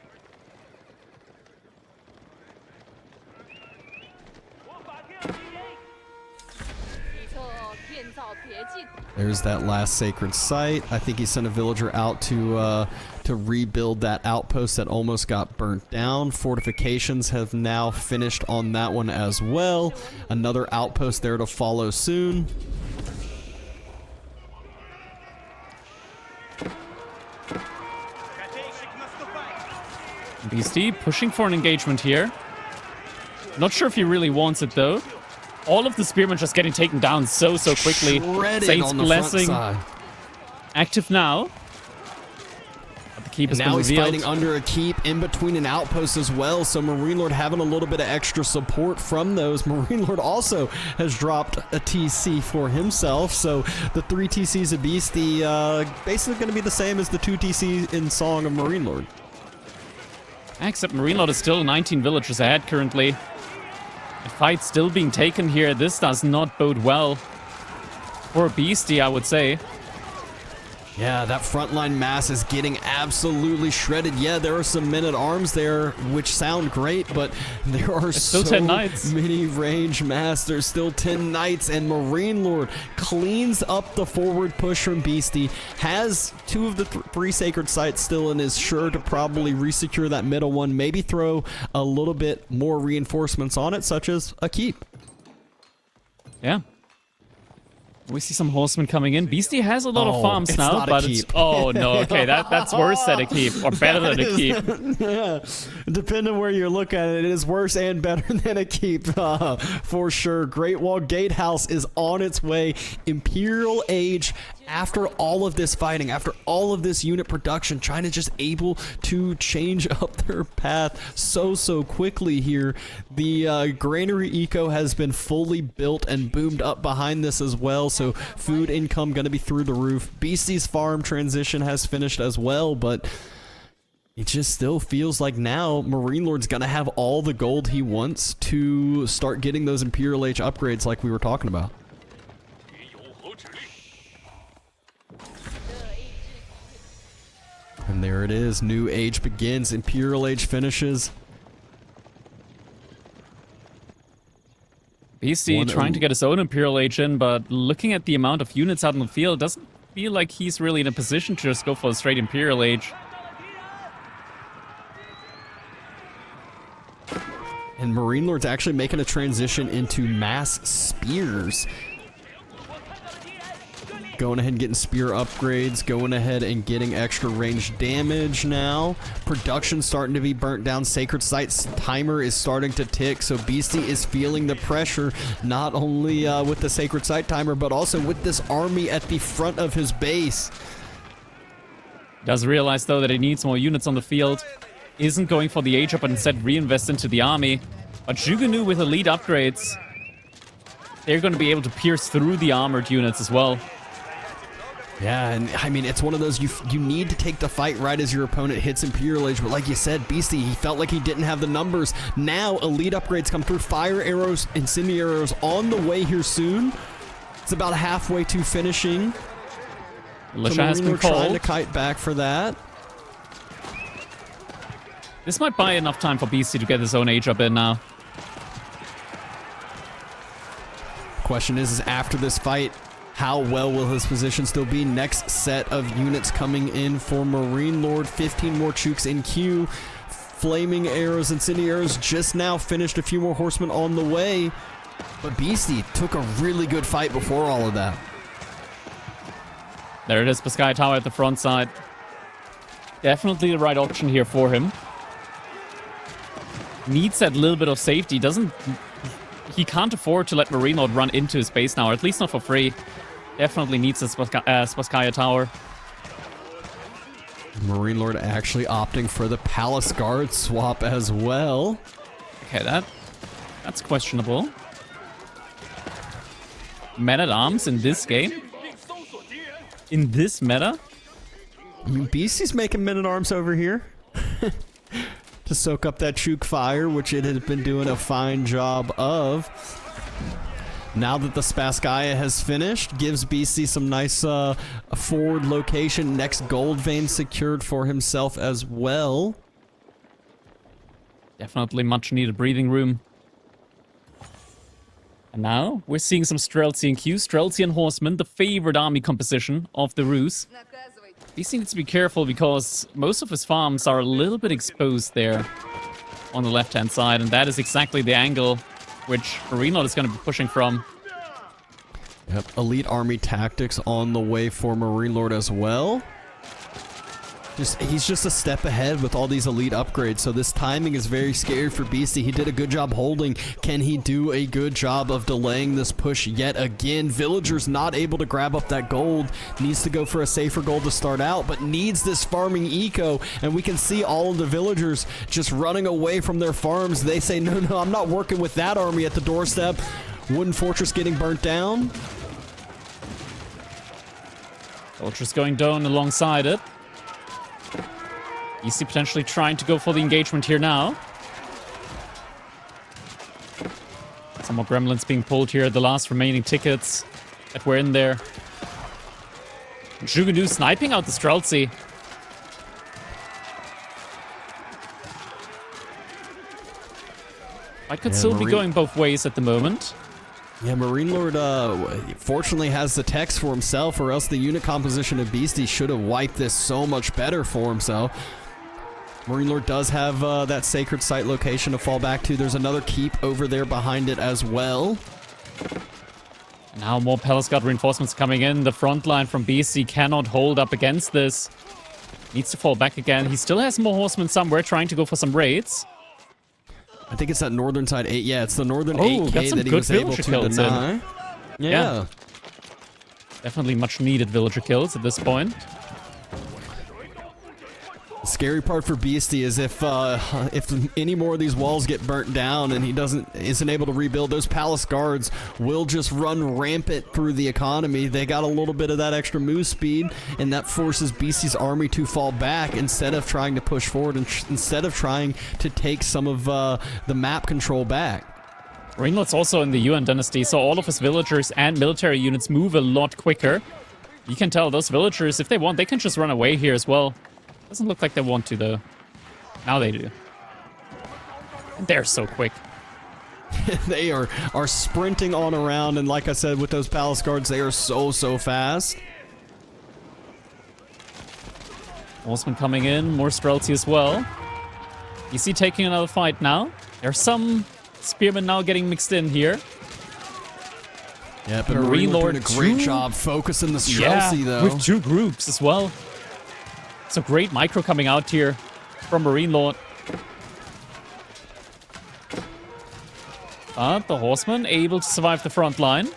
[SPEAKER 2] There's that last sacred site. I think he sent a villager out to rebuild that outpost that almost got burnt down. Fortifications have now finished on that one as well. Another outpost there to follow soon.
[SPEAKER 1] Beasty pushing for an engagement here. Not sure if he really wants it though. All of the spearmen just getting taken down so quickly. Saint's Blessing active now. But the keep has been revealed.
[SPEAKER 2] Now he's fighting under a keep in between an outpost as well, so MarineLorD having a little bit of extra support from those. MarineLorD also has dropped a TC for himself, so the 3 TCs of Beasty basically going to be the same as the 2 TCs in Song of MarineLorD.
[SPEAKER 1] Except MarineLorD is still 19 villagers ahead currently. The fight still being taken here. This does not bode well for Beasty, I would say.
[SPEAKER 2] Yeah, that frontline mass is getting absolutely shredded. Yeah, there are some men-at-arms there, which sound great, but there are so
[SPEAKER 1] 10 knights.
[SPEAKER 2] Many range mass. There's still 10 knights, and MarineLorD cleans up the forward push from Beasty. Has 2 of the 3 sacred sites still and is sure to probably resecure that middle one. Maybe throw a little bit more reinforcements on it, such as a keep.
[SPEAKER 1] Yeah. We see some horsemen coming in. Beasty has a lot of farms
[SPEAKER 2] it's
[SPEAKER 1] now,
[SPEAKER 2] not a
[SPEAKER 1] but
[SPEAKER 2] keep.
[SPEAKER 1] it's... Oh, no. Okay, that's worse than a keep. Or better than a keep.
[SPEAKER 2] Yeah, depending on where you look at it, it is worse and better than a keep, for sure. Great Wall Gatehouse is on its way. Imperial Age, after all of this fighting, after all of this unit production, China just able to change up their path so quickly here. The granary eco has been fully built and boomed up behind this as well, so food income going to be through the roof. Beasty's farm transition has finished as well, but it just still feels like now MarineLorD's going to have all the gold he wants to start getting those Imperial Age upgrades like we were talking about. And there it is. New age begins. Imperial Age finishes.
[SPEAKER 1] Beasty trying to get his own Imperial Age in, but looking at the amount of units out in the field, doesn't feel like he's really in a position to just go for a straight Imperial Age.
[SPEAKER 2] And MarineLorD's actually making a transition into mass spears. Going ahead and getting spear upgrades, going ahead and getting extra range damage now. Production starting to be burnt down. Sacred Sight's timer is starting to tick, so Beasty is feeling the pressure, not only with the Sacred Sight timer, but also with this army at the front of his base.
[SPEAKER 1] Does realize, though, that he needs more units on the field. Isn't going for the age up, but instead reinvest into the army. But Jugunu with elite upgrades, they're going to be able to pierce through the armored units as well.
[SPEAKER 2] Yeah, and I mean, it's one of those, you need to take the fight right as your opponent hits Imperial Age, but like you said, Beasty, he felt like he didn't have the numbers. Now, elite upgrades come through. Fire arrows, incendiary arrows on the way here soon. It's about halfway to finishing.
[SPEAKER 1] Militia has been called.
[SPEAKER 2] Trying to kite back for that.
[SPEAKER 1] This might buy enough time for Beasty to get his own age up in now.
[SPEAKER 2] Question is after this fight, how well will his position still be? Next set of units coming in for MarineLorD. 15 more Chooks in queue. Flaming arrows, incendiary arrows just now finished. A few more horsemen on the way. But Beasty took a really good fight before all of that.
[SPEAKER 1] There it is, the Sky Tower at the front side. Definitely the right option here for him. Needs that little bit of safety. He can't afford to let MarineLorD run into his base now, or at least not for free. Definitely needs a Spasskaya Tower.
[SPEAKER 2] MarineLorD actually opting for the Palace Guard swap as well.
[SPEAKER 1] Okay, that's questionable. Men-at-Arms in this game? In this meta?
[SPEAKER 2] I mean, Beasty's making men-at-arms over here. To soak up that Chook fire, which it has been doing a fine job of. Now that the Spasskaya has finished, gives Beasty some nice forward location. Next gold vein secured for himself as well.
[SPEAKER 1] Definitely much needed breathing room. And now we're seeing some Streltsy and Q. Streltsy and Horsemen, the favored army composition of the Rus. Beasty needs to be careful because most of his farms are a little bit exposed there on the left-hand side, and that is exactly the angle which MarineLorD is going to be pushing from.
[SPEAKER 2] Yep, elite army tactics on the way for MarineLorD as well. He's just a step ahead with all these elite upgrades, so this timing is very scary for Beasty. He did a good job holding. Can he do a good job of delaying this push yet again? Villagers not able to grab up that gold. Needs to go for a safer gold to start out, but needs this farming eco, and we can see all of the villagers just running away from their farms. They say, no, I'm not working with that army at the doorstep. Wooden Fortress getting burnt down.
[SPEAKER 1] Fortress going down alongside it. Beasty potentially trying to go for the engagement here now. Some more gremlins being pulled here. The last remaining tickets that were in there. Jugunu sniping out the Streltsy. I could still be going both ways at the moment.
[SPEAKER 2] Yeah, MarineLorD fortunately has the text for himself, or else the unit composition of Beasty should have wiped this so much better for himself. MarineLorD does have that Sacred Site location to fall back to. There's another keep over there behind it as well.
[SPEAKER 1] Now more Palace Guard reinforcements coming in. The front line from Beasty cannot hold up against this. Needs to fall back again. He still has more horsemen somewhere trying to go for some raids.
[SPEAKER 2] I think it's that northern side 8. Yeah, it's the northern
[SPEAKER 1] Oh,
[SPEAKER 2] 8K
[SPEAKER 1] got some
[SPEAKER 2] that he
[SPEAKER 1] good
[SPEAKER 2] was able
[SPEAKER 1] villager
[SPEAKER 2] to
[SPEAKER 1] kills
[SPEAKER 2] deny. Yeah.
[SPEAKER 1] Definitely much needed villager kills at this point.
[SPEAKER 2] The scary part for Beasty is if any more of these walls get burnt down and he isn't able to rebuild, those palace guards will just run rampant through the economy. They got a little bit of that extra move speed, and that forces Beasty's army to fall back instead of trying to push forward and instead of trying to take some of the map control back.
[SPEAKER 1] MarineLorD's also in the Yuan dynasty, so all of his villagers and military units move a lot quicker. You can tell those villagers, if they want, they can just run away here as well. Doesn't look like they want to, though. Now they do. And they're so quick.
[SPEAKER 2] They are sprinting on around, and like I said, with those palace guards, they are so fast.
[SPEAKER 1] Horseman coming in, more Streltsy as well. You see taking another fight now. There's some spearmen now getting mixed in here.
[SPEAKER 2] Yeah, but MarineLorD doing a great job focusing the Streltsy, though.
[SPEAKER 1] With 2 groups as well. So great micro coming out here from MarineLorD. But the horseman able to survive the front line.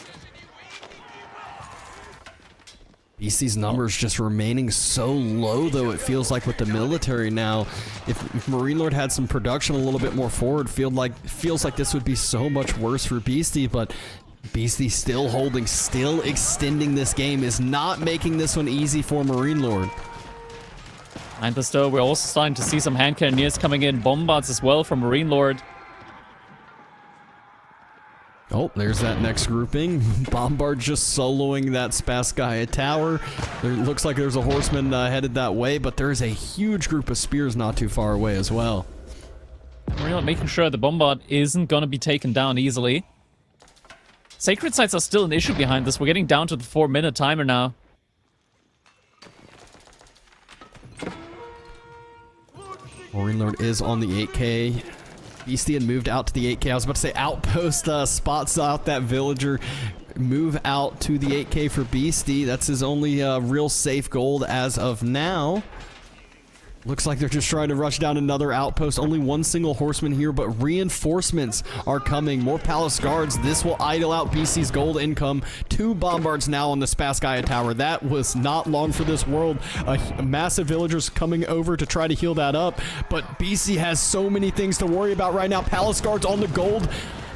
[SPEAKER 2] Beasty's numbers just remaining so low, though, it feels like with the military now. If MarineLorD had some production a little bit more forward, feels like this would be so much worse for Beasty, but Beasty still holding, still extending this game, is not making this one easy for MarineLorD.
[SPEAKER 1] And though we're also starting to see some hand cannoneers coming in, bombards as well from MarineLorD.
[SPEAKER 2] Oh, there's that next grouping. Bombard just soloing that Spasskaya tower. There looks like there's a horseman headed that way, but there's a huge group of spears not too far away as well.
[SPEAKER 1] MarineLorD making sure the bombard isn't going to be taken down easily. Sacred sites are still an issue behind this. We're getting down to the 4-minute timer now.
[SPEAKER 2] MarineLorD is on the 8K. Beasty had moved out to the 8K. I was about to say Outpost spots out that villager. Move out to the 8K for Beasty. That's his only real safe gold as of now. Looks like they're just trying to rush down another outpost. Only one single horseman here, but reinforcements are coming. More palace guards. This will idle out Beasty's gold income. 2 bombards now on the Spasskaya tower. That was not long for this world. Massive villagers coming over to try to heal that up, but Beasty has so many things to worry about right now. Palace guards on the gold,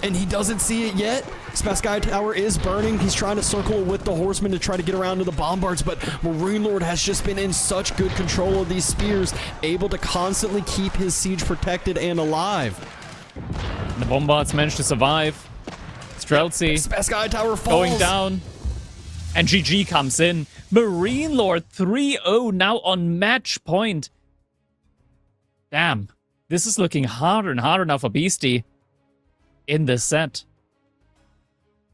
[SPEAKER 2] and he doesn't see it yet. Spasskaya tower is burning. He's trying to circle with the horsemen to try to get around to the bombards, but MarineLorD has just been in such good control of these spears, able to constantly keep his siege protected and alive.
[SPEAKER 1] The bombards managed to survive. Streltsy
[SPEAKER 2] Spasskaya tower falls.
[SPEAKER 1] Going down. And GG comes in. MarineLorD 3-0 now on match point. Damn. This is looking harder and harder now for Beasty in this set.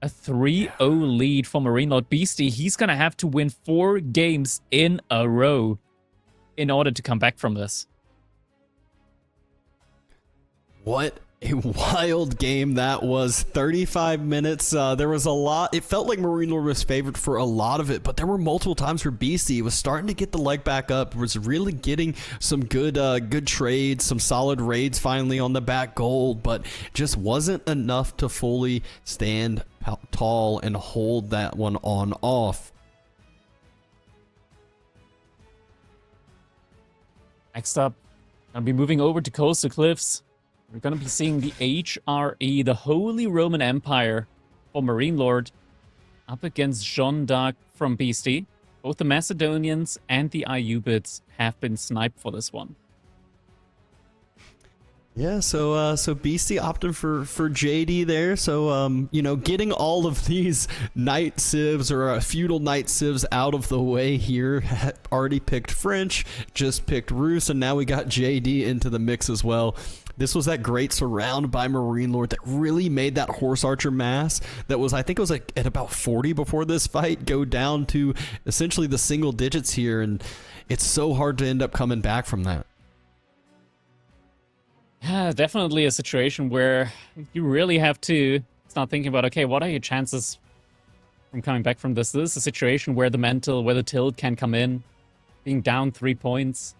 [SPEAKER 1] A 3-0 lead for MarineLorD. Beasty, he's going to have to win 4 games in a row in order to come back from this.
[SPEAKER 2] What a wild game that was. 35 minutes. There was a lot. It felt like MarineLorD was favored for a lot of it, but there were multiple times where Beasty was starting to get the leg back up, was really getting some good trades, some solid raids finally on the back gold, but just wasn't enough to fully stand tall and hold that one on off.
[SPEAKER 1] Next up, I'll be moving over to Coastal Cliffs. We're going to be seeing the HRE, the Holy Roman Empire for MarineLorD, up against Jeanne d'Arc from Beasty. Both the Macedonians and the Ayyubids have been sniped for this one.
[SPEAKER 2] Yeah, so Beasty opted for JD there. So you know, getting all of these knight civs or feudal knight civs out of the way here. Already picked French, just picked Rus, and now we got JD into the mix as well. This was that great surround by MarineLorD that really made that horse archer mass that was, I think it was like at about 40 before this fight, go down to essentially the single digits here, and it's so hard to end up coming back from that.
[SPEAKER 1] Yeah, definitely a situation where you really have to start thinking about, okay, what are your chances from coming back from this. This is a situation where the tilt can come in, being down 3 points.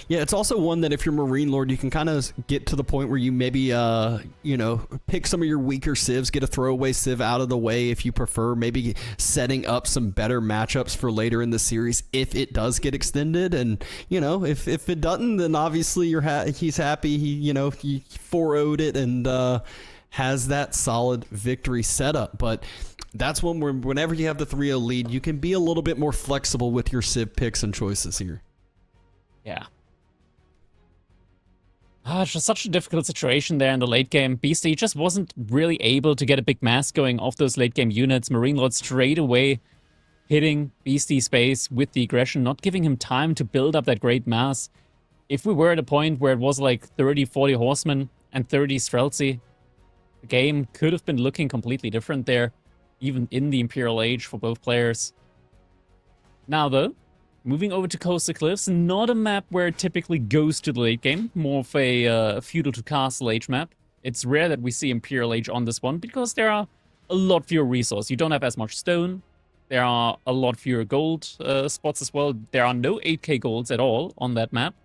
[SPEAKER 2] Yeah, it's also one that if you're MarineLorD, you can kind of get to the point where you maybe, pick some of your weaker civs, get a throwaway civ out of the way if you prefer, maybe setting up some better matchups for later in the series if it does get extended. And, if it doesn't, then obviously he's happy. He 4-0'd it and has that solid victory setup. But that's one where whenever you have the 3-0 lead, you can be a little bit more flexible with your civ picks and choices here.
[SPEAKER 1] Yeah. It's just such a difficult situation there in the late game. Beasty just wasn't really able to get a big mass going off those late game units. MarineLorD straight away hitting Beasty's space with the aggression, not giving him time to build up that great mass. If we were at a point where it was like 30, 40 horsemen and 30 Streltsy, the game could have been looking completely different there, even in the Imperial Age for both players. Now though, moving over to Coastal Cliffs, not a map where it typically goes to the late game, more of a feudal to castle age map. It's rare that we see Imperial Age on this one because there are a lot fewer resources. You don't have as much stone. There are a lot fewer gold spots as well. There are no 8k golds at all on that map.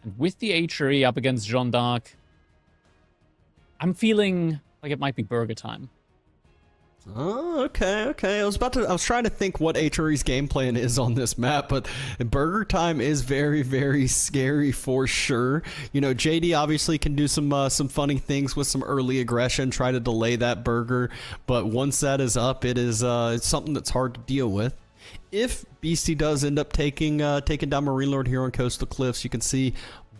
[SPEAKER 1] And with the Achery up against Jeanne d'Arc, I'm feeling like it might be burger time.
[SPEAKER 2] Oh, okay. I was trying to think what Achery's game plan is on this map, but burger time is very, very scary for sure. JD obviously can do some funny things with some early aggression, try to delay that burger, but once that is up, it's something that's hard to deal with. If Beasty does end up taking down MarineLorD here on Coastal Cliffs, you can see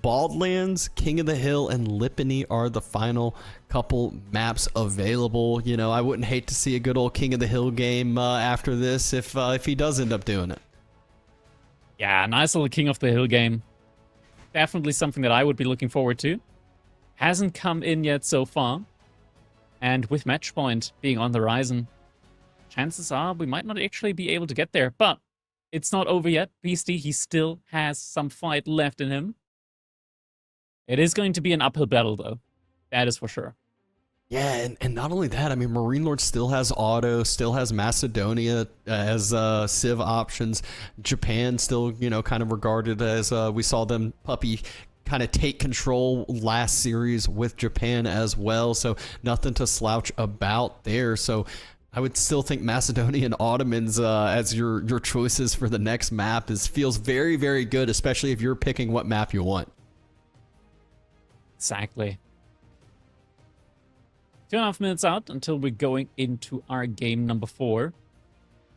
[SPEAKER 2] Baldlands, King of the Hill, and Lipany are the final couple maps available. I wouldn't hate to see a good old King of the Hill game after this if he does end up doing it.
[SPEAKER 1] Yeah, nice little King of the Hill game. Definitely something that I would be looking forward to. Hasn't come in yet so far. And with Matchpoint being on the horizon, chances are we might not actually be able to get there. But it's not over yet. Beasty, he still has some fight left in him. It is going to be an uphill battle, though. That is for sure.
[SPEAKER 2] Yeah, and not only that, I mean, MarineLorD still has auto, still has Macedonia as civ options. Japan still, kind of regarded as, we saw them Puppy kind of take control last series with Japan as well, so nothing to slouch about there. So I would still think Macedonia and Ottomans as your choices for the next map feels very, very good, especially if you're picking what map you want.
[SPEAKER 1] Exactly. 2.5 minutes out until we're going into our game number 4.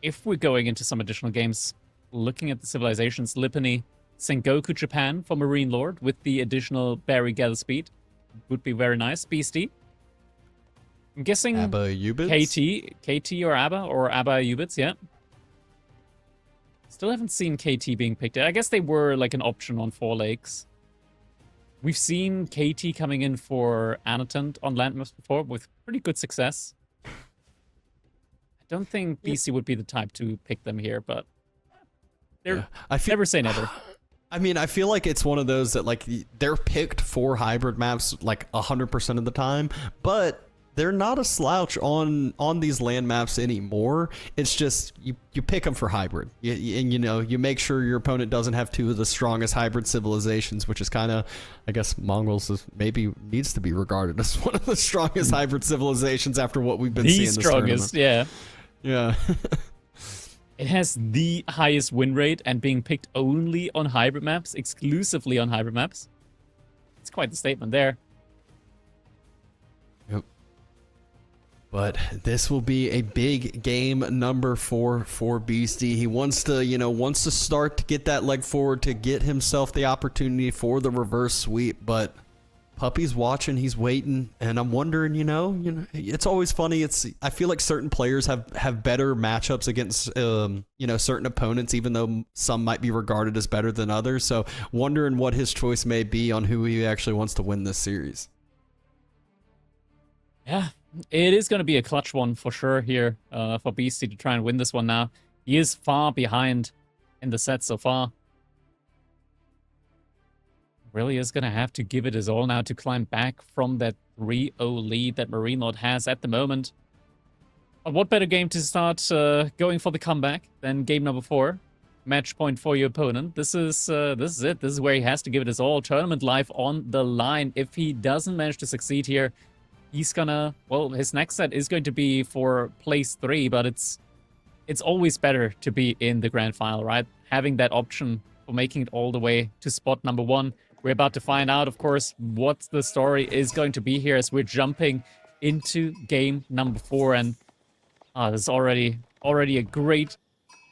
[SPEAKER 1] If we're going into some additional games, looking at the civilizations, Lipany, Sengoku Japan for MarineLorD with the additional berry gather speed would be very nice. Beasty. I'm guessing
[SPEAKER 2] Abba Ubits?
[SPEAKER 1] KT or Abba Ubits, yeah. Still haven't seen KT being picked. I guess they were like an option on 4 Lakes. We've seen KT coming in for Annotant on land maps before with pretty good success. I don't think BC would be the type to pick them here, but never say never.
[SPEAKER 2] I mean, I feel like it's one of those that like they're picked for hybrid maps like 100% of the time, but they're not a slouch on these land maps anymore. It's just you pick them for hybrid, and you make sure your opponent doesn't have 2 of the strongest hybrid civilizations, which is kind of, I guess, Mongols maybe needs to be regarded as one of the strongest hybrid civilizations after what we've been seeing. The
[SPEAKER 1] strongest, yeah. It has the highest win rate and being picked only on hybrid maps, exclusively on hybrid maps. It's quite the statement there.
[SPEAKER 2] But this will be a big game number 4 for Beasty. He wants to start to get that leg forward to get himself the opportunity for the reverse sweep. But Puppy's watching, he's waiting, and I'm wondering, it's always funny. I feel like certain players have better matchups against certain opponents, even though some might be regarded as better than others. So wondering what his choice may be on who he actually wants to win this series.
[SPEAKER 1] Yeah. It is going to be a clutch one for sure here for Beasty to try and win this one now. He is far behind in the set so far. Really is going to have to give it his all now to climb back from that 3-0 lead that MarineLorD has at the moment. But what better game to start going for the comeback than game number 4? Match point for your opponent. This is it. This is where he has to give it his all. Tournament life on the line. If he doesn't manage to succeed here, he's gonna... Well, his next set is going to be for place 3, but it's always better to be in the grand final, right? Having that option for making it all the way to spot number 1. We're about to find out, of course, what the story is going to be here as we're jumping into game number 4. And this is already a great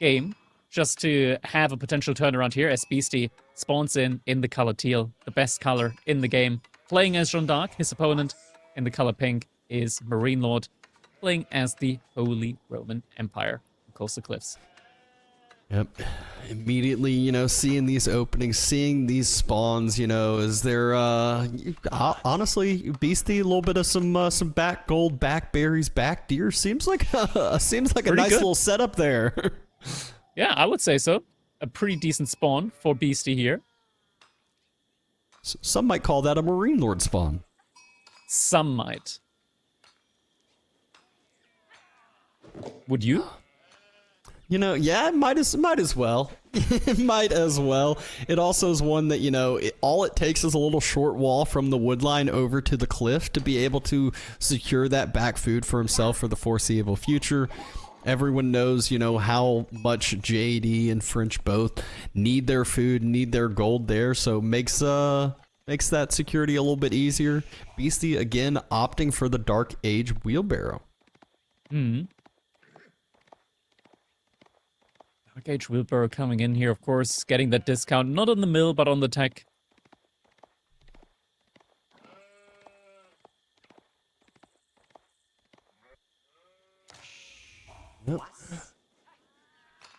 [SPEAKER 1] game just to have a potential turnaround here as Beasty spawns in the color teal, the best color in the game. Playing as Jeanne d'Arc, his opponent in the color pink is MarineLorD, playing as the Holy Roman Empire across the cliffs.
[SPEAKER 2] Yep. Immediately, you know, seeing these openings, seeing these spawns, you know, is there, honestly, Beasty, a little bit of some back gold, back berries, back deer. Seems like a nice little setup there.
[SPEAKER 1] Yeah, I would say so. A pretty decent spawn for Beasty here.
[SPEAKER 2] Some might call that a MarineLorD spawn.
[SPEAKER 1] Some might. Would you?
[SPEAKER 2] You know, yeah, might as well. Might as well. It also is one that, you know, all it takes is a little short wall from the wood line over to the cliff to be able to secure that back food for himself for the foreseeable future. Everyone knows, you know, how much JD and French both need their food, need their gold there, so makes that security a little bit easier. Beasty, again, opting for the Dark Age wheelbarrow.
[SPEAKER 1] Dark Age wheelbarrow coming in here, of course, getting that discount, not on the mill, but on the tech.
[SPEAKER 2] Yep.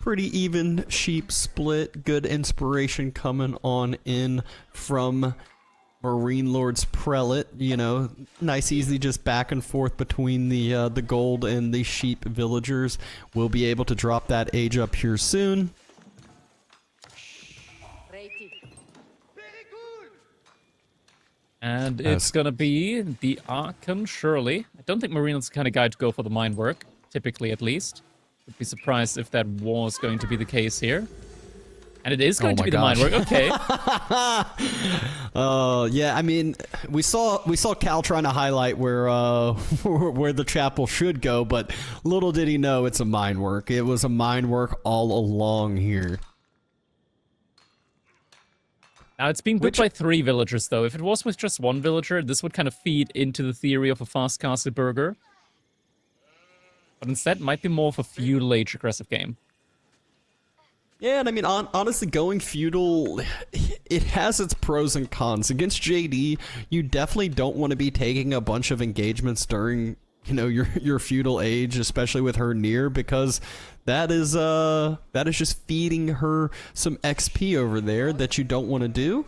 [SPEAKER 2] Pretty even sheep split. Good inspiration coming on in from MarineLorD's prelate. You know, nice, easy, just back and forth between the gold and the sheep villagers. We'll be able to drop that age up here soon.
[SPEAKER 1] And it's gonna be the Archon, surely. I don't think MarineLorD's the kind of guy to go for the mine work, typically at least. Would be surprised if that was going to be the case here. And it is going to be the mine work. Okay.
[SPEAKER 2] Yeah, I mean, we saw Cal trying to highlight where where the chapel should go, but little did he know it's a mine work. It was a mine work all along here.
[SPEAKER 1] Now, it's being built by 3 villagers, though. If it was with just 1 villager, this would kind of feed into the theory of a fast castle burger. But instead, might be more of a feudal age aggressive game.
[SPEAKER 2] Yeah, and I mean, honestly, going feudal, it has its pros and cons. Against JD, you definitely don't want to be taking a bunch of engagements during, you know, your feudal age, especially with her near, because that is just feeding her some XP over there that you don't want to do.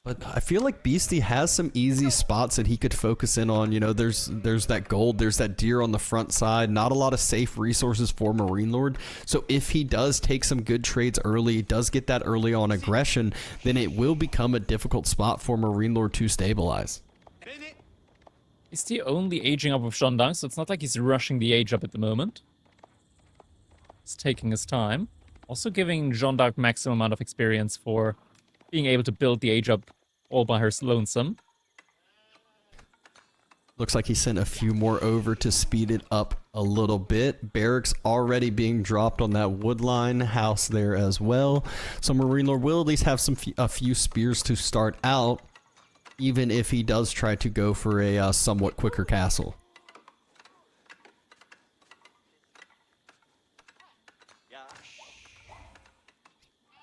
[SPEAKER 2] But I feel like Beasty has some easy spots that he could focus in on. You know, there's that gold, there's that deer on the front side. Not a lot of safe resources for MarineLorD. So if he does take some good trades early, does get that early on aggression, then it will become a difficult spot for MarineLorD to stabilize.
[SPEAKER 1] He's the only aging up of Jeanne d'Arc, so it's not like he's rushing the age up at the moment. He's taking his time. Also giving Jeanne d'Arc maximum amount of experience for being able to build the age up all by her lonesome.
[SPEAKER 2] Looks like he sent a few more over to speed it up a little bit. Barracks already being dropped on that wood line house there as well. So MarineLorD will at least have a few spears to start out, even if he does try to go for a somewhat quicker castle.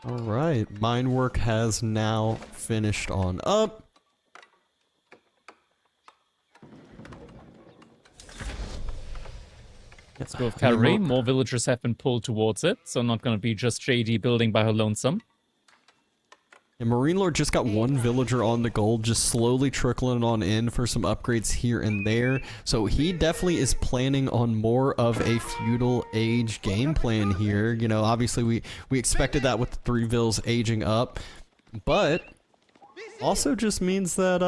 [SPEAKER 2] All right, mine work has now finished on up.
[SPEAKER 1] Let's go with cavalry. More villagers have been pulled towards it, so not going to be just JD building by her lonesome.
[SPEAKER 2] And MarineLorD just got one villager on the gold, just slowly trickling on in for some upgrades here and there. So he definitely is planning on more of a feudal age game plan here. You know, obviously we expected that with the 3 vills aging up, but also just means that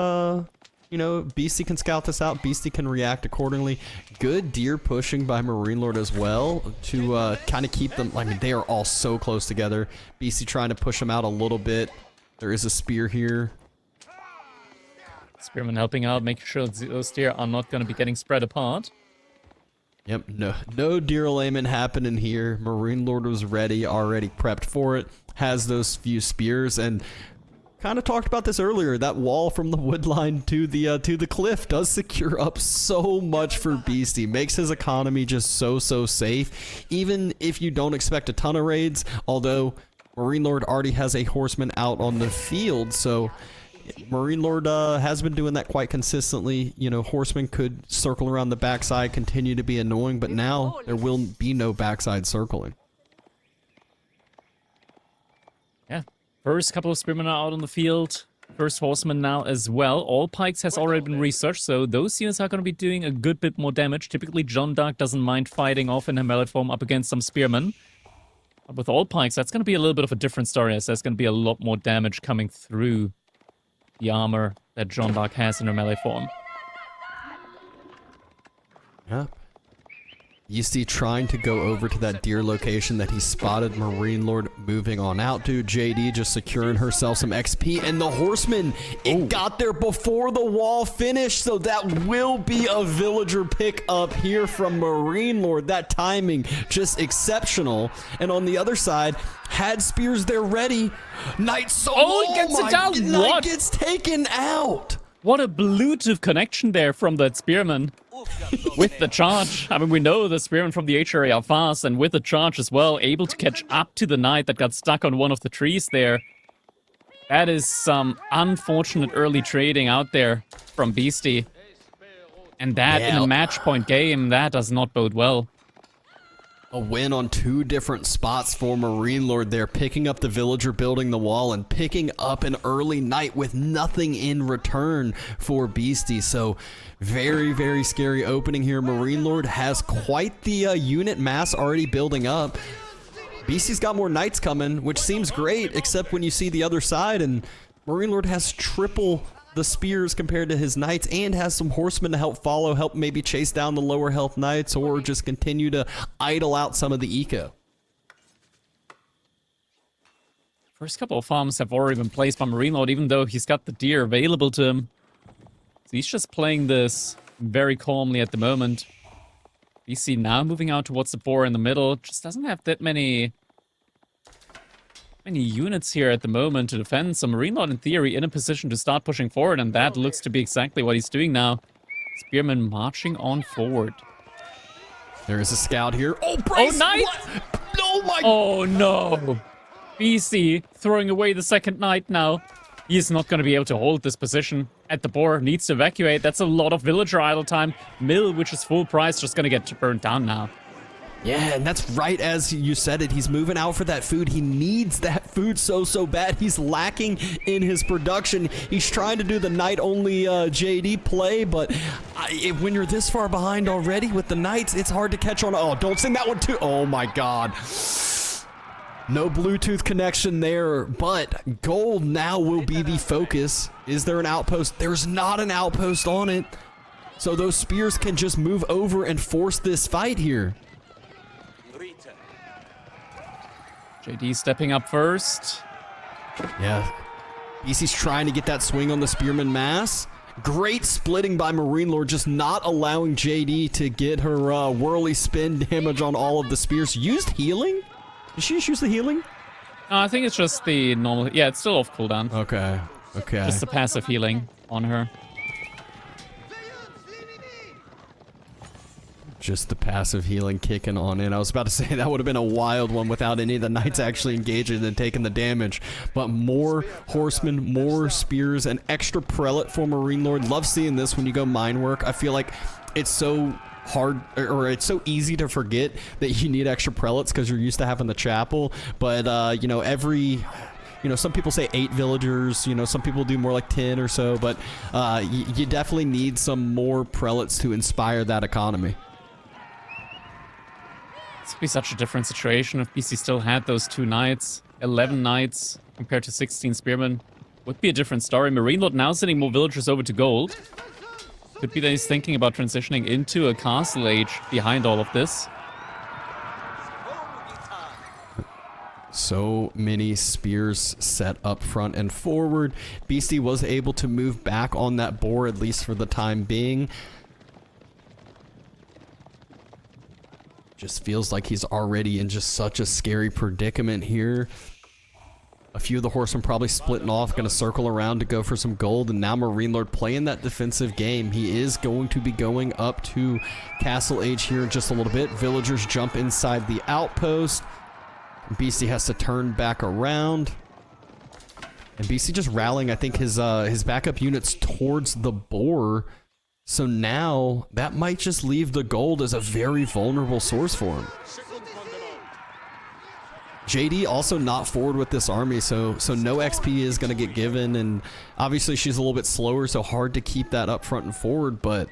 [SPEAKER 2] you know, Beasty can scout this out. Beasty can react accordingly. Good deer pushing by MarineLorD as well to kind of keep them. I mean, they are all so close together. Beasty trying to push them out a little bit. There is a spear here.
[SPEAKER 1] Spearman helping out, making sure that those deer are not going to be getting spread apart.
[SPEAKER 2] Yep, no deer layman happening here. MarineLorD was ready, already prepped for it. Has those few spears, and kind of talked about this earlier. That wall from the wood line to the cliff does secure up so much for Beasty. Makes his economy just so safe, even if you don't expect a ton of raids. Although MarineLorD already has a horseman out on the field, so MarineLorD has been doing that quite consistently. You know, horsemen could circle around the backside, continue to be annoying, but now there will be no backside circling.
[SPEAKER 1] Yeah. First couple of spearmen are out on the field. First horseman now as well. All pikes has already been researched, so those units are going to be doing a good bit more damage. Typically, John Dark doesn't mind fighting off in a melee form up against some spearmen. But with all pikes, that's going to be a little bit of a different story, as there's going to be a lot more damage coming through the armor that John Dark has in her melee form.
[SPEAKER 2] Yeah. Beasty trying to go over to that deer location that he spotted MarineLorD moving on out to. JD just securing herself some XP, and the horseman, it got there before the wall finished, so that will be a villager pick up here from MarineLorD. That timing just exceptional. And on the other side, had spears there ready. Knight solo.
[SPEAKER 1] Oh, he gets it down.
[SPEAKER 2] Knight gets taken out.
[SPEAKER 1] What a Bluetooth connection there from that spearman. With the charge, I mean, we know the spearmen from the H area are fast, and with the charge as well, able to catch up to the knight that got stuck on one of the trees there. That is some unfortunate early trading out there from Beasty. And that in a match point game, that does not bode well.
[SPEAKER 2] A win on 2 different spots for MarineLorD there, picking up the villager building the wall and picking up an early knight with nothing in return for Beasty. So very scary opening here. MarineLorD has quite the unit mass already building up. Beasty's got more knights coming, which seems great, except when you see the other side, and MarineLorD has triple the spears compared to his knights, and has some horsemen to help follow, help maybe chase down the lower health knights, or just continue to idle out some of the eco.
[SPEAKER 1] First couple of farms have already been placed by MarineLorD, even though he's got the deer available to him. So he's just playing this very calmly at the moment. BC now moving out towards the boar in the middle. Just doesn't have that many units here at the moment to defend. So MarineLorD, in theory, in a position to start pushing forward, and that looks to be exactly what he's doing now. Spearman marching on forward.
[SPEAKER 2] There is a scout here. Oh, Bryce!
[SPEAKER 1] Oh, nice!
[SPEAKER 2] What? Oh, my...
[SPEAKER 1] Oh, no! BC throwing away the second knight now. He's not going to be able to hold this position at the boar. Needs to evacuate. That's a lot of villager idle time. Mill, which is full price, just going to get burnt down now.
[SPEAKER 2] Yeah, and that's right as you said it. He's moving out for that food. He needs that food so bad. He's lacking in his production. He's trying to do the knight-only JD play, but when you're this far behind already with the knights, it's hard to catch on. Oh, don't sing that one too. Oh, my God. No Bluetooth connection there, but gold now will be the focus. Is there an outpost? There's not an outpost on it. So those spears can just move over and force this fight here.
[SPEAKER 1] JD stepping up first.
[SPEAKER 2] Yeah. Beasty's trying to get that swing on the spearman mass. Great splitting by MarineLorD, just not allowing JD to get her whirly spin damage on all of the spears. Used healing? Did she just use the healing?
[SPEAKER 1] I think it's just the normal... Yeah, it's still off cooldown.
[SPEAKER 2] Okay.
[SPEAKER 1] Just the passive healing on her.
[SPEAKER 2] Just the passive healing kicking on in. I was about to say that would have been a wild one without any of the knights actually engaging and taking the damage. But more horsemen, more spears, and extra prelate for MarineLorD. Love seeing this when you go mine work. I feel like it's so hard, or it's so easy to forget that you need extra prelates because you're used to having the chapel. But, you know, every You know, some people say 8 villagers. You know, some people do more like 10 or so. But you definitely need some more prelates to inspire that economy.
[SPEAKER 1] This would be such a different situation if BC still had those 2 knights. 11 knights compared to 16 spearmen. Would be a different story. MarineLorD now sending more villagers over to gold. Could be that he's thinking about transitioning into a castle age behind all of this.
[SPEAKER 2] So many spears set up front and forward. Beasty was able to move back on that boar, at least for the time being. Just feels like he's already in just such a scary predicament here. A few of the horsemen probably splitting off, going to circle around to go for some gold, and now MarineLorD playing that defensive game. He is going to be going up to Castle Age here in just a little bit. Villagers jump inside the outpost. Beasty has to turn back around. And Beasty just rallying, I think, his backup units towards the boar. So now, that might just leave the gold as a very vulnerable source for him. JD also not forward with this army, so no XP is going to get given, and obviously she's a little bit slower, so hard to keep that up front and forward, but...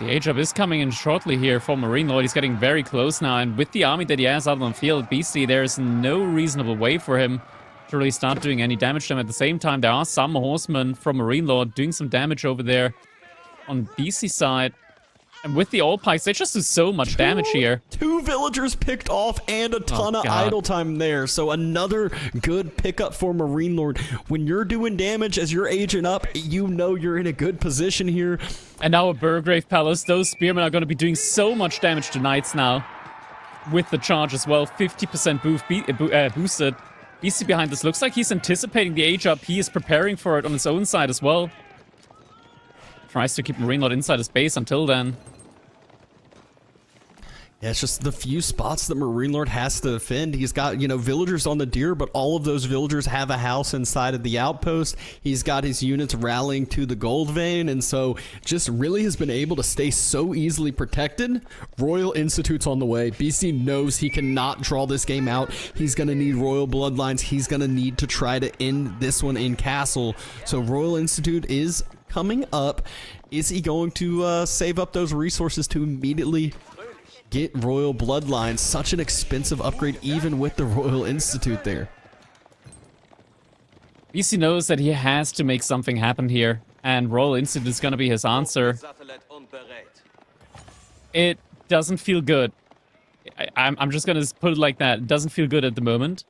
[SPEAKER 1] The age-up is coming in shortly here for MarineLorD. He's getting very close now, and with the army that he has out on the field, Beasty, there's no reasonable way for him to really start doing any damage to them. At the same time, there are some horsemen from MarineLorD doing some damage over there on Beasty's side. And with the old pikes, they just do so much damage here.
[SPEAKER 2] 2 villagers picked off and a ton of idle time there. So another good pickup for MarineLorD. When you're doing damage as you're aging up, you know you're in a good position here.
[SPEAKER 1] And now a Burgrave Palace. Those spearmen are going to be doing so much damage to knights now. With the charge as well. 50% boosted. Beasty behind this. Looks like he's anticipating the age up. He is preparing for it on his own side as well. Tries to keep MarineLorD inside his base until then.
[SPEAKER 2] Yeah, it's just the few spots that MarineLorD has to defend. He's got, you know, villagers on the deer, but all of those villagers have a house inside of the outpost. He's got his units rallying to the gold vein, and so just really has been able to stay so easily protected. Royal Institute's on the way. BC knows he cannot draw this game out. He's going to need Royal Bloodlines. He's going to need to try to end this one in Castle. So Royal Institute is coming up. Is he going to save up those resources to immediately get Royal Bloodlines? Such an expensive upgrade, even with the Royal Institute there.
[SPEAKER 1] BC knows that he has to make something happen here, and Royal Institute is going to be his answer. It doesn't feel good. I'm just going to put it like that. It doesn't feel good at the moment,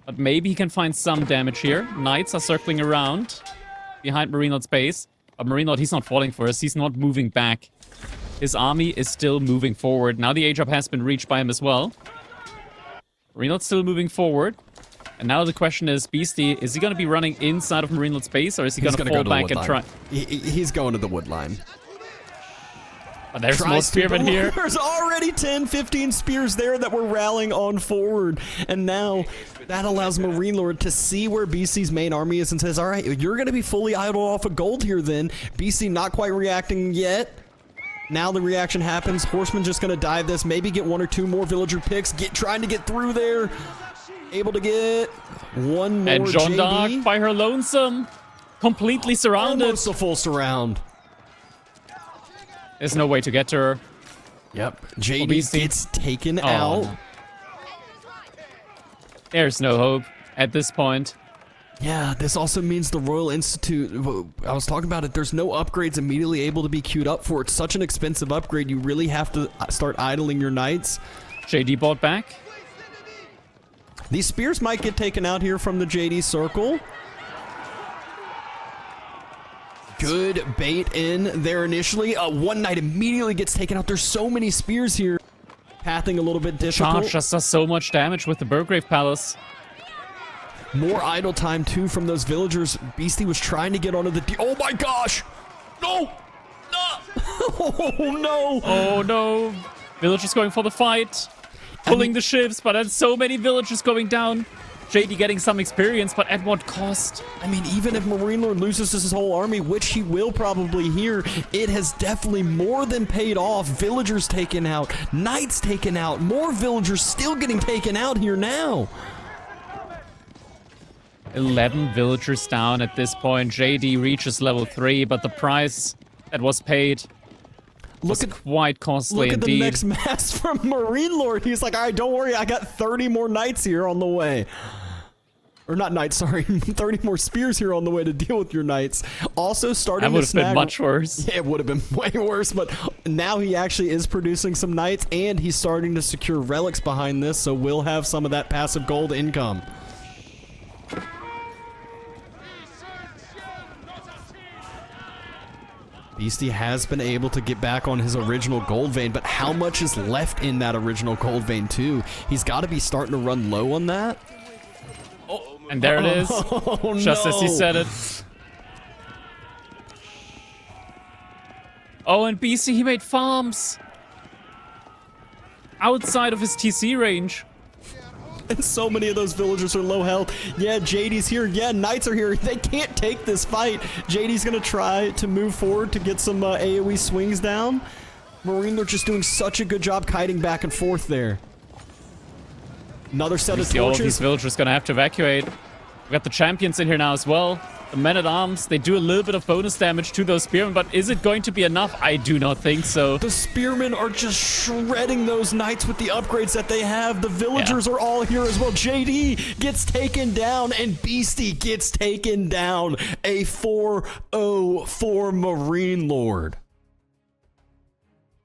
[SPEAKER 1] but maybe he can find some damage here. Knights are circling around behind MarineLorD's base, but MarineLorD, he's not falling for us. He's not moving back. His army is still moving forward. Now the age-up has been reached by him as well. MarineLorD's still moving forward. And now the question is, Beasty, is he going to be running inside of MarineLorD's base, or is he going to fall back and try?
[SPEAKER 2] He's going to the wood line.
[SPEAKER 1] Oh, there's more spearmen here.
[SPEAKER 2] There's already 10, 15 spears there that were rallying on forward. And now that allows MarineLorD to see where BC's main army is and says, all right, you're going to be fully idled off of gold here then. BC not quite reacting yet. Now the reaction happens. Horseman just going to dive this. Maybe get 1 or 2 more villager picks. Trying to get through there. Able to get 1 more.
[SPEAKER 1] And Jeanne
[SPEAKER 2] JD.
[SPEAKER 1] d'Arc by her lonesome. Completely surrounded.
[SPEAKER 2] Almost a full surround.
[SPEAKER 1] There's no way to get to her.
[SPEAKER 2] Yep. JD gets taken out.
[SPEAKER 1] There's no hope at this point.
[SPEAKER 2] Yeah, this also means the Royal Institute, I was talking about it, there's no upgrades immediately able to be queued up for. It's such an expensive upgrade, you really have to start idling your knights.
[SPEAKER 1] JD bought back.
[SPEAKER 2] These spears might get taken out here from the JD circle. Good bait in there initially. One knight immediately gets taken out. There's so many spears here. Pathing a little bit difficult.
[SPEAKER 1] Charge just does so much damage with the Burgrave Palace.
[SPEAKER 2] More idle time, too, from those villagers. Beasty was trying to get onto the... Oh, my gosh! No! No! Oh, no!
[SPEAKER 1] Oh, no. Villagers going for the fight. Pulling the ships, but there's so many villagers going down. JD getting some experience, but at what cost?
[SPEAKER 2] I mean, even if MarineLorD loses his whole army, which he will probably here, it has definitely more than paid off. Villagers taken out, knights taken out, more villagers still getting taken out here now.
[SPEAKER 1] 11 villagers down at this point. JD reaches level 3, but the price that was paid was quite costly indeed.
[SPEAKER 2] Look at the next mass from MarineLorD. He's like, all right, don't worry, I got 30 more knights here on the way. Or not knights, sorry. 30 more spears here on the way to deal with your knights. Also starting to snag...
[SPEAKER 1] That would have been much worse.
[SPEAKER 2] Yeah, it would have been way worse, but now he actually is producing some knights, and he's starting to secure relics behind this, so we'll have some of that passive gold income. Beasty has been able to get back on his original gold vein, but how much is left in that original gold vein too? He's got to be starting to run low on that.
[SPEAKER 1] Oh, and there it is.
[SPEAKER 2] Oh,
[SPEAKER 1] just
[SPEAKER 2] no.
[SPEAKER 1] as he said it. Oh, and Beasty, he made farms outside of his TC range.
[SPEAKER 2] And so many of those villagers are low health. Yeah, JD's here. Yeah, knights are here. They can't take this fight. JD's going to try to move forward to get some AoE swings down. MarineLorD just doing such a good job kiting back and forth there. Another set of torches.
[SPEAKER 1] All of these villagers going to have to evacuate. We got the champions in here now as well. The men-at-arms, they do a little bit of bonus damage to those spearmen, but is it going to be enough? I do not think so.
[SPEAKER 2] The spearmen are just shredding those knights with the upgrades that they have. The villagers are all here as well. JD gets taken down, and Beasty gets taken down. A 4-0 for MarineLorD.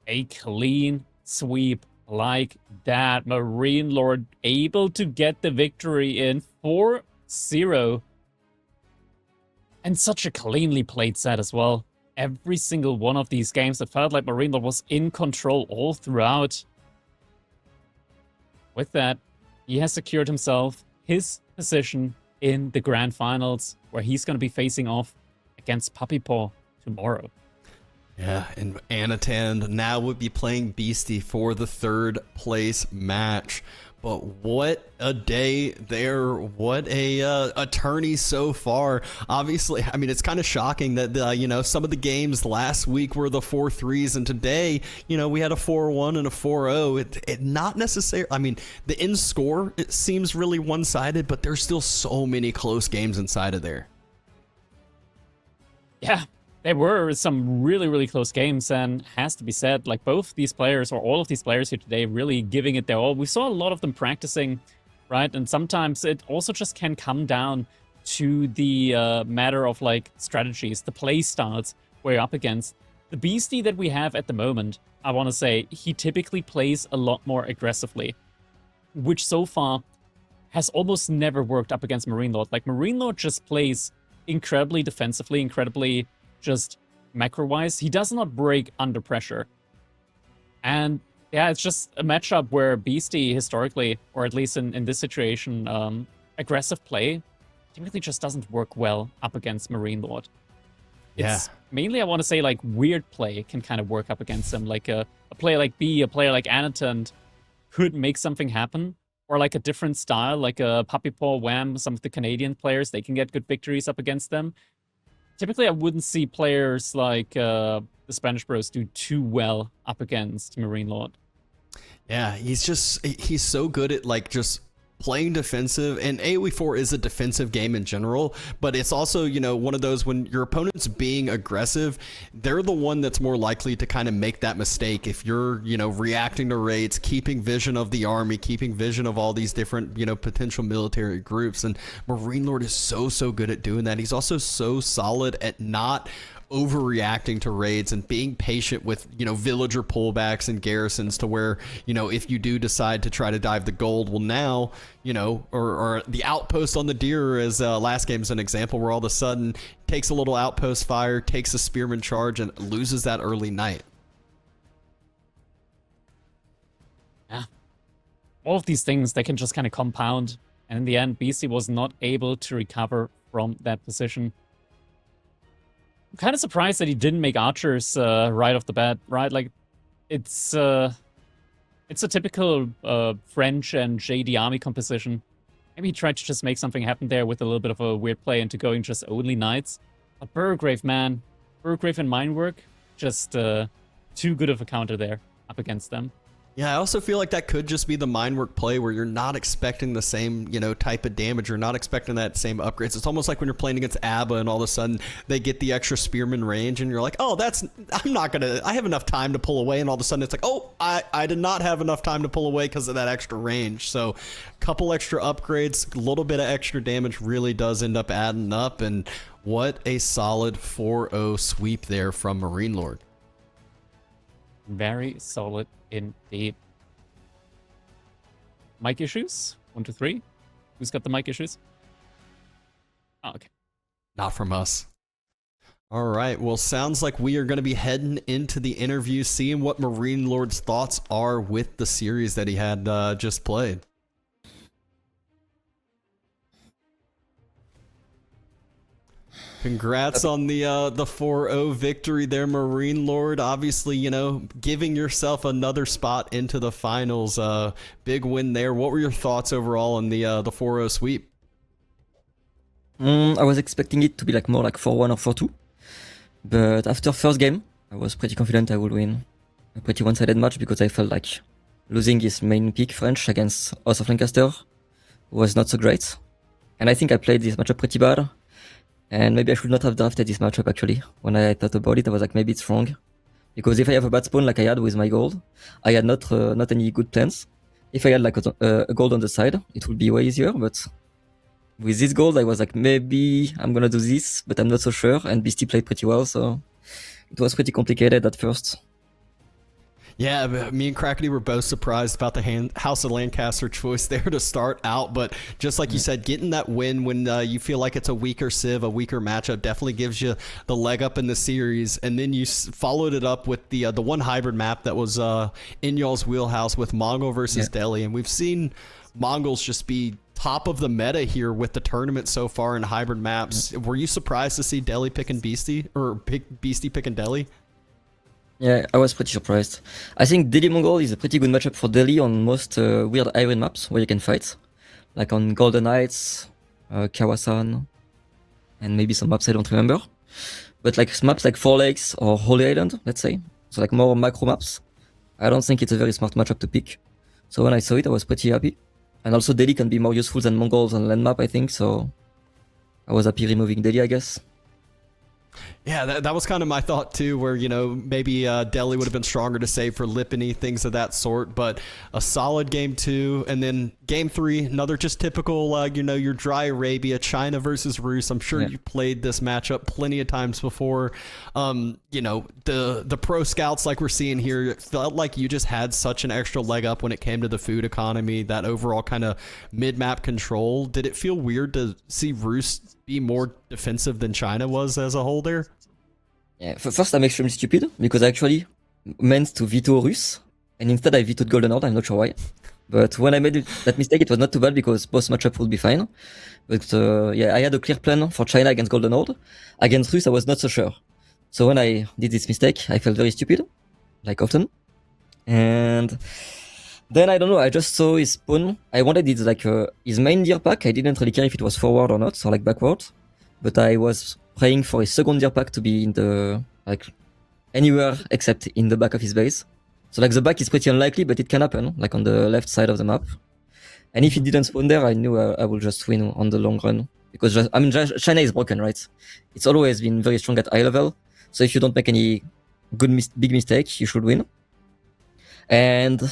[SPEAKER 1] A clean sweep like that. MarineLorD able to get the victory in 4-0. And such a cleanly played set as well. Every single one of these games, it felt like MarineLorD was in control all throughout. With that, he has secured himself his position in the Grand Finals, where he's going to be facing off against Puppy Paw tomorrow.
[SPEAKER 2] Yeah, and Anatan now would be playing Beasty for the 3rd place match. But what a day there. What a tourney so far. Obviously, I mean, it's kind of shocking that, you know, some of the games last week were the 4-3s, and today, you know, we had a 4-1 and a 4-0. It not necessarily, I mean, the end score, it seems really one-sided, but there's still so many close games inside of there.
[SPEAKER 1] Yeah. There were some really, really close games, and has to be said, like both these players, or all of these players here today, really giving it their all. We saw a lot of them practicing, right? And sometimes it also just can come down to the matter of like strategies, the play styles we're up against. The Beasty that we have at the moment, I want to say, he typically plays a lot more aggressively, which so far has almost never worked up against MarineLorD. Like MarineLorD just plays incredibly defensively, incredibly just macro-wise. He does not break under pressure. And yeah, it's just a matchup where Beasty historically, or at least in this situation, aggressive play typically just doesn't work well up against MarineLorD.
[SPEAKER 2] Yeah.
[SPEAKER 1] It's mainly, I want to say, like weird play can kind of work up against him. Like a player like B, a player like Anatan could make something happen. Or like a different style, like a Puppy Paw, Wham, some of the Canadian players, they can get good victories up against them. Typically, I wouldn't see players like the Spanish Bros do too well up against MarineLorD.
[SPEAKER 2] Yeah, he's so good at like just playing defensive, and AoE 4 is a defensive game in general, but it's also, you know, one of those when your opponent's being aggressive, they're the one that's more likely to kind of make that mistake if you're, you know, reacting to raids, keeping vision of the army, keeping vision of all these different, you know, potential military groups. And MarineLorD is so good at doing that. He's also so solid at not overreacting to raids and being patient with, you know, villager pullbacks and garrisons to where, you know, if you do decide to try to dive the gold, well now, you know, or the outpost on the deer as last game is an example where all of a sudden takes a little outpost fire, takes a spearman charge and loses that early knight.
[SPEAKER 1] Yeah. All of these things, they can just kind of compound. And in the end, Beasty was not able to recover from that position. I'm kind of surprised that he didn't make archers right off the bat, right? Like, it's a typical French and JD army composition Maybe he tried to just make something happen there with a little bit of a weird play into going just only knights. But Burgrave, man. Burgrave and Minework, just too good of a counter there up against them.
[SPEAKER 2] Yeah, I also feel like that could just be the Minework play where you're not expecting the same, type of damage. You're not expecting that same upgrades. It's almost like when you're playing against ABBA and all of a sudden they get the extra spearman range and you're like, oh, I have enough time to pull away. And all of a sudden it's like, oh, I did not have enough time to pull away because of that extra range. So a couple extra upgrades, a little bit of extra damage really does end up adding up. And what a solid 4-0 sweep there from MarineLorD.
[SPEAKER 1] Very solid indeed. Mic issues? 1, 2, 3. Who's got the mic issues? Oh, okay.
[SPEAKER 2] Not from us. All right. Well, sounds like we are going to be heading into the interview, seeing what MarineLorD's thoughts are with the series that he had just played. Congrats on the 4-0 victory there, MarineLorD. Obviously, giving yourself another spot into the finals. Big win there. What were your thoughts overall on the 4-0 sweep?
[SPEAKER 3] I was expecting it to be more like 4-1 or 4-2. But after first game, I was pretty confident I would win a pretty one-sided match because I felt like losing his main pick French against House of Lancaster was not so great. And I think I played this matchup pretty bad. And maybe I should not have drafted this matchup actually. When I thought about it, I was like, maybe it's wrong. Because if I have a bad spawn like I had with my gold, I had not any good plans. If I had a gold on the side, it would be way easier. But with this gold, I was like, maybe I'm gonna do this, but I'm not so sure. And Beasty played pretty well, so it was pretty complicated at first.
[SPEAKER 2] Yeah, me and Crackety were both surprised about the House of Lancaster choice there to start out, but just like you said, getting that win when you feel like it's a weaker civ, a weaker matchup, definitely gives you the leg up in the series. And then you followed it up with the one hybrid map that was in y'all's wheelhouse with Mongol versus Delhi, and we've seen Mongols just be top of the meta here with the tournament so far in hybrid maps. Were you surprised to see Delhi picking Beasty, or Beasty picking Delhi?
[SPEAKER 3] Yeah, I was pretty surprised. I think Delhi Mongol is a pretty good matchup for Delhi on most weird iron maps where you can fight. Like on Golden Knights, Kawasan, and maybe some maps I don't remember. But maps like Four Lakes or Holy Island, let's say, so more macro maps, I don't think it's a very smart matchup to pick. So when I saw it, I was pretty happy. And also Delhi can be more useful than Mongols on land map, I think, so I was happy removing Delhi, I guess.
[SPEAKER 2] Yeah, that was kind of my thought too, where, maybe Delhi would have been stronger to save for Lipany, things of that sort, but a solid game 2. And then game 3, another just typical, your dry Arabia, China versus Rus. I'm sure you played this matchup plenty of times before. The pro scouts like we're seeing here, it felt like you just had such an extra leg up when it came to the food economy, that overall kind of mid-map control. Did it feel weird to see Rus be more defensive than China was as a whole there?
[SPEAKER 3] Yeah, first I'm extremely stupid because I actually meant to veto Rus and instead I vetoed Golden Horde, I'm not sure why. But when I made that mistake, it was not too bad because both matchup would be fine. But I had a clear plan for China against Golden Horde. Against Rus, I was not so sure. So when I did this mistake, I felt very stupid, like often. And then I don't know, I just saw his spawn. I wanted it his main deer pack. I didn't really care if it was forward or not, or backward. But I was praying for his second deer pack to be in the anywhere except in the back of his base. So the back is pretty unlikely, but it can happen, on the left side of the map. And if it didn't spawn there, I knew I would just win on the long run. Because China is broken, right? It's always been very strong at high level. So if you don't make any big mistake, you should win. And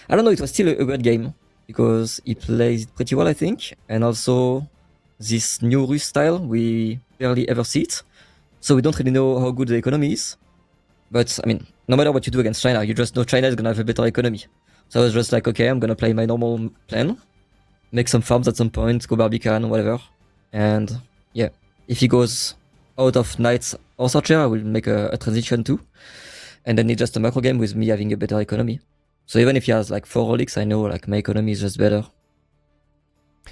[SPEAKER 3] I don't know, it was still a weird game because he plays it pretty well, I think. And also this new Rus style, we barely ever see it. So we don't really know how good the economy is. But no matter what you do against China, you just know China is gonna have a better economy. So I was just like, okay, I'm gonna play my normal plan, make some farms at some point, go Barbican, whatever. And yeah, if he goes out of Knights or Archer, I will make a transition too. And then it's just a macro game with me having a better economy. So even if he has 4 relics, I know my economy is just better.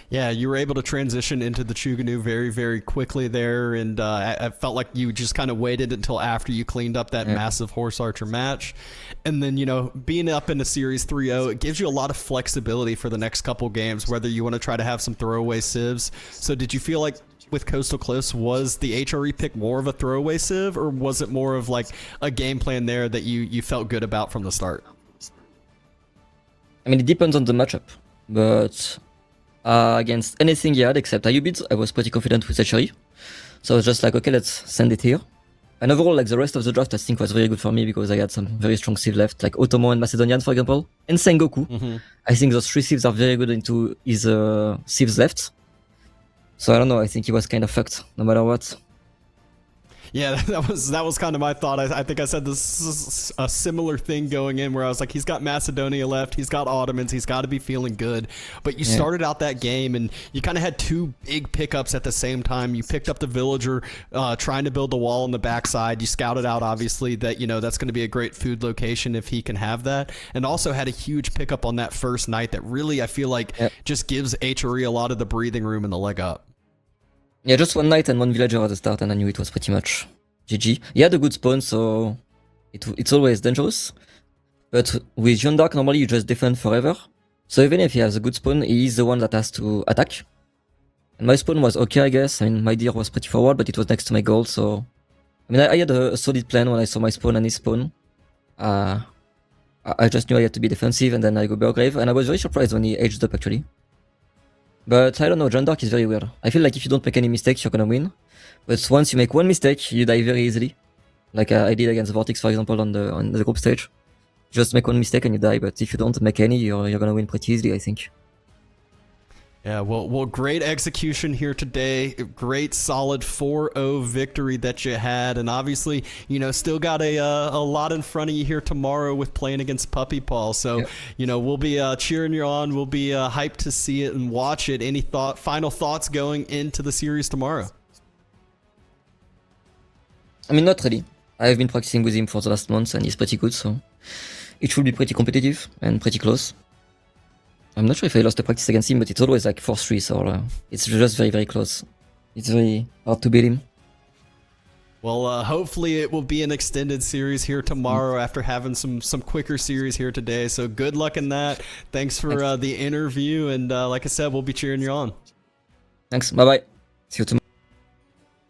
[SPEAKER 2] Yeah, you were able to transition into the Chuganu very, very quickly there, and I felt like you just kind of waited until after you cleaned up that massive Horse Archer match. And then, being up in the Series 3-0, it gives you a lot of flexibility for the next couple games, whether you want to try to have some throwaway civs. So did you feel like with Coastal Cliffs, was the HRE pick more of a throwaway civ, or was it more of like a game plan there that you felt good about from the start?
[SPEAKER 3] I mean, it depends on the matchup, but against anything he had except Ayubid, I was pretty confident with HRE. So I was just like, okay, let's send it here. And overall, like the rest of the draft, I think was very good for me because I had some very strong civ left, like Ottoman and Macedonian, for example, and Sengoku. I think those 3 civs are very good into his civs left. So I don't know, I think he was kind of fucked, no matter what.
[SPEAKER 2] Yeah, that was kind of my thought. I think I said this is a similar thing going in where I was like, he's got Macedonia left, he's got Ottomans, he's got to be feeling good. But you started out that game and you kind of had 2 big pickups at the same time. You picked up the villager trying to build the wall on the backside. You scouted out, obviously, that that's going to be a great food location if he can have that. And also had a huge pickup on that first night that really, I feel like, just gives HRE a lot of the breathing room and the leg up.
[SPEAKER 3] Yeah, just 1 knight and 1 villager at the start, and I knew it was pretty much GG. He had a good spawn, so it's always dangerous. But with Jeanne d'Arc, normally you just defend forever. So even if he has a good spawn, he is the one that has to attack. And my spawn was okay, I guess. I mean, my deer was pretty forward, but it was next to my gold, so... I mean, I had a solid plan when I saw my spawn and his spawn. I just knew I had to be defensive, and then I go Burgrave, and I was very surprised when he aged up, actually. But I don't know, Jeanne d'Arc is very weird. I feel like if you don't make any mistakes, you're gonna win. But once you make 1 mistake, you die very easily. Like I did against Vortex, for example, on the group stage. Just make 1 mistake and you die, but if you don't make any, you're gonna win pretty easily, I think.
[SPEAKER 2] Yeah, well, great execution here today. Great, solid 4-0 victory that you had, and obviously, still got a lot in front of you here tomorrow with playing against Puppy Paul. So, we'll be cheering you on. We'll be hyped to see it and watch it. Any final thoughts going into the series tomorrow?
[SPEAKER 3] I mean, not really. I've been practicing with him for the last months, and he's pretty good, so it should be pretty competitive and pretty close. I'm not sure if I lost the practice against him, but it's always like 4-3, so it's just very, very close. It's very hard to beat him.
[SPEAKER 2] Well, hopefully it will be an extended series here tomorrow after having some quicker series here today. So good luck in that. Thanks for the interview, and like I said, we'll be cheering you on.
[SPEAKER 3] Thanks. Bye-bye. See you tomorrow.